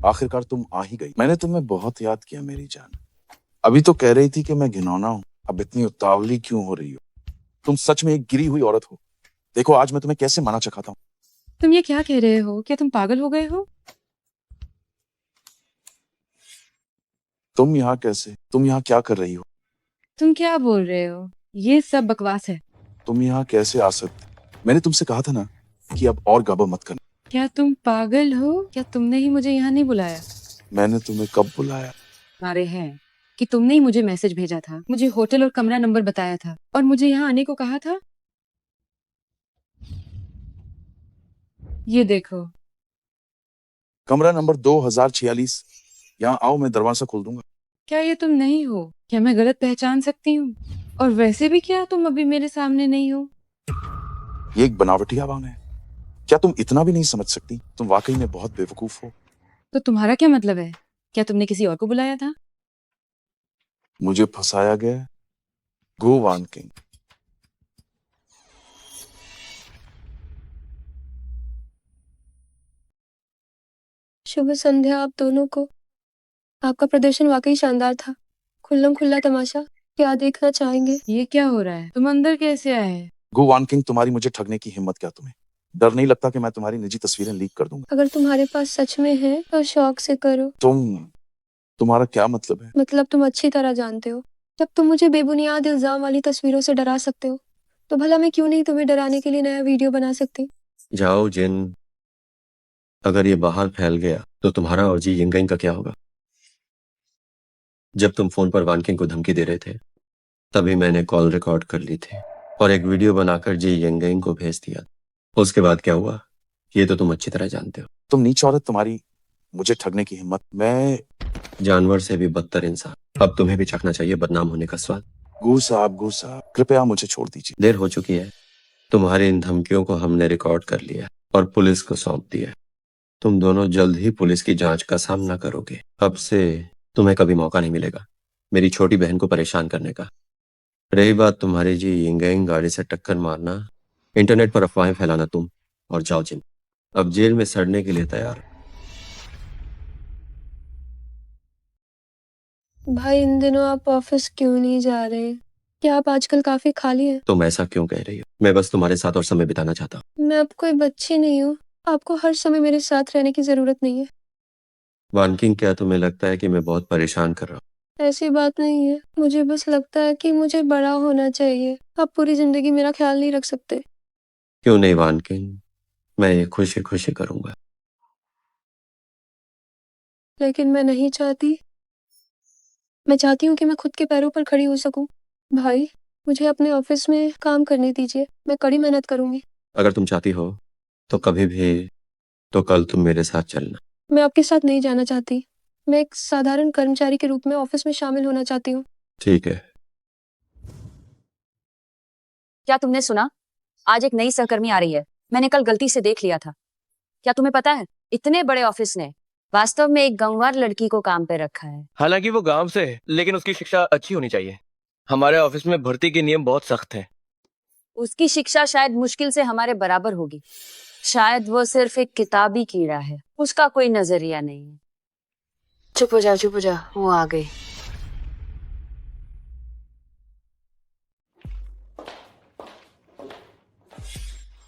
आखिरकार तुम आ ही गई। मैंने तुम्हें बहुत याद किया मेरी जान। अभी तो कह रही थी कि मैं घिनौना हूं, अब इतनी उतावली क्यों हो रही हो? तुम सच में एक गिरी हुई औरत हो। देखो आज मैं तुम्हें कैसे मना चखाता हूँ। तुम ये क्या कह रहे हो? क्या तुम पागल हो गए हो? तुम यहाँ कैसे? तुम यहाँ क्या कर रही हो? तुम क्या बोल रहे हो? ये सब बकवास है। तुम यहाँ कैसे आ सकते? मैंने तुमसे कहा था ना कि अब और गबा मत करना। क्या तुम पागल हो? क्या तुमने ही मुझे यहाँ नहीं बुलाया? मैंने तुम्हें कब बुलाया? अरे है कि तुमने ही मुझे मैसेज भेजा था, मुझे होटल और कमरा नंबर बताया था और मुझे यहाँ आने को कहा था। ये देखो। कमरा नंबर 2046। यहाँ आओ, मैं दरवाजा खोल दूंगा। क्या ये तुम नहीं हो? क्या मैं गलत पहचान सकती हूँ? और वैसे भी क्या तुम अभी मेरे सामने नहीं हो? ये एक बनावटी आवाज है। क्या तुम इतना भी नहीं समझ सकती? तुम वाकई में बहुत बेवकूफ हो। तो तुम्हारा क्या मतलब है? क्या तुमने किसी और को बुलाया था? मुझे फंसाया गया है। गो वान किंग। शुभ संध्या आप दोनों को। आपका प्रदर्शन वाकई शानदार था। खुल्लम खुल्ला तमाशा। क्या देखना चाहेंगे? ये क्या हो रहा है? तुम अंदर कैसे आए? गो वान किंग, तुम्हारी मुझे ठगने की हिम्मत क्या? तुम्हें डर नहीं लगता कि मैं तुम्हारी निजी तस्वीरें लीक कर दूंगा? अगर तुम्हारे पास सच में है तो शौक से करो। तुम्हारा क्या मतलब है? मतलब तुम अच्छी तरह जानते हो, जब तुम मुझे बेबुनियाद इल्जाम वाली तस्वीरों से डरा सकते हो तो भला मैं क्यों नहीं तुम्हें डराने के लिए नया वीडियो बना सकती? जाओ जिन, अगर ये बाहर फैल गया तो तुम्हारा और जी यिंगयिंग का क्या होगा? जब तुम फोन पर वानकिंग को धमकी दे रहे थे तभी मैंने कॉल रिकॉर्ड कर ली थी और एक वीडियो बनाकर जी यिंगयिंग को भेज दिया। उसके बाद क्या हुआ ये तो तुम अच्छी तरह जानते हो। तुम नीच औरत, तुम्हारी मुझे ठगने की हिम्मत। मैं जानवर से भी बदतर इंसान। अब तुम्हें भी चखना चाहिए बदनाम होने का स्वाद। गू साहब, कृपया मुझे छोड़ दीजिए। देर हो चुकी है। तुम्हारी इन धमकियों को हमने रिकॉर्ड कर लिया और पुलिस को सौंप दिया। तुम दोनों जल्द ही पुलिस की जांच का सामना करोगे। अब से तुम्हें कभी मौका नहीं मिलेगा मेरी छोटी बहन को परेशान करने का। रही बात तुम्हारी जी यिंगयिंग गाड़ी से टक्कर मारना, इंटरनेट पर अफवाहें फैलाना, तुम और जाओ जिन अब जेल में सड़ने के लिए तैयार। भाई इन दिनों आप ऑफिस क्यों नहीं जा रहे? क्या आप आजकल काफी खाली हैं? तुम ऐसा क्यों कह रही हो? मैं बस तुम्हारे साथ और समय बिताना चाहता हूँ। मैं अब कोई बच्ची नहीं हूँ। आपको हर समय मेरे साथ रहने की जरूरत नहीं है। वानकिंग, क्या तुम्हें लगता है कि मैं बहुत परेशान कर रहा हूँ? ऐसी बात नहीं है, मुझे बस लगता है कि मुझे बड़ा होना चाहिए। आप पूरी जिंदगी मेरा ख्याल नहीं रख सकते। क्यों नहीं वानकिंग, मैं ये खुशी खुशी करूंगा। लेकिन मैं नहीं चाहती। मैं चाहती हूँ कि मैं खुद के पैरों पर खड़ी हो सकूं। भाई मुझे अपने ऑफिस में काम करने दीजिए, मैं कड़ी मेहनत करूंगी। अगर तुम चाहती हो तो कभी भी, तो कल तुम मेरे साथ चलना। मैं आपके साथ नहीं जाना चाहती। मैं एक साधारण कर्मचारी के रूप में ऑफिस में शामिल होना चाहती हूँ। ठीक है। क्या तुमने सुना? आज एक नई सहकर्मी आ रही है। मैंने कल गलती से देख लिया था। क्या तुम्हें पता है, इतने बड़े ऑफिस ने वास्तव में एक गंवार लड़की को काम पे रखा है। हालांकि वो गांव से है, लेकिन उसकी शिक्षा अच्छी होनी चाहिए। हमारे ऑफिस में भर्ती के नियम बहुत सख्त हैं। उसकी शिक्षा शायद मुश्किल से हमारे बराबर होगी। शायद वो सिर्फ एक किताबी कीड़ा है, उसका कोई नजरिया नहीं है। चुप हो जा, चुप हो जा, वो आ गई।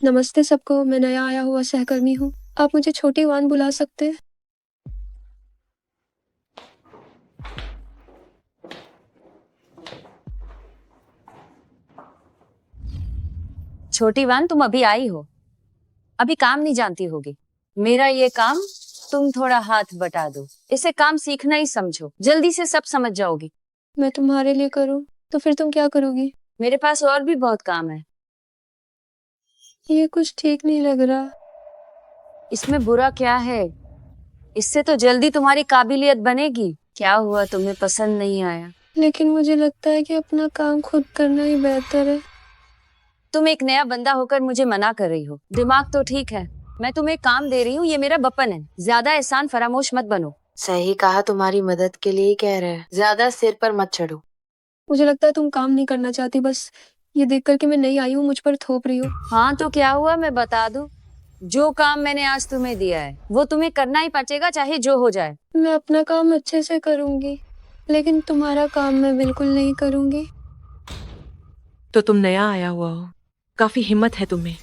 नमस्ते सबको, मैं नया आया हुआ सहकर्मी हूँ। आप मुझे छोटी वान बुला सकते हैं? छोटी वान, तुम अभी आई हो, अभी काम नहीं जानती होगी। मेरा ये काम, तुम थोड़ा हाथ बटा दो, इसे काम सीखना ही समझो, जल्दी से सब समझ जाओगी। मैं तुम्हारे लिए करूँ तो फिर तुम क्या करोगी? मेरे पास और भी बहुत काम है। ये कुछ ठीक नहीं लग रहा। इसमें बुरा क्या है? इससे तो जल्दी तुम्हारी काबिलियत बनेगी। क्या हुआ, तुम्हें पसंद नहीं आया? लेकिन मुझे लगता है कि अपना काम खुद करना ही बेहतर है। तुम एक नया बंदा होकर मुझे मना कर रही हो। दिमाग तो ठीक है, मैं तुम्हें काम दे रही हूँ, ये मेरा बपन है। ज्यादा एहसान फरामोश मत बनो। सही कहा, तुम्हारी मदद के लिए ही कह रहे हैं, ज्यादा सिर पर मत चढ़ो। मुझे लगता है तुम काम नहीं करना चाहती, बस ये देख कर कि मैं नई आई हूँ मुझ पर थोप रही हो। हाँ तो क्या हुआ, मैं बता दूं। जो काम मैंने आज तुम्हें दिया है वो तुम्हें करना ही पड़ेगा, चाहे जो हो जाए। मैं अपना काम अच्छे से करूंगी, लेकिन तुम्हारा काम मैं बिल्कुल नहीं करूंगी। तो तुम नया आया हुआ हो, काफी हिम्मत है तुम्हें।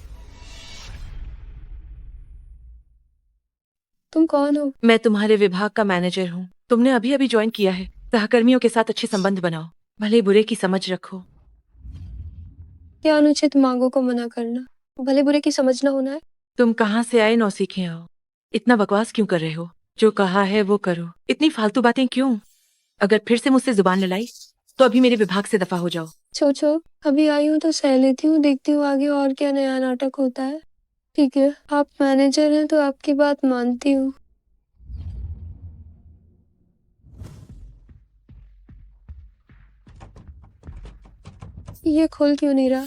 तुम कौन हो? मैं तुम्हारे विभाग का मैनेजर हूँ। तुमने अभी अभी ज्वाइन किया है। सहकर्मियों के साथ अच्छे संबंध बनाओ, भले बुरे की समझ रखो। क्या अनुचित मांगों को मना करना भले बुरे की समझना होना है? तुम कहाँ से आए नौसीखे हो? इतना बकवास क्यों कर रहे हो? जो कहा है वो करो, इतनी फालतू बातें क्यों? अगर फिर से मुझसे जुबान लड़ाई तो अभी मेरे विभाग से दफा हो जाओ। छो अभी आई हूँ तो सह लेती हूँ, देखती हूँ आगे और क्या नया नाटक होता है। ठीक है, आप मैनेजर हैं तो आपकी बात मानती हूँ। ये खुल क्यों नहीं रहा?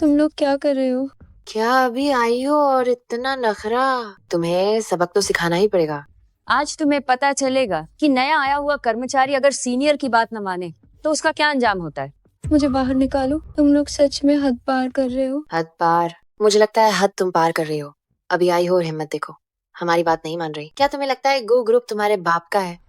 तुम लोग क्या कर रहे हो? क्या अभी आई हो और इतना नखरा? तुम्हें सबक तो सिखाना ही पड़ेगा। आज तुम्हें पता चलेगा कि नया आया हुआ कर्मचारी अगर सीनियर की बात न माने तो उसका क्या अंजाम होता है। मुझे बाहर निकालो, तुम लोग सच में हद पार कर रहे हो। हद पार? मुझे लगता है हद तुम पार कर रही हो। अभी आई हो और हिम्मत देखो, हमारी बात नहीं मान रही। क्या तुम्हें लगता है गो ग्रुप तुम्हारे बाप का है?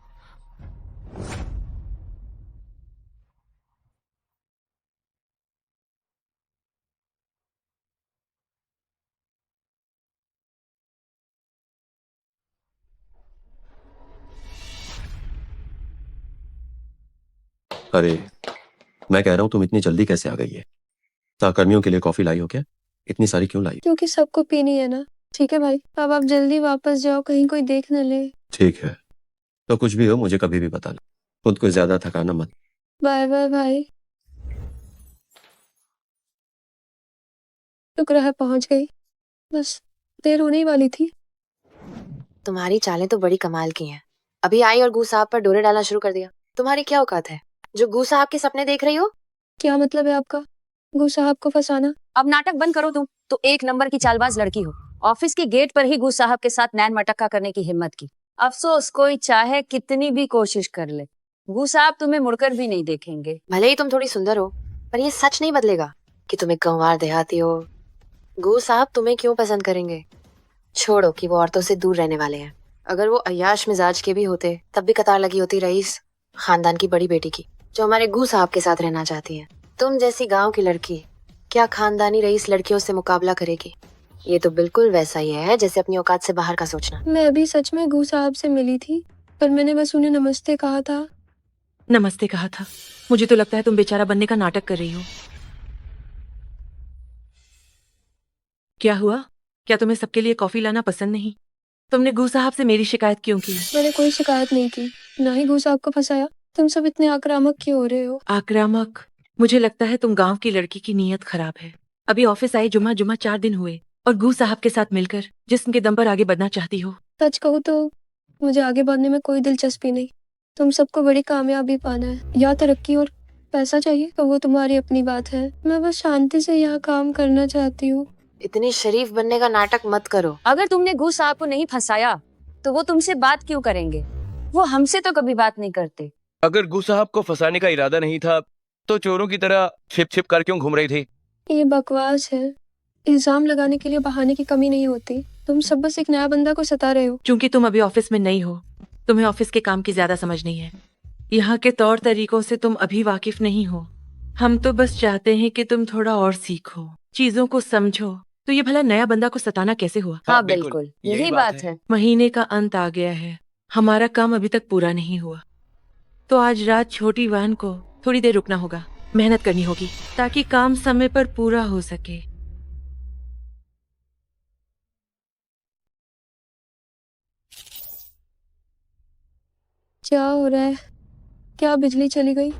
अरे, मैं कह रहा हूँ तुम इतनी जल्दी कैसे आ गई है? सहकर्मियों के लिए कॉफी लाई हो क्या? इतनी सारी क्यों लाई? क्योंकि सबको पीनी है ना। ठीक है भाई, अब आप जल्दी वापस जाओ, कहीं कोई देख न ले। ठीक है, तो कुछ भी हो मुझे कभी भी बताना। खुद को ज्यादा थकाना मत। बाय बाय भाई। शुक्र है पहुंच गई, बस देर होने ही वाली थी। तुम्हारी चालें तो बड़ी कमाल की हैं। अभी आई और गू साहब पर डोरे डालना शुरू कर दिया। तुम्हारी क्या औकात है जो गू साहब के सपने देख रही हो? क्या मतलब है आपका? गू साहब को फंसाना? अब नाटक बंद करो, तुम तो एक नंबर की चालबाज लड़की हो। ऑफिस के गेट पर ही गू साहब के साथ नैन मटक्का करने की हिम्मत की। अफसोस, कोई चाहे कितनी भी कोशिश कर ले, गू साहब तुम्हें मुड़कर भी नहीं देखेंगे। भले ही तुम थोड़ी सुंदर हो, पर ये सच नहीं बदलेगा कि तुम एक गंवार देहाती हो। गू साहब तुम्हें क्यों पसंद करेंगे? छोड़ो कि वो औरतों से दूर रहने वाले हैं। अगर वो अय्याश मिजाज के भी होते तब भी कतार लगी होती रईस खानदान की बड़ी बेटी की, जो हमारे गू साहब के साथ रहना चाहती है। तुम जैसी गांव की लड़की क्या खानदानी रईस लड़कियों से मुकाबला करेगी? ये तो बिल्कुल वैसा ही है जैसे अपनी औकात से बाहर का सोचना। मैं अभी सच में गू साहब से मिली थी, पर मैंने बस उन्हें नमस्ते कहा था। नमस्ते कहा था? मुझे तो लगता है तुम बेचारा बनने का नाटक कर रही हो। क्या हुआ? क्या तुम्हें सबके लिए कॉफी लाना पसंद नहीं? तुमने गू साहब से मेरी शिकायत क्यों की? मैंने कोई शिकायत नहीं की, ना ही गू साहब को फंसाया। तुम सब इतने आक्रामक क्यों हो रहे हो? आक्रामक? मुझे लगता है तुम गांव की लड़की की नीयत खराब है। अभी ऑफिस आए जुम्मा 4 दिन हुए और गू साहब के साथ मिलकर जिस्म के दम पर आगे बढ़ना चाहती हो। सच कहूँ तो मुझे आगे बढ़ने में कोई दिलचस्पी नहीं। तुम सबको बड़ी कामयाबी पाना है या तरक्की और पैसा चाहिए तो वो तुम्हारी अपनी बात है। मैं बस शांति से यहाँ काम करना चाहती हूँ। इतनी शरीफ बनने का नाटक मत करो। अगर तुमने गू साहब को नहीं फंसाया तो वो तुमसे बात क्यों करेंगे? वो हमसे तो कभी बात नहीं करते। अगर गू साहब को फंसाने का इरादा नहीं था तो चोरों की तरह छिप छिप कर क्यों घूम रही थी? ये बकवास है। इल्जाम लगाने के लिए बहाने की कमी नहीं होती। तुम सब बस एक नया बंदा को सता रहे हो। क्योंकि तुम अभी ऑफिस में नहीं हो, तुम्हें ऑफिस के काम की ज्यादा समझ नहीं है। यहाँ के तौर तरीकों से तुम अभी वाकिफ नहीं हो। हम तो बस चाहते हैं कि तुम थोड़ा और सीखो, चीजों को समझो। तो ये भला नया बंदा को सताना कैसे हुआ? हाँ बिल्कुल, यही बात है। महीने का अंत आ गया है, हमारा काम अभी तक पूरा नहीं हुआ, तो आज रात छोटी वाहन को थोड़ी देर रुकना होगा। मेहनत करनी होगी ताकि काम समय पर पूरा हो सके। क्या हो रहा है? क्या बिजली चली गई?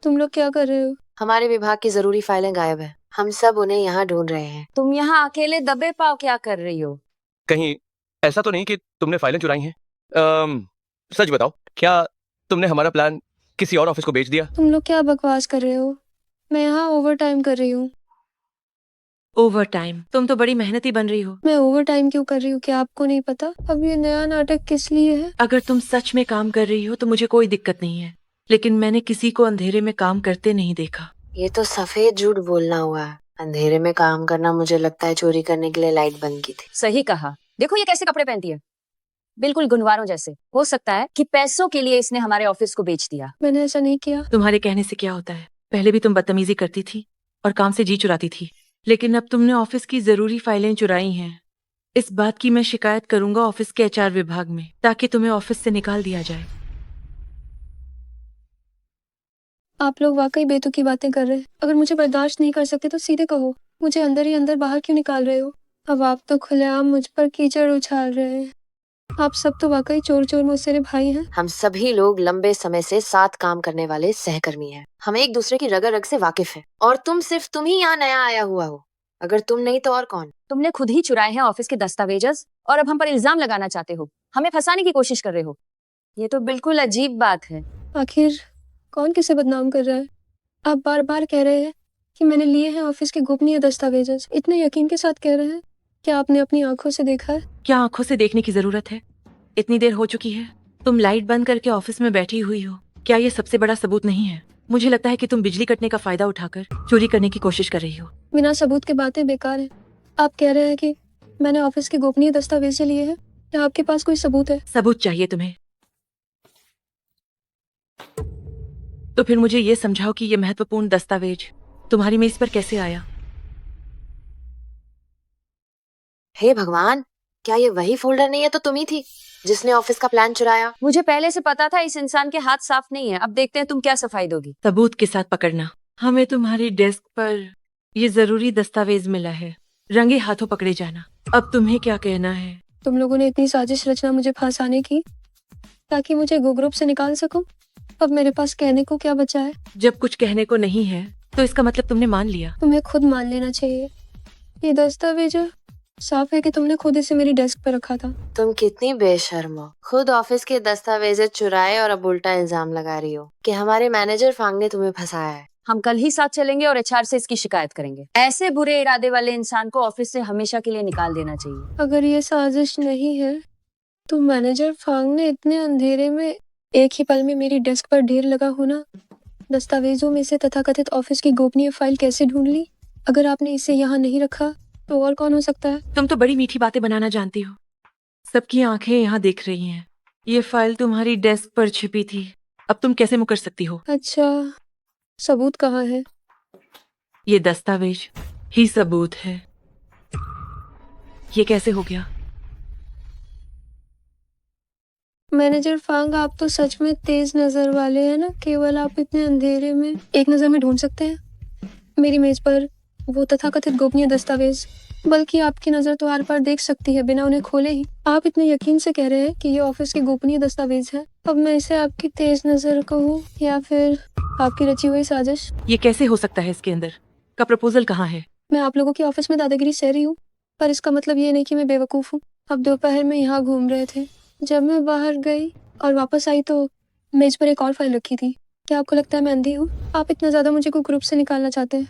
तुम लोग क्या कर रहे हो? हमारे विभाग की जरूरी फाइलें गायब है, हम सब उन्हें यहाँ ढूंढ रहे हैं। तुम यहाँ अकेले दबे पाव क्या कर रही हो? कहीं ऐसा तो नहीं कि तुमने फाइलें चुराई हैं? सच बताओ, क्या तुमने हमारा प्लान किसी और ऑफिस को बेच दिया? तुम लोग क्या बकवास कर रहे हो? मैं यहाँ ओवर टाइम कर रही हूँ। Over time? तुम तो बड़ी मेहनती बन रही हो। मैं ओवर टाइम क्यों कर रही हूँ, क्या आपको नहीं पता? अब ये नया नाटक किस लिए है? अगर तुम सच में काम कर रही हो तो मुझे कोई दिक्कत नहीं है, लेकिन मैंने किसी को अंधेरे में काम करते नहीं देखा। ये तो सफेद झूठ बोलना हुआ है। अंधेरे में काम करना मुझे लगता है चोरी करने के लिए लाइट बंद की थी। सही कहा। देखो ये कैसे कपड़े पहनती है, बिल्कुल गुनवारों जैसे। हो सकता है कि पैसों के लिए इसने हमारे ऑफिस को बेच दिया। मैंने ऐसा नहीं किया। तुम्हारे कहने से क्या होता है? पहले भी तुम बदतमीजी करती थी और काम से जी चुराती थी, लेकिन अब तुमने ऑफिस की जरूरी फाइलें चुराई हैं। इस बात की मैं शिकायत करूंगा ऑफिस के एचआर विभाग में, ताकि तुम्हें ऑफिस से निकाल दिया जाए। आप लोग वाकई बेतुकी बातें कर रहे हैं। अगर मुझे बर्दाश्त नहीं कर सकते तो सीधे कहो, मुझे अंदर ही अंदर बाहर क्यों निकाल रहे हो? अब आप तो खुलेआम मुझ पर कीचड़ उछाल रहे हैं। आप सब तो वाकई चोर चोर मौसेरे भाई हैं। हम सभी लोग लंबे समय से साथ काम करने वाले सहकर्मी हैं। हम एक दूसरे की रग रग से वाकिफ हैं। और तुम ही यहाँ नया आया हुआ हो। अगर तुम नहीं तो और कौन? तुमने खुद ही चुराए हैं ऑफिस के दस्तावेज और अब हम पर इल्जाम लगाना चाहते हो, हमें फंसाने की कोशिश कर रहे हो। ये तो बिल्कुल अजीब बात है। आखिर कौन किसे बदनाम कर रहा है? आप बार बार कह रहे हैं कि मैंने लिए हैं ऑफिस के गोपनीय दस्तावेज। इतने यकीन के साथ कह रहे हैं। क्या आपने अपनी आंखों से देखा है? क्या आंखों से देखने की जरूरत है? इतनी देर हो चुकी है, तुम लाइट बंद करके ऑफिस में बैठी हुई हो। क्या ये सबसे बड़ा सबूत नहीं है? मुझे लगता है कि तुम बिजली कटने का फायदा उठाकर चोरी करने की कोशिश कर रही हो। बिना सबूत के बातें बेकार हैं। आप कह रहे हैं कि मैंने ऑफिस के गोपनीय दस्तावेज लिए हैं। क्या आपके पास कोई सबूत है? सबूत चाहिए तुम्हें? तो फिर मुझे ये समझाओ कि ये महत्वपूर्ण दस्तावेज तुम्हारी मेज पर कैसे आया? हे भगवान, क्या ये वही फोल्डर नहीं है तो तुम ही थी जिसने ऑफिस का प्लान चुराया? मुझे पहले से पता था इस इंसान के हाथ साफ नहीं है। अब देखते हैं तुम क्या सफाई दोगी। सबूत के साथ पकड़ना। हमें तुम्हारी डेस्क पर ये जरूरी दस्तावेज मिला है, रंगे हाथों पकड़े जाना। अब तुम्हें क्या कहना है? तुम लोगों ने इतनी साजिश रचना मुझे फंसाने की, ताकि मुझे गो ग्रुप से निकाल सकूं। अब मेरे पास कहने को क्या बचा है? जब कुछ कहने को नहीं है तो इसका मतलब तुमने मान लिया। तुम्हें खुद मान लेना चाहिए। ये दस्तावेज साफ है कि तुमने खुद इसे मेरी डेस्क पर रखा था। तुम कितनी बेशर्म हो। खुद ऑफिस के दस्तावेज चुराए और अब उल्टा इल्जाम लगा रही हो कि हमारे मैनेजर फांग ने तुम्हें फंसाया है। हम कल ही साथ चलेंगे और एचआर से इसकी शिकायत करेंगे। ऐसे बुरे इरादे वाले इंसान को ऑफिस से हमेशा के लिए निकाल देना चाहिए। अगर ये साजिश नहीं है तो मैनेजर फांग ने इतने अंधेरे में एक ही पल में मेरी डेस्क पर ढेर लगा होना दस्तावेजों में से तथाकथित ऑफिस की गोपनीय फाइल कैसे ढूंढ ली? अगर आपने इसे यहाँ नहीं रखा तो और कौन हो सकता है? तुम तो बड़ी मीठी बातें बनाना जानती हो। सबकी आंखें यहाँ देख रही हैं। ये फाइल तुम्हारी डेस्क पर छिपी थी, अब तुम कैसे मुकर सकती हो? अच्छा, सबूत कहाँ है? ये दस्तावेज ही सबूत है। ये कैसे हो गया? मैनेजर फांग, आप तो सच में तेज नजर वाले हैं ना। केवल आप इतने अंधेरे में एक नजर में ढूंढ सकते हैं मेरी मेज पर वो तथाकथित गोपनीय दस्तावेज। बल्कि आपकी नजर तो आर पार देख सकती है बिना उन्हें खोले ही। आप इतने यकीन से कह रहे हैं कि ये ऑफिस के गोपनीय दस्तावेज है। अब मैं इसे आपकी तेज नजर कहूँ या फिर आपकी रची हुई साजिश? ये कैसे हो सकता है? इसके अंदर का प्रपोजल कहाँ है? मैं आप लोगों के ऑफिस में दादागिरी सह रही हूँ, पर इसका मतलब ये नहीं कि मैं बेवकूफ हूँ। अब दोपहर में यहाँ घूम रहे थे, जब मैं बाहर गई और वापस आई तो मेज पर एक और फाइल रखी थी। क्या आपको लगता है मैं अंधी हूँ? आप इतना ज्यादा मुझे कोई ग्रुप से निकालना चाहते हैं?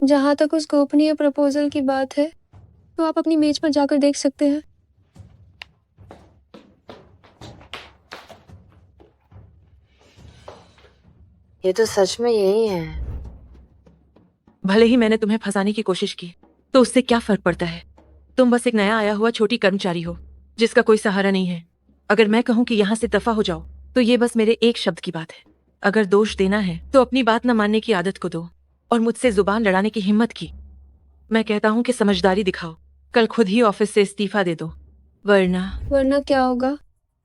जहाँ तक उस गोपनीय प्रपोजल की बात है तो आप अपनी मेज पर जाकर देख सकते हैं। ये तो सच में यही है। भले ही मैंने तुम्हें फंसाने की कोशिश की, तो उससे क्या फर्क पड़ता है? तुम बस एक नया आया हुआ छोटी कर्मचारी हो जिसका कोई सहारा नहीं है। अगर मैं कहूँ कि यहाँ से दफा हो जाओ तो ये बस मेरे एक शब्द की बात है। अगर दोष देना है तो अपनी बात न मानने की आदत को दो और मुझसे जुबान लड़ाने की हिम्मत की। मैं कहता हूँ कि समझदारी दिखाओ, कल खुद ही ऑफिस से इस्तीफा दे दो, वरना क्या होगा?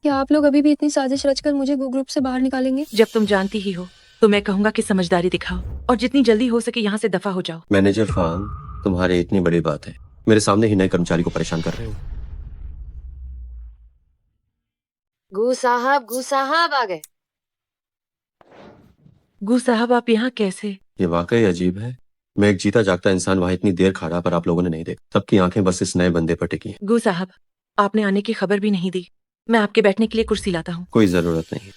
क्या आप लोग अभी भी इतनी साजिश रचकर मुझे ग्रुप से बाहर निकालेंगे? जब तुम जानती ही हो तो मैं कहूँगा कि समझदारी दिखाओ और जितनी जल्दी हो सके यहाँ से दफा हो जाओ। मैनेजर फांग, तुम्हारी इतनी बड़ी बात है, मेरे सामने ही नए कर्मचारी को परेशान कर रहे हो। गू साहब आ गए। गू साहब, आप यहाँ कैसे? ये वाकई अजीब है। मैं एक जीता जागता इंसान वहां इतनी देर खड़ा, पर आप लोगों ने नहीं देखा। सबकी आंखें बस इस नए बंदे पर टिकी हैं। गू साहब, आपने आने की खबर भी नहीं दी। मैं आपके बैठने के लिए कुर्सी लाता हूँ। कोई जरूरत नहीं।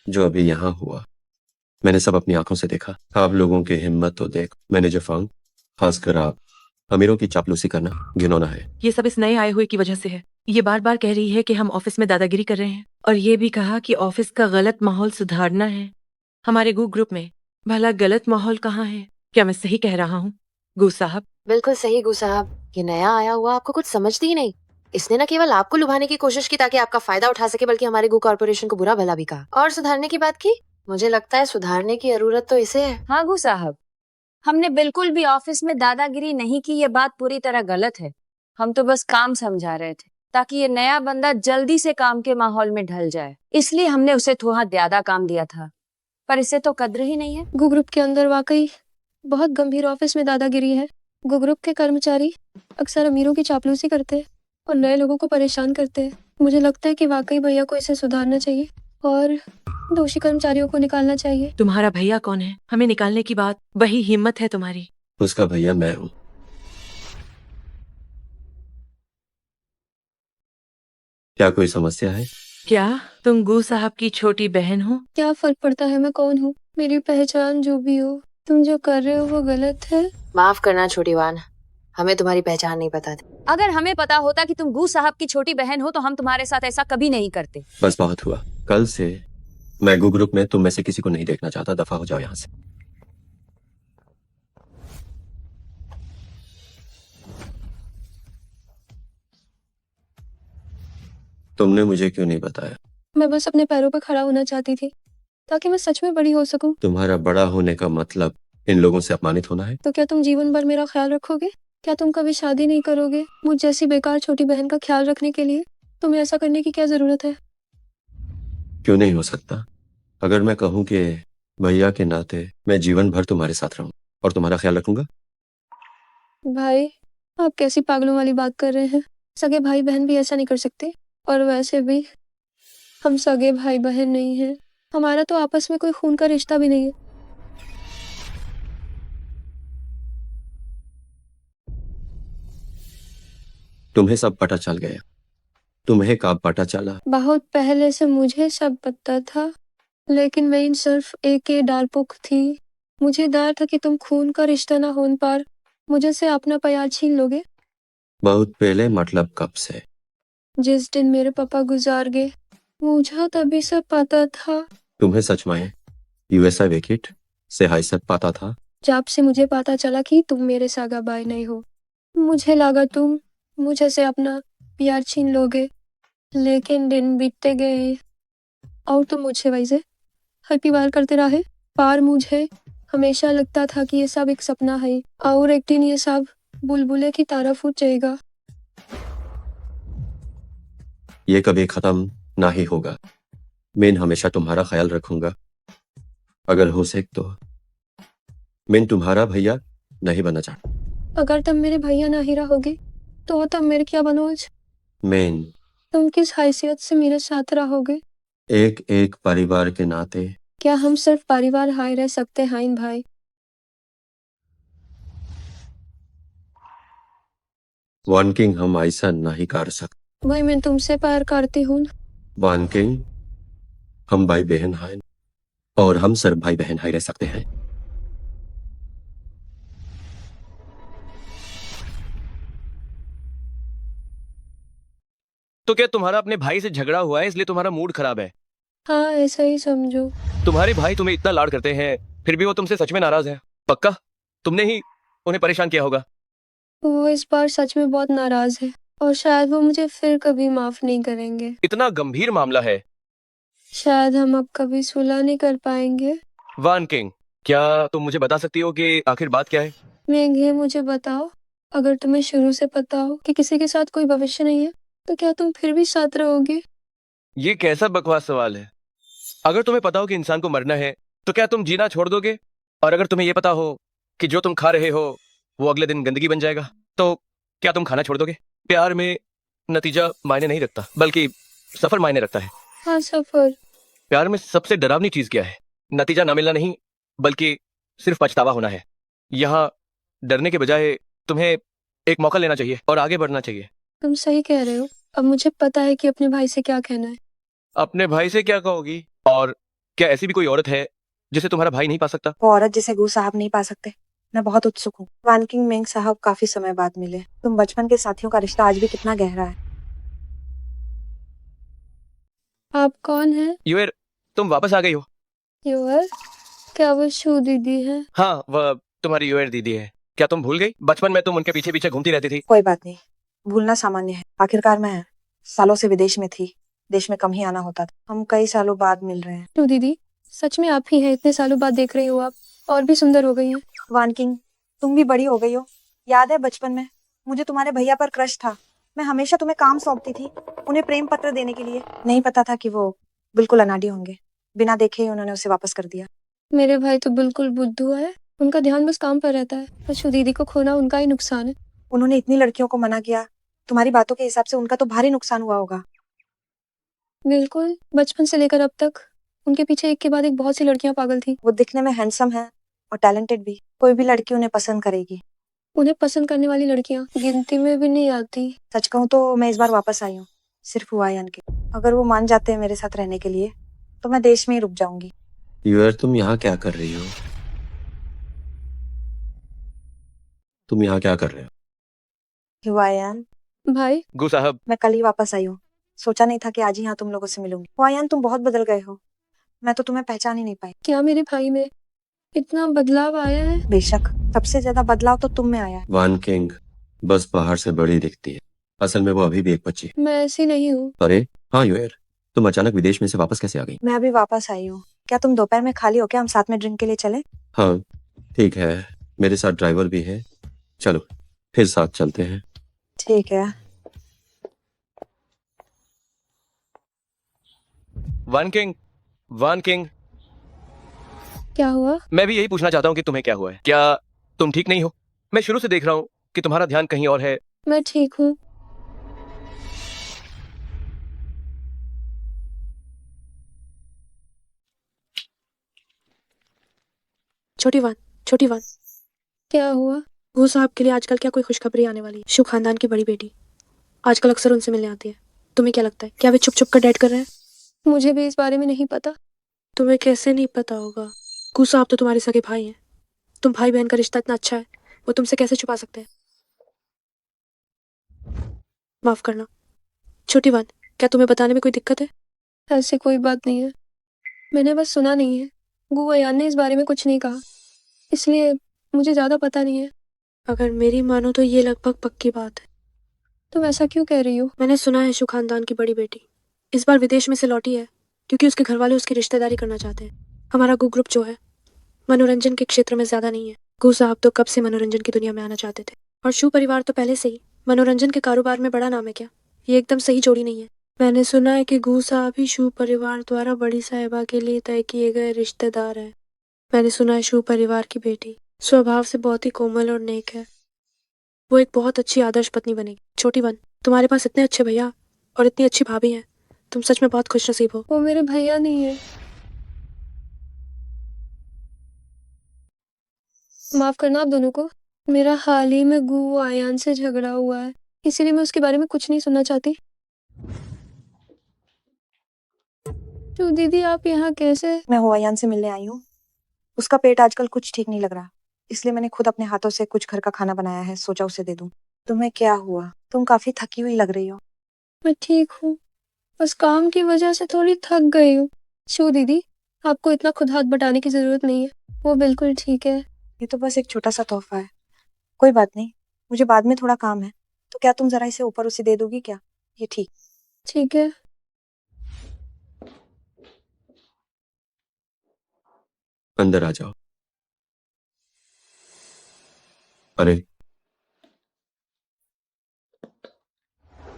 जो अभी यहाँ हुआ मैंने सब अपनी आंखों से देखा। आप लोगों की हिम्मत तो देख। मैंने जो फाउंड, खासकर आप अमीरों की चापलूसी करना घिनौना है। ये सब इस नए आए हुए की वजह से है। ये बार बार कह रही है कि हम ऑफिस में दादागिरी कर रहे हैं, और ये भी कहा कि ऑफिस का गलत माहौल सुधारना है। हमारे गू ग्रुप में भला गलत माहौल कहाँ है? क्या मैं सही कह रहा हूँ गू साहब? बिल्कुल सही गु साहब। ये नया आया हुआ आपको कुछ समझती ही नहीं। इसने न केवल आपको लुभाने की कोशिश की ताकि आपका फायदा उठा सके, बल्कि हमारे गु कॉर्पोरेशन को बुरा भला भी कहा और सुधारने की बात की। मुझे लगता है सुधारने की जरूरत तो इसे है। हाँ गु साहब, हमने बिल्कुल भी ऑफिस में दादागिरी नहीं की, ये बात पूरी तरह गलत है। हम तो बस काम समझा रहे थे ताकि ये नया बंदा जल्दी से काम के माहौल में ढल जाए, इसलिए हमने उसे थोड़ा ज्यादा काम दिया था, पर इसे तो कद्र ही नहीं है। गु ग्रुप के अंदर वाकई बहुत गंभीर ऑफिस में दादागिरी है। गु ग्रुप के कर्मचारी अक्सर अमीरों की चापलूसी करते हैं और नए लोगों को परेशान करते हैं। मुझे लगता है कि वाकई भैया को इसे सुधारना चाहिए और दोषी कर्मचारियों को निकालना चाहिए। तुम्हारा भैया कौन है? हमें निकालने की बात, वही हिम्मत है तुम्हारी? उसका भैया मैं हूँ। क्या कोई समस्या है? क्या तुम गू साहब की छोटी बहन हो? क्या फर्क पड़ता है मैं कौन हूँ? मेरी पहचान जो भी हो, तुम जो कर रहे हो वो गलत है। माफ करना छोटी वान, हमें तुम्हारी पहचान नहीं पता थी। अगर हमें पता होता कि तुम गू साहब की छोटी बहन हो तो हम तुम्हारे साथ ऐसा कभी नहीं करते। बस बहुत हुआ। कल से मैं गु ग्रुप में तुम में से किसी को नहीं देखना चाहता। दफा हो जाओ यहाँ से। तुमने मुझे क्यों नहीं बताया? मैं बस अपने पैरों पर खड़ा होना चाहती थी ताकि मैं सच में बड़ी हो सकूं। तुम्हारा बड़ा होने का मतलब इन लोगों से अपमानित होना है? तो क्या तुम जीवन भर मेरा ख्याल रखोगे? क्या तुम कभी शादी नहीं करोगे मुझ जैसी बेकार छोटी बहन का ख्याल रखने के लिए? तुम्हें ऐसा करने की क्या जरूरत है? क्यों नहीं हो सकता? अगर मैं कहूँ कि भैया के नाते मैं जीवन भर तुम्हारे साथ रहूं और तुम्हारा ख्याल रखूंगा। भाई, आप कैसी पागलों वाली बात कर रहे हैं? सगे भाई बहन भी ऐसा नहीं कर सकते, और वैसे भी हम सगे भाई बहन नहीं हैं। हमारा तो आपस में कोई खून का रिश्ता भी नहीं है। तुम्हें सब पता चल गया। तुम्हें कब पता चला? बहुत पहले से मुझे सब पता था, लेकिन मैं इन सिर्फ एक ही डारपुख थी। मुझे डर था कि तुम खून का रिश्ता ना होने पर मुझे से अपना प्यार छीन लोगे। बहुत पहले मतलब कब से? जिस दिन मेरे पापा गुजार गए, मुझे तभी से पता था। तुम्हें सच में यूएसए विकेट से हाई सब पता था? जब से मुझे पता चला कि तुम मेरे सगा भाई नहीं हो, मुझे लगा तुम मुझे से अपना प्यार छीन लोगे, लेकिन दिन बीतते गए और तुम मुझसे वैसे हैप्पी वार करते रहे। पर मुझे हमेशा लगता था कि ये सब एक सपना है और एक दिन ये सब बुलबुले की तरह फूट जाएगा। ये कभी खत्म ना ही होगा। मैं हमेशा तुम्हारा ख्याल रखूंगा। अगर हो सके तो मैं तुम्हारा भैया नहीं बनना चाहता। अगर तुम मेरे भैया ना ही रहोगे तो तुम मेरे क्या बनोगे? मैं तुम किस हैसियत से मेरे साथ रहोगे? एक एक परिवार के नाते। क्या हम सिर्फ परिवार हाय रह सकते हैं इन भाई? वन किंग हम ऐसा नहीं कर सकते। भाई, मैं तुमसे प्यार करती हूँ। वन किंग हम भाई बहन हैं और हम सिर्फ भाई बहन हाई रह सकते हैं। तो क्या तुम्हारा अपने भाई से झगड़ा हुआ है इसलिए तुम्हारा मूड खराब है? हाँ, ऐसा ही समझो। तुम्हारे भाई तुम्हें इतना लाड करते हैं फिर भी वो तुमसे सच में नाराज है? पक्का तुमने ही उन्हें परेशान किया होगा। वो इस बार सच में बहुत नाराज है और शायद वो मुझे फिर कभी माफ नहीं करेंगे। इतना गंभीर मामला है। शायद हम अब कभी सुलह नहीं कर पाएंगे। वान किंग, क्या तुम मुझे बता सकती हो कि आखिर बात क्या है? मेघे, मुझे बताओ, अगर तुम्हें शुरू से पता हो कि किसी के साथ कोई भविष्य नहीं है तो क्या तुम फिर भी साथ रहोगे? ये कैसा बकवास सवाल है। अगर तुम्हें पता हो कि इंसान को मरना है तो क्या तुम जीना छोड़ दोगे? और अगर तुम्हें यह पता हो कि जो तुम खा रहे हो वो अगले दिन गंदगी बन जाएगा तो क्या तुम खाना छोड़ दोगे? प्यार में नतीजा मायने नहीं रखता बल्कि सफर मायने रखता है। हाँ, सफर। प्यार में सबसे डरावनी चीज क्या है? नतीजा ना मिलना नहीं बल्कि सिर्फ पछतावा होना है। यहाँ डरने के बजाय तुम्हें एक मौका लेना चाहिए और आगे बढ़ना चाहिए। तुम सही कह रहे हो, अब मुझे पता है कि अपने भाई से क्या कहना है। अपने भाई से क्या कहोगी? और क्या ऐसी भी कोई औरत है जिसे तुम्हारा भाई नहीं पा सकता? वो औरत जिसे गू साहब नहीं पा सकते। मैं बहुत उत्सुक हूँ। वान किंग मेंग साहब काफी समय बाद मिले। तुम बचपन के साथियों का रिश्ता आज भी कितना गहरा है। आप कौन हैं? यूएर, तुम वापस आ गई हो। यूर? क्या वो शू दीदी है? हाँ, वह तुम्हारी यूएर दीदी है। क्या तुम भूल गई? बचपन में तुम उनके पीछे पीछे घूमती रहती थी। कोई बात नहीं, भूलना सामान्य है। आखिरकार मैं सालों से विदेश में थी। देश में कम ही आना होता था। हम कई सालों बाद मिल रहे हैं। शू दीदी, सच में आप ही हैं? इतने सालों बाद देख रही हो आप, और भी सुंदर हो गई हैं। वान किंग, तुम भी बड़ी हो गई हो। याद है बचपन में मुझे तुम्हारे भैया पर क्रश था। मैं हमेशा तुम्हें काम सौंपती थी, उन्हें प्रेम पत्र देने के लिए। नहीं पता था कि वो बिल्कुल अनाड़ी होंगे। बिना देखे ही उन्होंने उसे वापस कर दिया। मेरे भाई तो बिल्कुल बुद्धू है, उनका ध्यान बस काम पर रहता है। और शू दीदी को खोना उनका ही नुकसान है। उन्होंने इतनी लड़कियों को मना किया। तुम्हारी बातों के हिसाब से उनका तो भारी नुकसान हुआ होगा। बिल्कुल, बचपन से लेकर अब तक उनके पीछे एक के बाद एक बहुत सी लड़कियां पागल थी। वो दिखने में हैंडसम है और टैलेंटेड भी। कोई भी लड़की उन्हें पसंद करेगी। उन्हें पसंद करने वाली लड़कियां गिनती में भी नहीं आती। सच कहूँ तो मैं इस बार वापस आई हूँ सिर्फ हुआयान के। अगर वो मान जाते हैं मेरे साथ रहने के लिए तो मैं देश में ही रुक जाऊंगी। यूयर, तुम यहाँ क्या कर रही हो? तुम यहाँ क्या कर रहे हो? हुआयान, भाई, गू साहब, मैं कल ही वापस आई हूँ। सोचा नहीं था कि आज ही यहाँ तुम लोगों से मिलूंगी। हुआयान, तुम बहुत बदल गए हो। मैं तो तुम्हें पहचान ही नहीं पाई। क्या मेरे भाई में इतना बदलाव आया है? बेशक, सबसे ज्यादा बदलाव तो तुम में आया है। वान किंग बस बाहर से बड़ी दिखती है, असल में वो अभी भी एक बच्ची है। मैं ऐसी नहीं हूँ। अरे हाँ यूयर, तुम अचानक विदेश में से वापस कैसे आ गई? मैं अभी वापस आई हूँ। क्या तुम दोपहर में खाली हो? क्या हम साथ में ड्रिंक के लिए चले? हाँ ठीक है, मेरे साथ ड्राइवर भी है। चलो फिर साथ चलते हैं। ठीक है। वान किंग, वान किंग, क्या हुआ? मैं भी यही पूछना चाहता हूँ कि तुम्हें क्या हुआ है। क्या तुम ठीक नहीं हो? मैं शुरू से देख रहा हूँ कि तुम्हारा ध्यान कहीं और है। मैं ठीक हूँ। छोटी वान, क्या हुआ? वो साहब के लिए आजकल क्या कोई खुशखबरी आने वाली है? शू खानदान की बड़ी बेटी आजकल अक्सर उनसे मिलने आती है। तुम्हें क्या लगता है, क्या वे छुप छुप कर डेट कर रहे हैं? मुझे भी इस बारे में नहीं पता। तुम्हें कैसे नहीं पता होगा? गू साहब तो तुम्हारे सगे भाई हैं। तुम भाई बहन का रिश्ता इतना अच्छा है, वो तुमसे कैसे छुपा सकते हैं? माफ करना छोटी वान, क्या तुम्हें बताने में कोई दिक्कत है? ऐसी कोई बात नहीं है, मैंने बस सुना नहीं है। गु अयान ने इस बारे में कुछ नहीं कहा, इसलिए मुझे ज्यादा पता नहीं है। अगर मेरी मानो तो ये लगभग पक्की बात है। तुम ऐसा क्यों कह रही हो? मैंने सुना है शू खानदान की बड़ी बेटी इस बार विदेश में से लौटी है क्योंकि उसके घर वाले उसकी रिश्तेदारी करना चाहते हैं। हमारा गु ग्रुप जो है मनोरंजन के क्षेत्र में ज्यादा नहीं है। गु साहब तो कब से मनोरंजन की दुनिया में आना चाहते थे और शू परिवार तो पहले से ही मनोरंजन के कारोबार में बड़ा नाम है। क्या ये एकदम सही जोड़ी नहीं है? मैंने सुना है कि गु साहब ही शू परिवार द्वारा बड़ी साहिबा के लिए तय किए गए रिश्तेदार है। मैंने सुना है शू परिवार की बेटी स्वभाव से बहुत ही कोमल और नेक है। वो एक बहुत अच्छी आदर्श पत्नी बनेगी। छोटी वन, तुम्हारे पास इतने अच्छे भैया और इतनी अच्छी भाभी हैं। तुम सच में बहुत खुशनसीब हो। वो मेरे भैया नहीं है। माफ करना आप दोनों को। मेरा हाल ही में गु आयान से झगड़ा हुआ है, इसीलिए मैं उसके बारे में कुछ नहीं सुनना चाहती। तो दीदी आप यहाँ कैसे? मैं हुआयान से मिलने आई हूँ। उसका पेट आजकल कुछ ठीक नहीं लग रहा, इसलिए मैंने खुद अपने हाथों से कुछ घर का खाना बनाया है। सोचा उसे दे दूं। तुम्हें क्या हुआ? तुम काफी थकी हुई लग रही हो। मैं ठीक हूँ, बस काम की वजह से थोड़ी थक गई हूँ। शू दीदी, आपको इतना खुद हाथ बटाने की जरूरत नहीं है, वो बिल्कुल ठीक है। ये तो बस एक छोटा सा तोहफा है। कोई बात नहीं, मुझे बाद में थोड़ा काम है, तो क्या तुम जरा इसे ऊपर उसे दे दोगी क्या? ये ठीक है। अंदर आ जाओ। अरे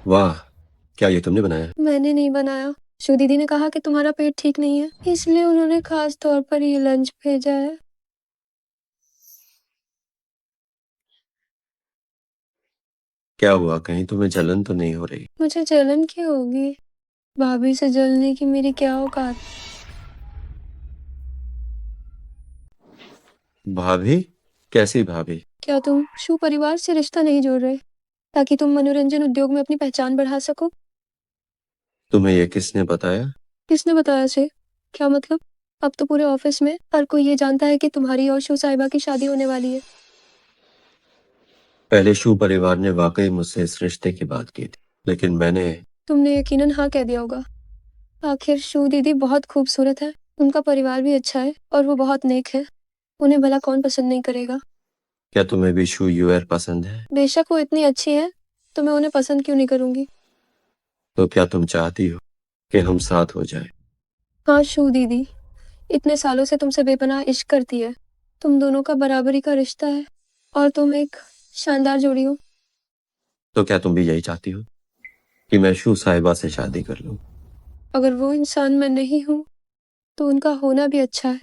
वाह, क्या ये तुमने बनाया? मैंने नहीं बनाया। शू दीदी ने कहा कि तुम्हारा पेट ठीक नहीं है, इसलिए उन्होंने खास तौर पर ये लंच भेजा है। क्या हुआ, कहीं तुम्हें जलन तो नहीं हो रही? मुझे जलन क्यों होगी? भाभी से जलने की मेरी क्या औकात। भाभी? कैसी भाभी? क्या तुम शू परिवार से रिश्ता नहीं जोड़ रहे ताकि तुम मनोरंजन उद्योग में अपनी पहचान बढ़ा सको? तुम्हें ये किसने बताया? किसने बताया से? क्या मतलब? अब तो पूरे ऑफिस में हर कोई ये जानता है कि तुम्हारी और शू साहिबा की शादी होने वाली है। पहले शू परिवार ने वाकई मुझसे इस रिश्ते की बात की थी, लेकिन मैंने तुमने यकीनन हाँ कह दिया होगा। आखिर शू दीदी बहुत खूबसूरत है, उनका परिवार भी अच्छा है और वो बहुत नेक है। उन्हें भला कौन पसंद नहीं करेगा? क्या तुम्हें भी शू यूएर पसंद है? बेशक वो इतनी अच्छी है, तो मैं उन्हें पसंद क्यों नहीं करूंगी? तो क्या तुम चाहती हो कि हम साथ हो जाएं? हाँ शू दीदी, इतने सालों से तुमसे बेपनाह इश्क करती है। तुम दोनों का बराबरी का रिश्ता है और तुम एक शानदार जोड़ी हो। तो क्या तुम भी यही चाहती हो कि मैं शू साहिबा से शादी कर लूं? अगर वो इंसान मैं नहीं हूँ तो उनका होना भी अच्छा है।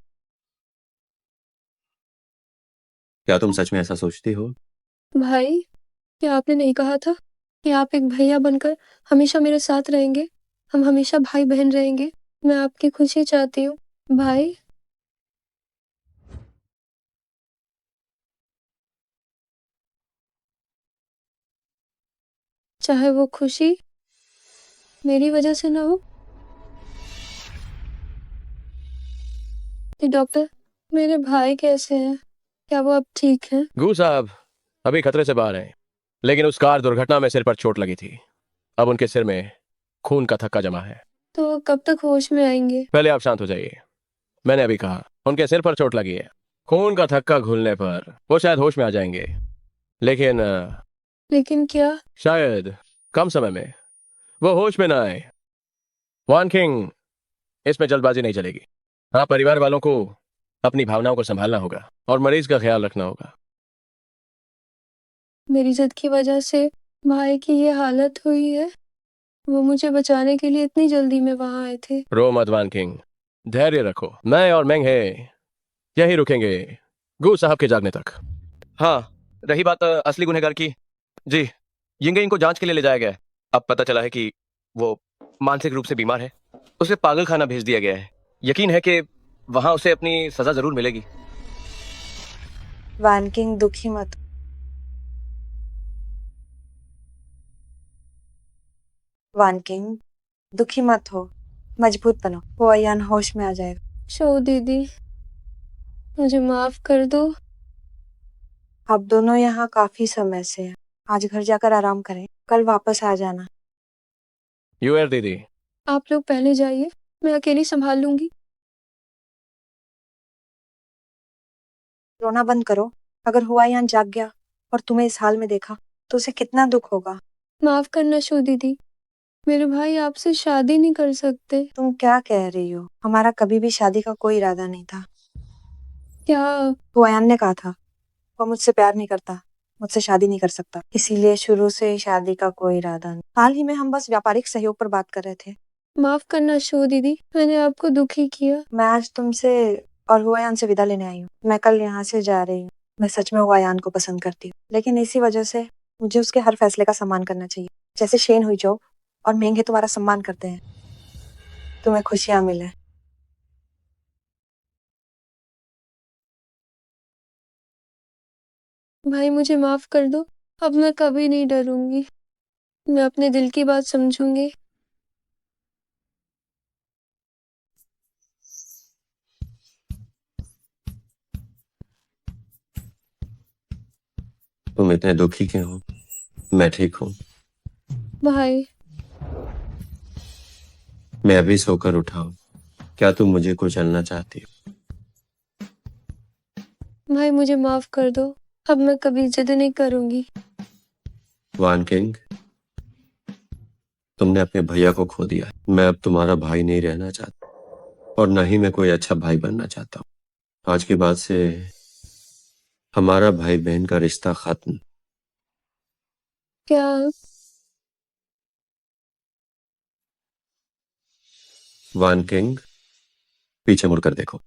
क्या तुम सच में ऐसा सोचती हो? भाई, क्या आपने नहीं कहा था कि आप एक भैया बनकर हमेशा मेरे साथ रहेंगे? हम हमेशा भाई बहन रहेंगे। मैं आपकी खुशी चाहती हूँ भाई। चाहे वो खुशी मेरी वजह से ना हो। कि डॉक्टर, मेरे भाई कैसे हैं? क्या वो अब ठीक हैं? गू साहब अभी खतरे से बाहर हैं, लेकिन उस कार दुर्घटना में सिर पर चोट लगी थी। अब उनके सिर में खून का थक्का जमा है। तो वो कब तक होश में आएंगे? पहले आप शांत हो जाइए। मैंने अभी कहा उनके सिर पर चोट लगी है। खून का थक्का घुलने पर वो शायद होश में आ जाएंगे, लेकिन लेकिन क्या? शायद कम समय में वो होश में ना आए। वान किंग, इसमें जल्दबाजी नहीं चलेगी। हाँ, परिवार वालों को अपनी भावनाओं को संभालना होगा और मरीज का ख्याल रखना होगा। मेरी जिद की वजह से भाई की ये हालत हुई है। वो मुझे बचाने के लिए इतनी जल्दी में वहां आए थे। रो मत वान किंग, धैर्य रखो। मैं और मेंगे यही रुकेंगे गू साहब के जागने तक। हाँ, रही बात असली गुनहगार की, जी, यिंगयिंग को जांच के लिए ले जाया गया है। अब पता चला है कि वो मानसिक रूप से बीमार है। उसे पागल खाना भेज दिया गया है। यकीन है कि वहां उसे अपनी सजा जरूर मिलेगी। वान किंग दुखी मत। वान किंग दुखी मत हो, मजबूत बनो, वो अयान होश में आ जाएगा। शो दीदी, मुझे माफ कर दो। आप दोनों यहाँ काफी समय से हैं। आज घर जाकर आराम करें, कल वापस आ जाना। यूएर दीदी, आप लोग पहले जाइए, मैं अकेली संभाल लूंगी। रोना बंद करो। अगर हुआयान जाग गया और तुम्हें इस हाल में देखा तो उसे कितना दुख होगा। माफ करना शो दीदी, मेरे भाई आपसे शादी नहीं कर सकते। तुम क्या कह रही हो? हमारा कभी भी शादी का कोई इरादा नहीं था। क्या? हुआयान ने कहा था वो मुझसे प्यार नहीं करता, मुझसे शादी नहीं कर सकता, इसीलिए शुरू से ही शादी का कोई इरादा नहीं। हाल ही में हम बस व्यापारिक सहयोग पर बात कर रहे थे। माफ करना शो दीदी, मैंने आपको दुखी किया। मैं आज तुमसे और हुआयान से विदा लेने आई हूँ। मैं कल यहाँ से जा रही हूँ। मैं सच में हुआयान को पसंद करती हूँ, लेकिन इसी वजह से मुझे उसके हर फैसले का सम्मान करना चाहिए। जैसे शेन हुईजो और मेंगे तुम्हारा सम्मान करते हैं। तुम्हें खुशियां मिले। भाई मुझे माफ कर दो, अब मैं कभी नहीं डरूंगी। मैं अपने दिल की बात समझूंगी। तुम इतने दुखी क्यों हो? मैं ठीक हूँ। भाई, मैं अभी सोकर उठा हूँ। क्या तुम मुझे कुचलना चाहती हो? भाई मुझे माफ कर दो, अब मैं कभी जिद नहीं करूंगी। वान किंग, तुमने अपने भैया को खो दिया है। मैं अब तुम्हारा भाई नहीं रहना चाहता और न ही मैं कोई अच्छा भाई बनना चाहता हूँ। आज के बाद से हमारा भाई बहन का रिश्ता खत्म। क्या? वान किंग, पीछे मुड़कर देखो।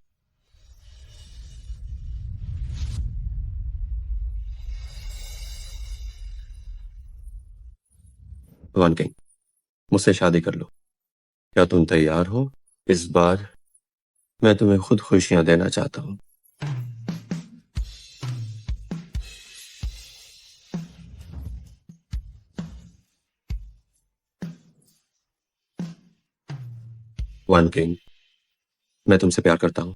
वान किंग, मुझसे शादी कर लो। क्या तुम तैयार हो? इस बार मैं तुम्हें खुद खुशियां देना चाहता हूँ। वन किंग, मैं तुमसे प्यार करता हूँ।